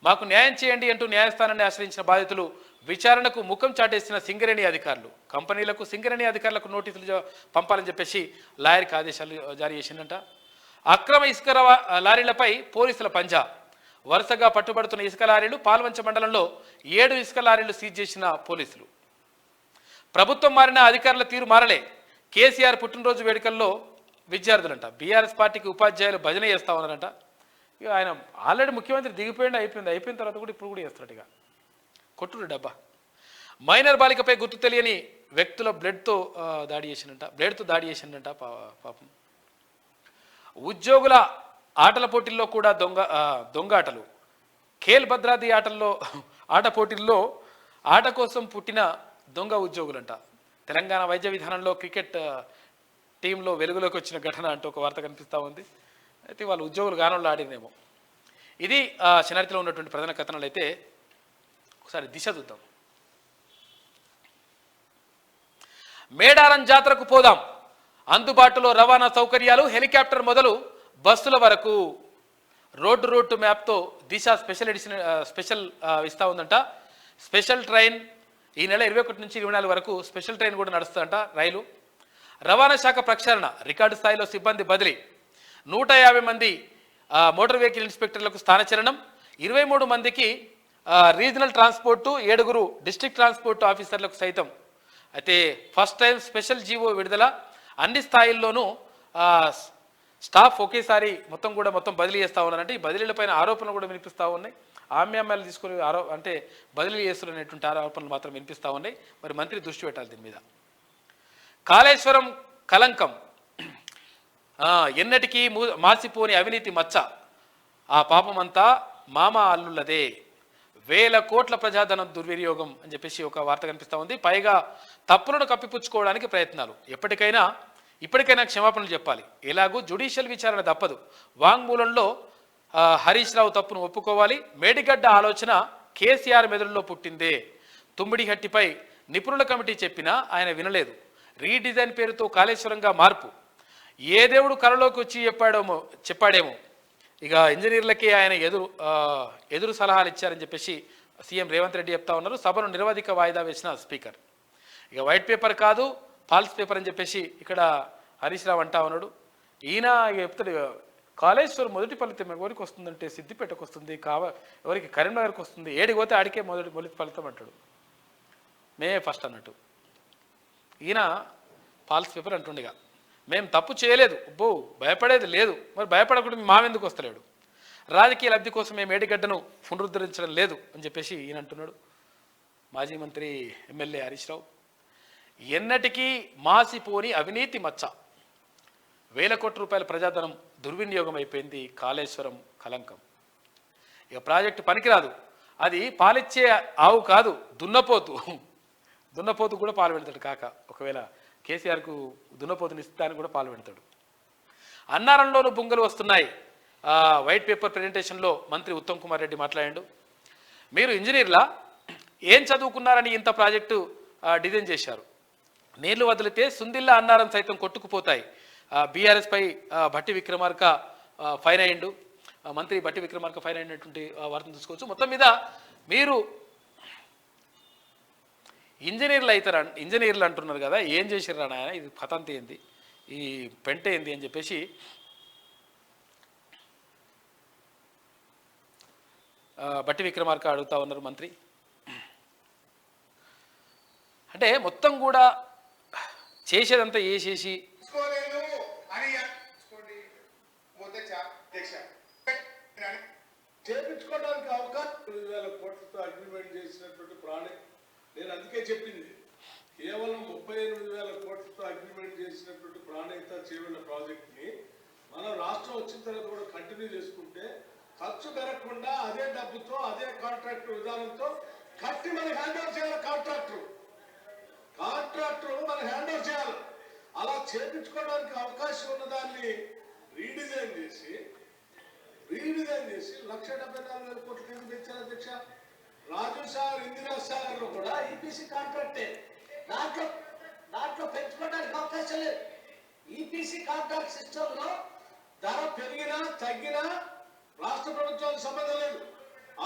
మాకు న్యాయం చేయండి అంటూ న్యాయస్థానాన్ని ఆశ్రయించిన బాధితులు. విచారణకు ముఖం చాటేసిన సింగరేణి అధికారులు. కంపెనీలకు సింగరేణి అధికారులకు నోటీసులు పంపాలని చెప్పేసి లాయర్కి ఆదేశాలు జారీ చేసిందంట. అక్రమ ఇసుక లారీలపై పోలీసుల పంజా. వరుసగా పట్టుబడుతున్న ఇసుక లారీలు. పాల్వంచ మండలంలో 7 ఇసుక లారీలు సీజ్ చేసిన పోలీసులు. ప్రభుత్వం మారిన అధికారుల తీరు మారలే. కేసీఆర్ పుట్టినరోజు వేడుకల్లో విద్యార్థులంట. బీఆర్ఎస్ పార్టీకి ఉపాధ్యాయులు భజన చేస్తా ఉన్నారంట. ఇక ఆయన ఆల్రెడీ ముఖ్యమంత్రి దిగిపోయింది, అయిపోయిన తర్వాత కూడా ఇప్పుడు కూడా చేస్తాడు. ఇక కొట్టుడు డబ్బా. మైనర్ బాలికపై గుర్తు తెలియని వ్యక్తుల బ్లేడ్తో దాడి చేసిందంట పాపం. ఉద్యోగుల ఆటల పోటీల్లో కూడా దొంగ ఆటలు. ఖేల్ భద్రాద్రి ఆట పోటీల్లో ఆట కోసం పుట్టిన దొంగ ఉద్యోగులంట. తెలంగాణ వైద్య విధానంలో క్రికెట్ టీంలో వెలుగులోకి వచ్చిన ఘటన అంటూ ఒక వార్త కనిపిస్తూ ఉంది. అయితే వాళ్ళు ఉద్యోగులు గానంలో ఆడినేమో. ఇది శనార్థిలో ఉన్నటువంటి ప్రధాన కథనాలు. అయితే ఒకసారి దిశ చూద్దాం. మేడారం జాతరకు పోదాం. అందుబాటులో రవాణా సౌకర్యాలు. హెలికాప్టర్ మొదలు బస్సుల వరకు. రోడ్డు మ్యాప్తో దిశ స్పెషల్ ఇస్తూ ఉందంట. స్పెషల్ ట్రైన్ ఈ నెల 21 నుంచి 24 వరకు స్పెషల్ ట్రైన్ కూడా నడుస్తుందంట రైలు. రవాణా శాఖ ప్రక్షాళన. రికార్డు స్థాయిలో సిబ్బంది బదిలీ. 150 మంది మోటార్ వెహికల్ ఇన్స్పెక్టర్లకు స్థానచలనం. 23 మందికి రీజనల్ ట్రాన్స్పోర్టు, 7 డిస్ట్రిక్ట్ ట్రాన్స్పోర్ట్ ఆఫీసర్లకు సైతం. అయితే ఫస్ట్ టైం స్పెషల్ జీవో విడుదల. అన్ని స్థాయిల్లోనూ స్టాఫ్ ఒకేసారి మొత్తం బదిలీ చేస్తూ ఉన్నారంటే ఈ బదిలీలపైన ఆరోపణలు కూడా వినిపిస్తూ ఉన్నాయి. ఆమ్యామ్యాలు తీసుకుని అంటే బదిలీ చేస్తున్నటువంటి ఆరోపణలు మాత్రం వినిపిస్తూ ఉన్నాయి. మరి మంత్రి దృష్టి పెట్టాలి దీని మీద. కాళేశ్వరం కలంకం. ఎన్నటికీ మాసిపోని అవినీతి మచ్చ. ఆ పాపమంతా మామ అల్లుళ్ళదే. 1000 కోట్ల ప్రజాధనం దుర్వినియోగం అని చెప్పేసి ఒక వార్త కనిపిస్తూ ఉంది. పైగా తప్పులను కప్పిపుచ్చుకోవడానికి ప్రయత్నాలు. ఇప్పటికైనా క్షమాపణలు చెప్పాలి. ఎలాగూ జ్యుడిషియల్ విచారణ తప్పదు. వాంగ్మూలంలో హరీష్ రావు తప్పును ఒప్పుకోవాలి. మేడిగడ్డ ఆలోచన కేసీఆర్ మెదడులో పుట్టిందే. తుమ్మిడిహట్టిపై నిపుణుల కమిటీ చెప్పినా ఆయన వినలేదు. రీడిజైన్ పేరుతో కాళేశ్వరంగా మార్పు. ఏ దేవుడు కలలోకి వచ్చి చెప్పాడేమో. ఇక ఇంజనీర్లకి ఆయన ఎదురు సలహాలు ఇచ్చారని చెప్పేసి సీఎం రేవంత్ రెడ్డి చెప్తా ఉన్నారు. సభను నిరవధిక వాయిదా వేసిన స్పీకర్. ఇక వైట్ పేపర్ కాదు ఫాల్స్ పేపర్ అని చెప్పేసి ఇక్కడ హరీష్ రావు అంటా ఉన్నాడు. ఈయన చెప్తాడు కాళేశ్వరం మొదటి ఫలితం ఎవరికి వస్తుందంటే సిద్దిపేటకు వస్తుంది, ఎవరికి కరీంనగర్కి వస్తుంది, ఏడికి పోతే ఆడికే మొదటి ఫలితం అంటాడు. మేమే ఫస్ట్ అన్నట్టు. ఈయన ఫాల్స్ పేపర్ అంటుండగా మేము తప్పు చేయలేదు, భయపడేది లేదు, మరి భయపడకుండా మామెందుకు వస్తలేడు, రాజకీయ లబ్ధి కోసం మేము ఏడిగడ్డను పునరుద్ధరించడం లేదు అని చెప్పేసి ఈయన అంటున్నాడు. మాజీ మంత్రి ఎమ్మెల్యే హరీష్ రావు ఎన్నటికీ మాసిపోని అవినీతి మచ్చ, వేల కోట్ల రూపాయల ప్రజాధనం దుర్వినియోగం అయిపోయింది, కాళేశ్వరం కలంకం, ఇక ప్రాజెక్టు పనికిరాదు, అది పాలిచ్చే ఆవు కాదు దున్నపోతు కూడా పాలు పెడతాడు కాక, ఒకవేళ కేసీఆర్కు దున్నపోతుని ఇస్తానికి కూడా పాలు పెడతాడు. అన్నారంలోనూ బుంగలు వస్తున్నాయి. వైట్ పేపర్ ప్రెజెంటేషన్లో మంత్రి ఉత్తమ్ కుమార్ రెడ్డి మాట్లాడాడు. మీరు ఇంజనీర్లా ఏం చదువుకున్నారని ఇంత ప్రాజెక్టు డిజైన్ చేశారు, నీళ్లు వదిలితే సుందిల్లా అన్నారం సైతం కొట్టుకుపోతాయి. బీఆర్ఎస్ పై భట్టి విక్రమార్క ఫైర్ అయ్యిండు, మంత్రి భట్టి విక్రమార్క ఫైర్ అయినటువంటి వార్తను చూసుకోవచ్చు. మొత్తం మీద మీరు ఇంజనీర్లు అంటున్నారు కదా, ఏం చేసిర్రా నాయన, ఇది పతంత ఏంది, ఈ పెంట ఏంది అని చెప్పేసి భట్టి విక్రమార్క అడుగుతా ఉన్నారు మంత్రి. అంటే మొత్తం కూడా చేసేదంతా చేసేసి చేపించుకోవడానికి అవకాశం 2,000 కోట్లతో అగ్రిమెంట్ చేసినటువంటి ప్రాణి, నేను అందుకే చెప్పింది కేవలం 38,000 కోట్లతో అగ్రిమెంట్ చేసినటువంటి ప్రాణహిత చేవెళ్ల ప్రాజెక్ట్ ని మనం రాష్ట్రం వచ్చిన తర్వాత కూడా కంటిన్యూ చేసుకుంటే ఖర్చు పెరగకుండా అదే డబ్బుతో అదే కాంట్రాక్ట్ విధానంతో కట్టి మనకి హ్యాండ్ ఓవర్ చేయాలి. కాంట్రాక్టర్ మనకి హ్యాండ్ ఓవర్ చేయాలి. అలా చేపించుకోవడానికి అవకాశం ఉన్న దాన్ని రీడిజైన్ చేసి 1,74,000 కోట్ల కింద తెచ్చారు అధ్యక్ష. రాజు సాగర్, ఇందిరా సాగర్ లో కూడా ఈపీసీ కాంట్రాక్టే, దాంట్లో పెంచుకోవడానికి అవకాశం లేదు. ఈపీసీ కాంట్రాక్ట్ సిస్టమ్ లో ధర పెరిగినా తగ్గినా రాష్ట్ర ప్రభుత్వానికి సంబంధం లేదు.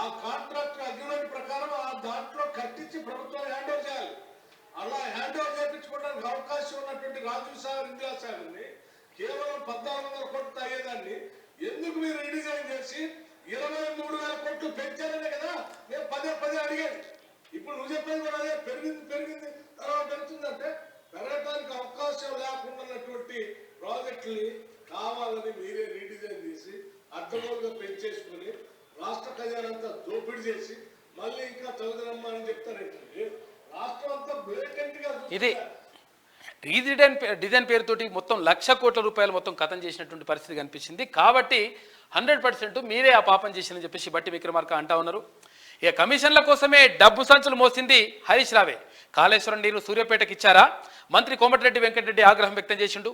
ఆ కాంట్రాక్ట్ అగ్రిమెంట్ ప్రకారం ఆ దాంట్లో కట్టించి ప్రభుత్వానికి హ్యాండ్ ఓవర్ చేయాలి. అలా హ్యాండ్ ఓవర్ చేయించుకోవడానికి అవకాశం ఉన్నటువంటి రాజు సాగర్, ఇందిరా సాగర్ ని కేవలం 1,400 కోట్లు అయ్యేదాన్ని ఎందుకు మీరు రీడిజైన్ చేసి 23,000 కోట్లు పెంచారనే కదా నేను పదే అడిగాను. ఇప్పుడు నువ్వు చెప్పేది కూడా అదే, పెరిగింది తర్వాత పెరుగుతుందంటే పెరగడానికి అవకాశం లేకుండా ఉన్నటువంటి ప్రాజెక్టుని కావాలని మీరే రీడిజైన్ చేసి అడ్డగోలుగా పెంచేసుకుని రాష్ట్ర ఖజానంతా దోపిడీ చేసి మళ్ళీ ఇంకా చదువుదమ్మా అని చెప్తారేంటండి. రాష్ట్రం అంతా బ్లేటెంట్ గా ఇది డిజైన్ పేరుతోటి మొత్తం 1,00,000 కోట్ల రూపాయలు మొత్తం కథం చేసినటువంటి పరిస్థితి కనిపించింది. కాబట్టి 100% మీరే ఆ పాపం చేసిందని చెప్పేసి బట్టి విక్రమార్క అంటా ఉన్నారు. ఇక కమిషన్ల కోసమే డబ్బు సంచులు మోసింది హరీష్ రావే. కాళేశ్వరం నీరు సూర్యాపేటకి ఇచ్చారా? మంత్రి కోమటిరెడ్డి వెంకటరెడ్డి ఆగ్రహం వ్యక్తం చేసిండు.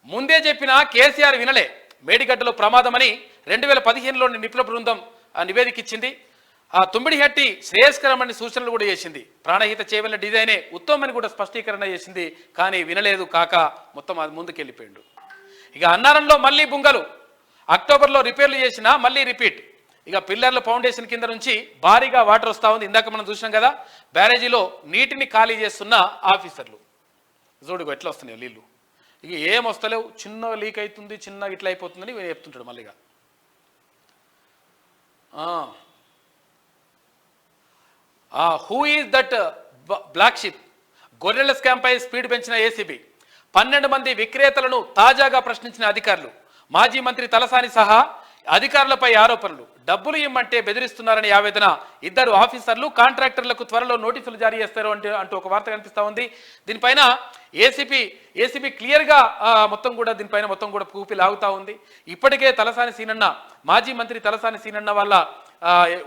ముందే చెప్పినా కేసీఆర్ వినలే, మేడిగడ్డలో ప్రమాదమని 2015లోని నిపుణుల బృందం నివేదిక ఇచ్చింది. ఆ తుమ్మిడిహట్టి శ్రేయస్కరమని సూచనలు కూడా చేసింది. ప్రాణహిత చేవెళ్ల డిజైనే ఉత్తమని కూడా స్పష్టీకరణ చేసింది. కానీ వినలేదు కాక మొత్తం అది ముందుకెళ్ళిపోయిండు. ఇక అన్నారంలో మళ్ళీ బుంగలు, అక్టోబర్లో రిపేర్లు చేసినా మళ్ళీ రిపీట్. ఇక పిల్లర్ల ఫౌండేషన్ కింద నుంచి భారీగా వాటర్ వస్తూ ఉంది. ఇందాక మనం చూసినాం కదా, బ్యారేజీలో నీటిని ఖాళీ చేస్తున్న ఆఫీసర్లు చూడు ఎట్లా వస్తున్నాయి నీళ్ళు. ఇక ఏం వస్తలేవు, చిన్న లీక్ అవుతుంది, చిన్న ఇట్లా అయిపోతుందని చెప్తుంటాడు మళ్ళీగా. Who is that black sheep? గొర్రెల స్కామ్పై స్పీడ్ పెంచిన ఏసీబీ, 12 మంది విక్రేతలను తాజాగా ప్రశ్నించిన అధికారులు. మాజీ మంత్రి తలసాని సహా అధికారులపై ఆరోపణలు. డబ్బులు ఇమ్మంటే బెదిరిస్తున్నారని ఆవేదన. 2 ఆఫీసర్లు కాంట్రాక్టర్లకు త్వరలో నోటీసులు జారీ చేస్తారు అంటూ ఒక వార్త కనిపిస్తూ ఉంది. దీనిపైన ఏసీబీ క్లియర్గా మొత్తం కూడా దీనిపైన మొత్తం కూడా కూపి లాగుతూ ఉంది. ఇప్పటికే తలసాని సీనన్న, మాజీ మంత్రి తలసాని సీనన్న వాళ్ళ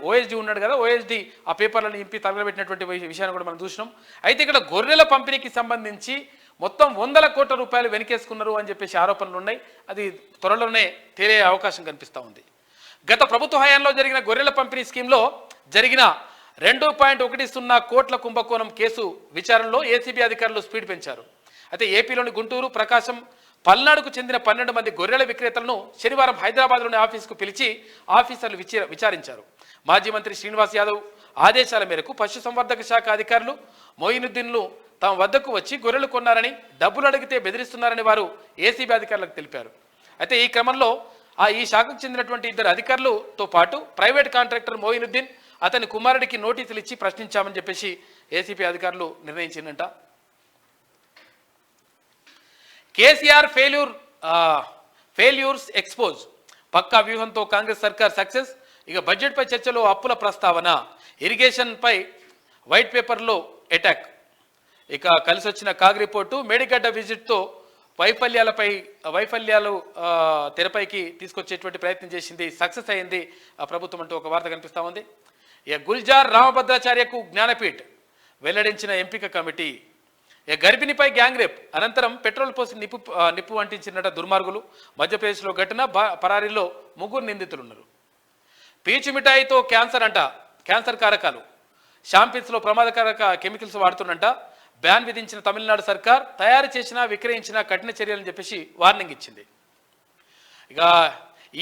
ఓఎస్డీ ఉన్నాడు కదా, ఓఎస్డీ ఆ పేపర్లను ఇంపి తగలబెట్టినటువంటి విషయాన్ని కూడా మనం చూసినాం. అయితే ఇక్కడ గొర్రెల పంపిణీకి సంబంధించి మొత్తం 100 కోట్ల రూపాయలు వెనకేసుకున్నారు అని చెప్పేసి ఆరోపణలు ఉన్నాయి. అది త్వరలోనే తేలే అవకాశం కనిపిస్తూ ఉంది. గత ప్రభుత్వ హయాంలో జరిగిన గొర్రెల పంపిణీ స్కీమ్లో జరిగిన 2.10 కోట్ల కుంభకోణం కేసు విచారణలో ఏసీబీ అధికారులు స్పీడ్ పెంచారు. అయితే ఏపీలోని గుంటూరు, ప్రకాశం, పల్నాడుకు చెందిన 12 మంది గొర్రెల విక్రేతలను శనివారం హైదరాబాద్లోని ఆఫీసుకు పిలిచి ఆఫీసర్లు విచారించారు. మాజీ మంత్రి శ్రీనివాస్ యాదవ్ ఆదేశాల మేరకు పశుసంవర్ధక శాఖ అధికారులు మొయినుద్దీన్లు తమ వద్దకు వచ్చి గొర్రెలు కొన్నారని, డబ్బులు అడిగితే బెదిరిస్తున్నారని వారు ఏసీబీ అధికారులకు తెలిపారు. అయితే ఈ క్రమంలో ఈ శాఖకు చెందినటువంటి 2 అధికారులతో పాటు ప్రైవేట్ కాంట్రాక్టర్ మోయినుద్దీన్ అతని కుమారుడికి నోటీసులు ఇచ్చి ప్రశ్నించామని చెప్పేసి ఏసీపీ అధికారులు నిర్ణయించిందంట. కేసీఆర్ ఫెయిల్యూర్స్ ఎక్స్పోజ్, పక్కా వ్యూహంతో కాంగ్రెస్ సర్కార్ సక్సెస్. ఇక బడ్జెట్పై చర్చలో అప్పుల ప్రస్తావన, ఇరిగేషన్పై వైట్ పేపర్లో అటాక్. ఇక కలిసి వచ్చిన కాగ్ రిపోర్టు, మేడిగడ్డ విజిట్తో వైఫల్యాలు తెరపైకి తీసుకొచ్చేటువంటి ప్రయత్నం చేసింది, సక్సెస్ అయింది ప్రభుత్వం అంటూ ఒక వార్త కనిపిస్తూ ఉంది. ఇక గుల్జార్ రామభద్రాచార్యకు జ్ఞానపీఠ్ వెల్లడించిన ఎంపిక కమిటీ. ఇక గర్భిణిపై గ్యాంగ్ రేప్ అనంతరం పెట్రోల్ పోసి నిప్పు అంటించినట దుర్మార్గులు. మధ్యప్రదేశ్లో ఘటన, పరారీలో 3 నిందితులున్నారు. పీచు మిఠాయితో క్యాన్సర్ అంట, క్యాన్సర్ కారకాలు. షాంపిన్స్లో ప్రమాదకారక కెమికల్స్ వాడుతున్నంట. బ్యాన్ విధించిన తమిళనాడు సర్కార్ తయారు చేసినా విక్రయించినా కఠిన చర్యలని చెప్పేసి వార్నింగ్ ఇచ్చింది. ఇక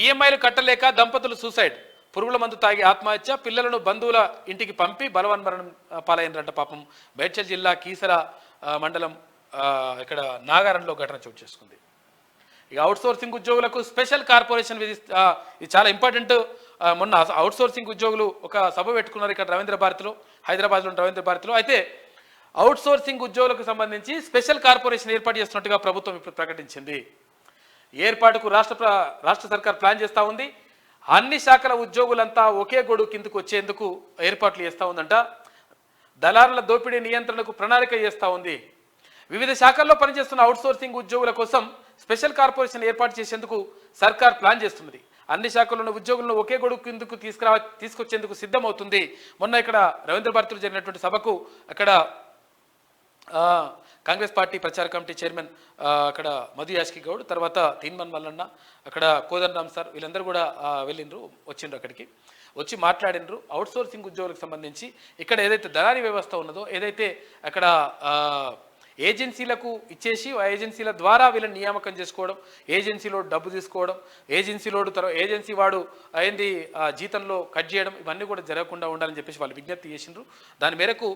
ఈఎంఐలు కట్టలేక దంపతులు సూసైడ్, పురుగుల మందు తాగి ఆత్మహత్య, పిల్లలను బంధువుల ఇంటికి పంపి బలవన్మరణం పాలైనరంట పాపం. మేడ్చల్ జిల్లా కీసర మండలం ఇక్కడ నాగారంలో ఘటన చోటు చేసుకుంది. ఇక అవుట్సోర్సింగ్ ఉద్యోగులకు స్పెషల్ కార్పొరేషన్ ఇది చాలా ఇంపార్టెంట్. మొన్న అవుట్సోర్సింగ్ ఉద్యోగులు ఒక సభ పెట్టుకున్నారు ఇక్కడ రవీంద్ర భారతిలో, హైదరాబాద్లోని రవీంద్ర భారతిలో. అయితే అవుట్సోర్సింగ్ ఉద్యోగులకు సంబంధించి స్పెషల్ కార్పొరేషన్ ఏర్పాటు చేస్తున్నట్టుగా ప్రభుత్వం ఇప్పుడు ప్రకటించింది. ఏర్పాటుకు రాష్ట్ర సర్కార్ ప్లాన్ చేస్తూ ఉంది. అన్ని శాఖల ఉద్యోగులంతా ఒకే గొడుగు కిందకు వచ్చేందుకు ఏర్పాట్లు చేస్తూ ఉందంట. దళారుల దోపిడీ నియంత్రణకు ప్రణాళిక చేస్తూ ఉంది. వివిధ శాఖల్లో పనిచేస్తున్న అవుట్సోర్సింగ్ ఉద్యోగుల కోసం స్పెషల్ కార్పొరేషన్ ఏర్పాటు చేసేందుకు సర్కార్ ప్లాన్ చేస్తున్నది. అన్ని శాఖల్లో ఉద్యోగులను ఒకే గొడుగు కిందకు తీసుకొచ్చేందుకు సిద్ధమవుతుంది. మొన్న ఇక్కడ రవీంద్ర భారతిలో జరిగినటువంటి సభకు అక్కడ కాంగ్రెస్ పార్టీ ప్రచార కమిటీ చైర్మన్ అక్కడ మధు యాష్కి గౌడ్, తర్వాత తీన్మన్ మల్లన్న, అక్కడ కోదండరామ్ సార్, వీళ్ళందరూ కూడా వచ్చిండ్రు. అక్కడికి వచ్చి మాట్లాడినరు. అవుట్సోర్సింగ్ ఉద్యోగులకు సంబంధించి ఇక్కడ ఏదైతే దళారీ వ్యవస్థ ఉన్నదో, ఏదైతే అక్కడ ఏజెన్సీలకు ఇచ్చేసి ఆ ఏజెన్సీల ద్వారా వీళ్ళని నియామకం చేసుకోవడం, ఏజెన్సీలో డబ్బు తీసుకోవడం, ఏజెన్సీ వాడు అయింది జీతంలో కట్ చేయడం, ఇవన్నీ కూడా జరగకుండా ఉండాలని చెప్పేసి వాళ్ళు విజ్ఞప్తి చేసిండ్రు. దాని మేరకు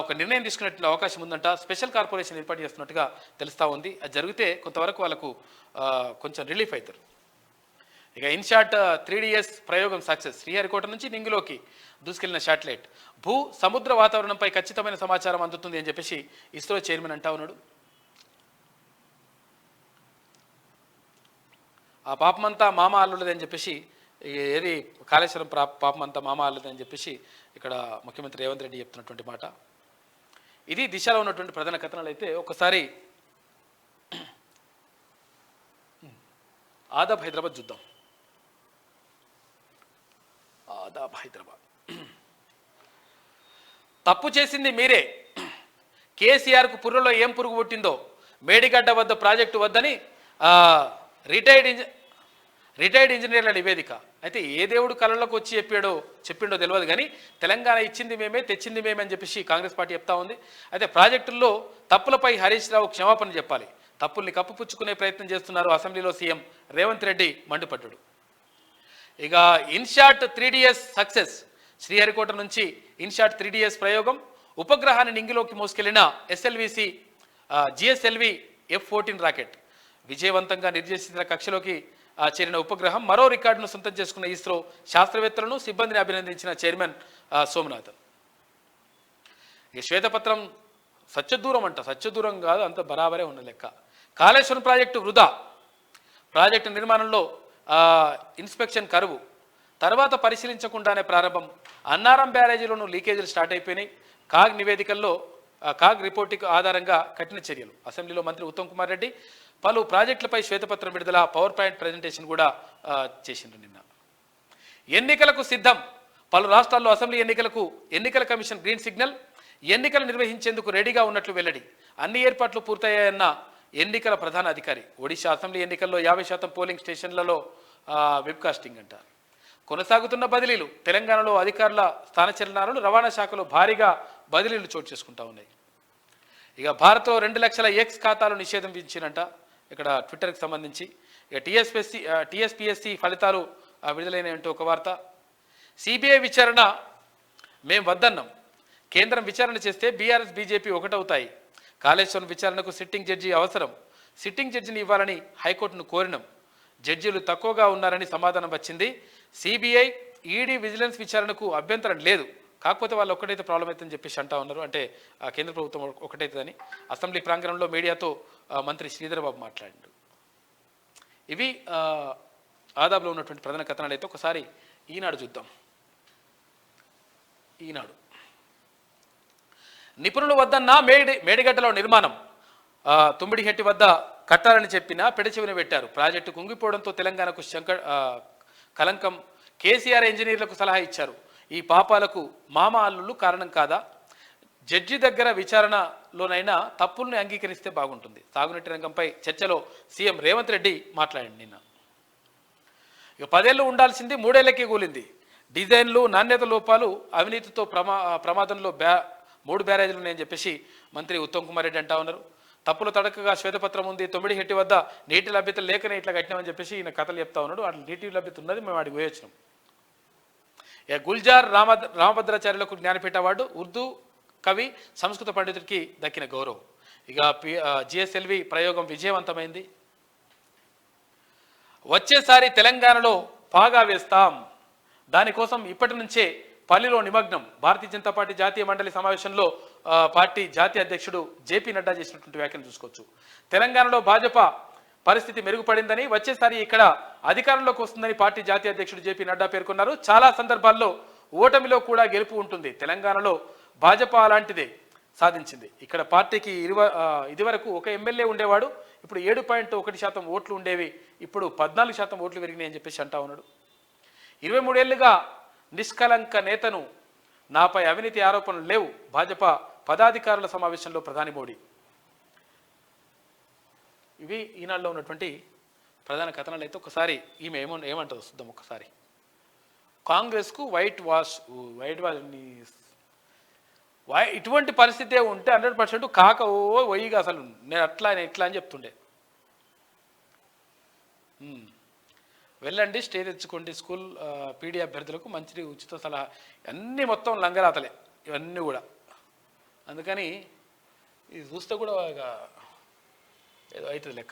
ఒక నిర్ణయం తీసుకునేటువంటి అవకాశం ఉందంట. స్పెషల్ కార్పొరేషన్ ఏర్పాటు చేస్తున్నట్టుగా తెలుస్తూ ఉంది. అది జరిగితే కొంతవరకు వాళ్ళకు కొంచెం రిలీఫ్ అవుతారు. ఇక ఇన్షాట్ 3DS ప్రయోగం సక్సెస్. శ్రీహరికోట నుంచి నింగిలోకి దూసుకెళ్లిన శాటిలైట్ సముద్ర వాతావరణంపై ఖచ్చితమైన సమాచారం అందుతుంది అని చెప్పేసి ఇస్రో చైర్మన్ అంటా ఉన్నాడు. ఆ పాపమంతా మామ అల్లుడదని చెప్పేసి, ఏది కాళేశ్వరం పాపమంతా మామ అల్లుదని చెప్పేసి ఇక్కడ ముఖ్యమంత్రి రేవంత్ రెడ్డి చెప్తున్నటువంటి మాట. ఇది దిశలో ఉన్నటువంటి ప్రధాన కథనాలు. అయితే ఒకసారి ఆదాబ్ హైదరాబాద్ చూద్దాం. ఆదాబ్ హైదరాబాద్. తప్పు చేసింది మీరే. కేసీఆర్కు పుర్రలో ఏం పురుగు పుట్టిందో, మేడిగడ్డ వద్ద ప్రాజెక్టు వద్దని రిటైర్డ్ ఇంజనీర్ల నివేదిక. అయితే ఏ దేవుడు కళ్ళలోకి వచ్చి చెప్పిండో తెలియదు కానీ తెలంగాణ ఇచ్చింది మేమే, తెచ్చింది మేమే అని చెప్పేసి కాంగ్రెస్ పార్టీ చెప్తా ఉంది. అయితే ప్రాజెక్టుల్లో తప్పులపై హరీష్ రావు క్షమాపణ చెప్పాలి. తప్పుల్ని కప్పుపుచ్చుకునే ప్రయత్నం చేస్తున్నారు అసెంబ్లీలో సీఎం రేవంత్ రెడ్డి మండిపడ్డాడు. ఇక ఇన్షాట్ 3DS సక్సెస్. శ్రీహరికోట నుంచి ఇన్షాట్ 3DS ప్రయోగం. ఉపగ్రహాన్ని నింగిలోకి మోసుకెళ్లిన GSLV F-14 రాకెట్ విజయవంతంగా నిర్దేశించిన కక్షలోకి చేరిన ఉపగ్రహం మరో రికార్డును సొంతం చేసుకున్న ఇస్రో శాస్త్రవేత్తలను, సిబ్బందిని అభినందించిన చైర్మన్ సోమనాథన్. ఈ శ్వేతపత్రం సత్యదూరం అంట, సత్యదూరం కాదు, అంత బరాబరే ఉన్న లెక్క. కాళేశ్వరం ప్రాజెక్టు వృధా. ప్రాజెక్టు నిర్మాణంలో ఇన్స్పెక్షన్ కరువు, తర్వాత పరిశీలించకుండానే ప్రారంభం. అన్నారం బ్యారేజీలోనూ లీకేజీలు స్టార్ట్ అయిపోయినాయి. కాగ్ రిపోర్టింగ్ ఆధారంగా కఠిన చర్యలు. అసెంబ్లీలో మంత్రి ఉత్తమ్ కుమార్ రెడ్డి పలు ప్రాజెక్టులపై శ్వేతపత్రం విడుదల, పవర్ పాయింట్ ప్రజెంటేషన్ కూడా చేసిండ్రు నిన్న. ఎన్నికలకు సిద్ధం. పలు రాష్ట్రాల్లో అసెంబ్లీ ఎన్నికల కమిషన్ గ్రీన్ సిగ్నల్. ఎన్నికలు నిర్వహించేందుకు రెడీగా ఉన్నట్లు వెల్లడి. అన్ని ఏర్పాట్లు పూర్తయ్యాయన్న ఎన్నికల ప్రధాన అధికారి. ఒడిశా అసెంబ్లీ ఎన్నికల్లో 50% పోలింగ్ స్టేషన్లలో వెబ్కాస్టింగ్ అంట. కొనసాగుతున్న బదిలీలు. తెలంగాణలో అధికారుల స్థానచలనాలు, రవాణా శాఖలో భారీగా బదిలీలు చోటు చేసుకుంటా ఉన్నాయి. ఇక భారత్లో 2 లక్షల X ఖాతాలు నిషేధం విధించినట్ట ఇక్కడ ట్విట్టర్కి సంబంధించి. ఇక TSPSC ఫలితాలు విడుదలైనట్టు ఒక వార్త. CBI విచారణ మేం వద్దన్నాం. కేంద్రం విచారణ చేస్తే BRS BJP ఒకటవుతాయి. కాళేశ్వరం విచారణకు సిట్టింగ్ జడ్జి అవసరం. సిట్టింగ్ జడ్జిని ఇవ్వాలని హైకోర్టును కోరినాం. జడ్జీలు తక్కువగా ఉన్నారని సమాధానం వచ్చింది. సిబిఐ, ఈడీ, విజిలెన్స్ విచారణకు అభ్యంతరం లేదు. కాకపోతే వాళ్ళు ఒక్కటైతే ప్రాబ్లం అవుతుందని చెప్పేసి అంటా ఉన్నారు. అంటే కేంద్ర ప్రభుత్వం ఒకటైతుందని అసెంబ్లీ ప్రాంగణంలో మీడియాతో మంత్రి శ్రీధర్ బాబు మాట్లాడారు. ఇవి ఆదాబ్లో ఉన్నటువంటి ప్రధాన కథనాలు. అయితే ఒకసారి ఈనాడు చూద్దాం. ఈనాడు నిపుణుల వద్దన్న మేడిగడ్డలో నిర్మాణం తుమ్మిడిహెట్టి వద్ద కట్టాలని చెప్పినా పెడచెవిన పెట్టారు. ప్రాజెక్టు కుంగిపోవడంతో తెలంగాణకు కలంకం. కేసీఆర్ ఇంజనీర్లకు సలహా ఇచ్చారు. ఈ పాపాలకు మామ అల్లుళ్ళు కారణం కాదా? జడ్జి దగ్గర విచారణలోనైనా తప్పుల్ని అంగీకరిస్తే బాగుంటుంది. సాగునీటి రంగంపై చర్చలో సీఎం రేవంత్ రెడ్డి మాట్లాడండి. నిన్న ఇక 10 ఏళ్ళు ఉండాల్సింది 3 ఏళ్లకే కూలింది. డిజైన్లు, నాణ్యత లోపాలు, అవినీతితో ప్రమాదంలో 3 బ్యారేజీలు ఉన్నాయని చెప్పేసి మంత్రి ఉత్తమ్ కుమార్ రెడ్డి అంటా ఉన్నారు. తప్పులు తడకగా శ్వేతపత్రం ఉంది. తుమ్మిడిహెట్టి వద్ద నీటి లభ్యత లేకనే ఇట్లా కట్టినామని చెప్పేసి ఈయన కథలు చెప్తా ఉన్నాడు. అట్లా నీటి లభ్యత ఉన్నది, మేము వాడికి పోయొచ్చినాం. ఇక గుల్జార్ రామభద్రాచార్యులకు జ్ఞానపీఠ అవార్డు. ఉర్దూ కవి, సంస్కృత పండితుడికి దక్కిన గౌరవం. ఇక జిఎస్ఎల్వి ప్రయోగం విజయవంతమైంది. వచ్చేసారి తెలంగాణలో పాగా వేస్తాం. దానికోసం ఇప్పటి నుంచే పల్లిలో నిమగ్నం. భారతీయ జనతా పార్టీ జాతీయ మండలి సమావేశంలో పార్టీ జాతీయ అధ్యక్షుడు జేపీ నడ్డా చేసినటువంటి వ్యాఖ్యలు చూసుకోవచ్చు. తెలంగాణలో భాజపా పరిస్థితి మెరుగుపడిందని, వచ్చేసారి ఇక్కడ అధికారంలోకి వస్తుందని పార్టీ జాతీయ అధ్యక్షుడు జేపీ నడ్డా పేర్కొన్నారు. చాలా సందర్భాల్లో ఓటమిలో కూడా గెలుపు ఉంటుంది. తెలంగాణలో భాజపా అలాంటిదే సాధించింది. ఇక్కడ పార్టీకి ఇదివరకు ఒక ఎమ్మెల్యే ఉండేవాడు. ఇప్పుడు 7.1% ఓట్లు ఉండేవి. ఇప్పుడు 14% ఓట్లు పెరిగినాయి అని చెప్పేసి అంటా ఉన్నాడు. 23 ఏళ్లుగా నిష్కలంక నేతను, నాపై అవినీతి ఆరోపణలు లేవు. భాజపా పదాధికారుల సమావేశంలో ప్రధాని మోడీ. ఇవి ఈనాడులో ఉన్నటువంటి ప్రధాన కథనాలు. అయితే ఒకసారి ఈమె ఏమంటుందో చూద్దాం. ఒకసారి కాంగ్రెస్కు వైట్ వాష్ ఇటువంటి పరిస్థితే ఉంటే 100% కాక పోయిగా అసలు నేను ఇట్లా అని చెప్తుండే. వెళ్ళండి, స్టే తెచ్చుకోండి, స్కూల్ పీడీ అభ్యర్థులకు మంచి ఉచిత సలహా, అన్నీ మొత్తం లంగరాతలే ఇవన్నీ కూడా. అందుకని ఇది చూస్తే కూడా ఏదో అవుతుంది లెక్క.